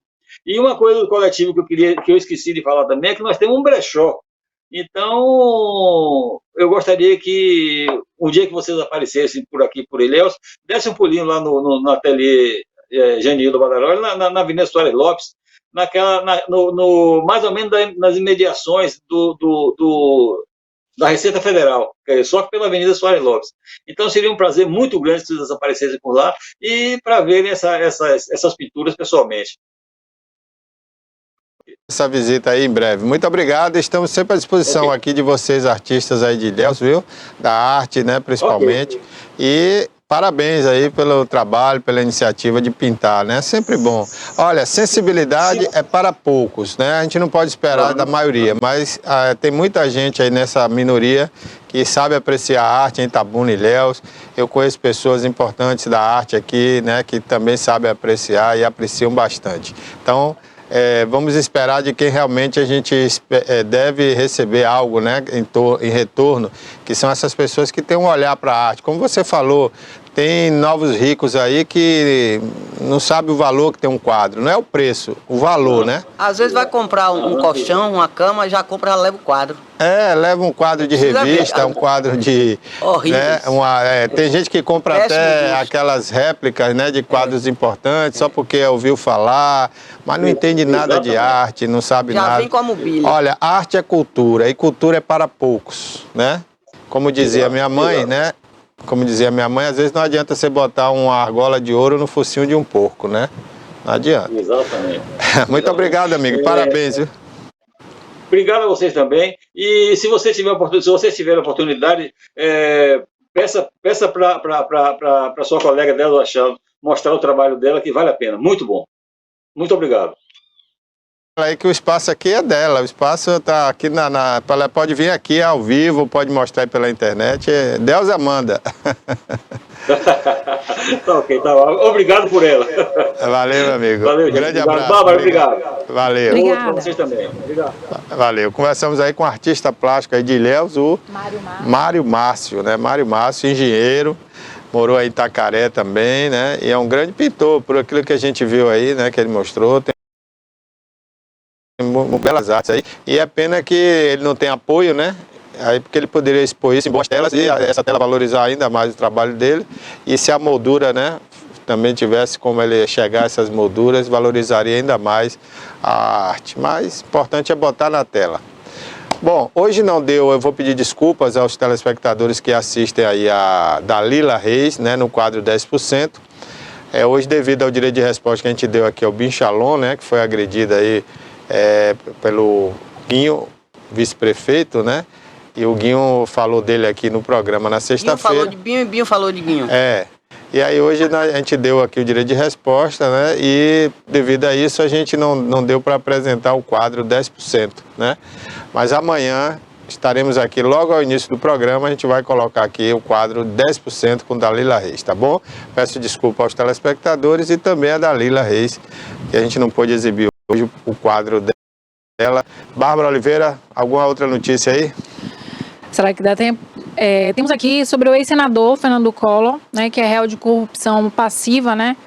E uma coisa do coletivo que eu esqueci de falar também é que nós temos um brechó. Então, eu gostaria que um dia que vocês aparecessem por aqui, por Ilhéus, desse um pulinho lá no ateliê Genildo Badaroli, na Avenida Soares Lopes, mais ou menos nas imediações da Receita Federal, só que pela Avenida Soares Lopes. Então, seria um prazer muito grande se vocês aparecessem por lá e para verem essas pinturas pessoalmente. Essa visita aí em breve. Muito obrigado, estamos sempre à disposição aqui de vocês, artistas aí de Ilhéus, viu? Da arte, né, principalmente. E parabéns aí pelo trabalho, pela iniciativa de pintar, né? Sempre bom. Olha, sensibilidade é para poucos, né? A gente não pode esperar da maioria, mas tem muita gente aí nessa minoria que sabe apreciar a arte em Itabuna e Ilhéus. Eu conheço pessoas importantes da arte aqui, né? Que também sabem apreciar e apreciam bastante. Então, vamos esperar de quem realmente a gente deve receber algo, né, em retorno, que são essas pessoas que têm um olhar para a arte. Como você falou, tem novos ricos aí que não sabem o valor que tem um quadro, não é o preço, o valor, né? Às vezes vai comprar um colchão, uma cama, já compra, já leva o quadro. Leva um quadro de revista, um quadro de... Né, tem gente que compra até aquelas réplicas, né, de quadros importantes, só porque ouviu falar, mas não entende nada de arte, não sabe nada. Já vem com a mobília. Olha, arte é cultura, e cultura é para poucos, né? Como dizia minha mãe, né? Como dizia minha mãe, às vezes não adianta você botar uma argola de ouro no focinho de um porco, né? Não adianta. Exatamente. Muito obrigado, amigo. Parabéns, viu? Obrigado a vocês também. E se você tiver a oportunidade, peça para sua colega dela mostrar o trabalho dela, que vale a pena. Muito bom. Muito obrigado. Aí que o espaço aqui é dela, o espaço está aqui ela pode vir aqui ao vivo, pode mostrar aí pela internet, Deus manda. Tá ok, tá bom. Obrigado por ela. Valeu, meu amigo. Valeu, grande obrigado. abraço. Bárbara, obrigado. Valeu. Outro para vocês também. Obrigado. Valeu. Conversamos aí com o artista plástico aí de Ilhéus, o Mário Márcio, né? Mário Márcio, engenheiro, morou aí em Itacaré também, né? E é um grande pintor, por aquilo que a gente viu aí, né? Que ele mostrou, tem belas artes aí, e é pena que ele não tem apoio, né? Aí porque ele poderia expor isso em boas telas e essa tela valorizar ainda mais o trabalho dele, e se a moldura, né, também tivesse como ele chegar a essas molduras, valorizaria ainda mais a arte. Mas o importante é botar na tela. Bom, hoje não deu, eu vou pedir desculpas aos telespectadores que assistem aí a Dalila Reis, né, no quadro 10%. Hoje, devido ao direito de resposta que a gente deu aqui ao Binchalon, né, que foi agredida aí pelo Guinho, vice-prefeito, né? E o Guinho falou dele aqui no programa na sexta-feira. Guinho falou de Binho e Binho falou de Guinho. E aí hoje a gente deu aqui o direito de resposta, né? E devido a isso a gente não deu para apresentar o quadro 10%, né? Mas amanhã estaremos aqui logo ao início do programa, a gente vai colocar aqui o quadro 10% com Dalila Reis, tá bom? Peço desculpa aos telespectadores e também a Dalila Reis, que a gente não pôde exibir hoje o quadro dela. Bárbara Oliveira, alguma outra notícia aí? Será que dá tempo? Temos aqui sobre o ex-senador Fernando Collor, né, que é réu de corrupção passiva, né?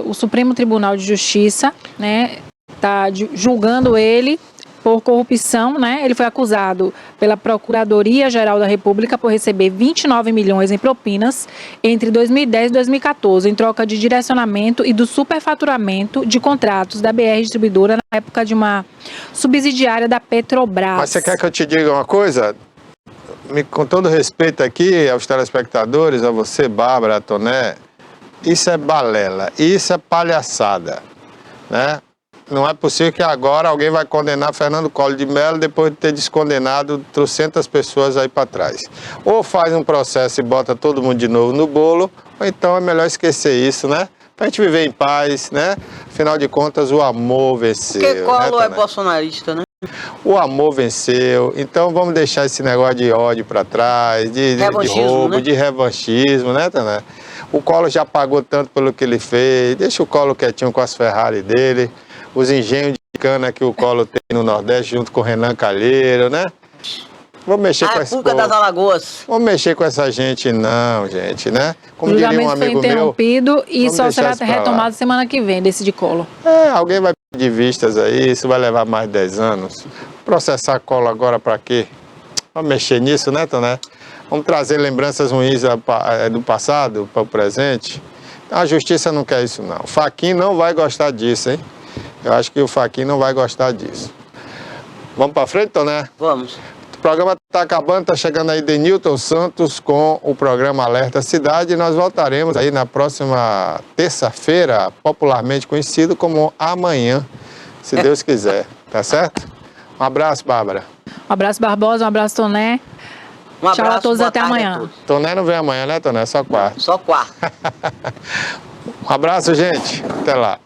O Supremo Tribunal de Justiça, né, está julgando ele por corrupção, né? Ele foi acusado pela Procuradoria-Geral da República por receber 29 milhões em propinas entre 2010 e 2014, em troca de direcionamento e do superfaturamento de contratos da BR Distribuidora na época de uma subsidiária da Petrobras. Mas você quer que eu te diga uma coisa? Com todo respeito aqui aos telespectadores, a você, Bárbara, a Toné, isso é balela, isso é palhaçada, né? Não é possível que agora alguém vai condenar Fernando Collor de Mello depois de ter descondenado 300 pessoas aí para trás. Ou faz um processo e bota todo mundo de novo no bolo, ou então é melhor esquecer isso, né? Pra gente viver em paz, né? Afinal de contas, o amor venceu. Porque Collor, né, é bolsonarista, né? O amor venceu, então vamos deixar esse negócio de ódio para trás, de roubo, né? De revanchismo, né, Tané? O Collor já pagou tanto pelo que ele fez, deixa o Collor quietinho com as Ferrari dele, os engenhos de cana que o Collor tem no Nordeste junto com o Renan Calheiro, né? Vamos mexer com essa das Alagoas. Vamos mexer com essa gente não, gente, né? Como o diria um amigo foi interrompido meu, e só será retomado semana que vem, desse de Collor. Alguém vai pedir vistas aí, isso vai levar mais de 10 anos. Processar Collor agora para quê? Vamos mexer nisso, né, Toné? Vamos trazer lembranças ruins do passado para o presente. A justiça não quer isso, não. O Fachin não vai gostar disso, hein? Eu acho que o Fachin não vai gostar disso. Vamos para frente, Toné? Vamos. O programa está acabando, está chegando aí Denilton Santos com o programa Alerta Cidade. E nós voltaremos aí na próxima terça-feira, popularmente conhecido como Amanhã, se Deus quiser. Tá certo? Um abraço, Bárbara. Um abraço, Barbosa. Um abraço, Toné. Um Tchau abraço, a todos, boa até tarde a amanhã. todos. Toné não vem amanhã, né, Toné? Só quarta. Só quarta. Um abraço, gente. Até lá.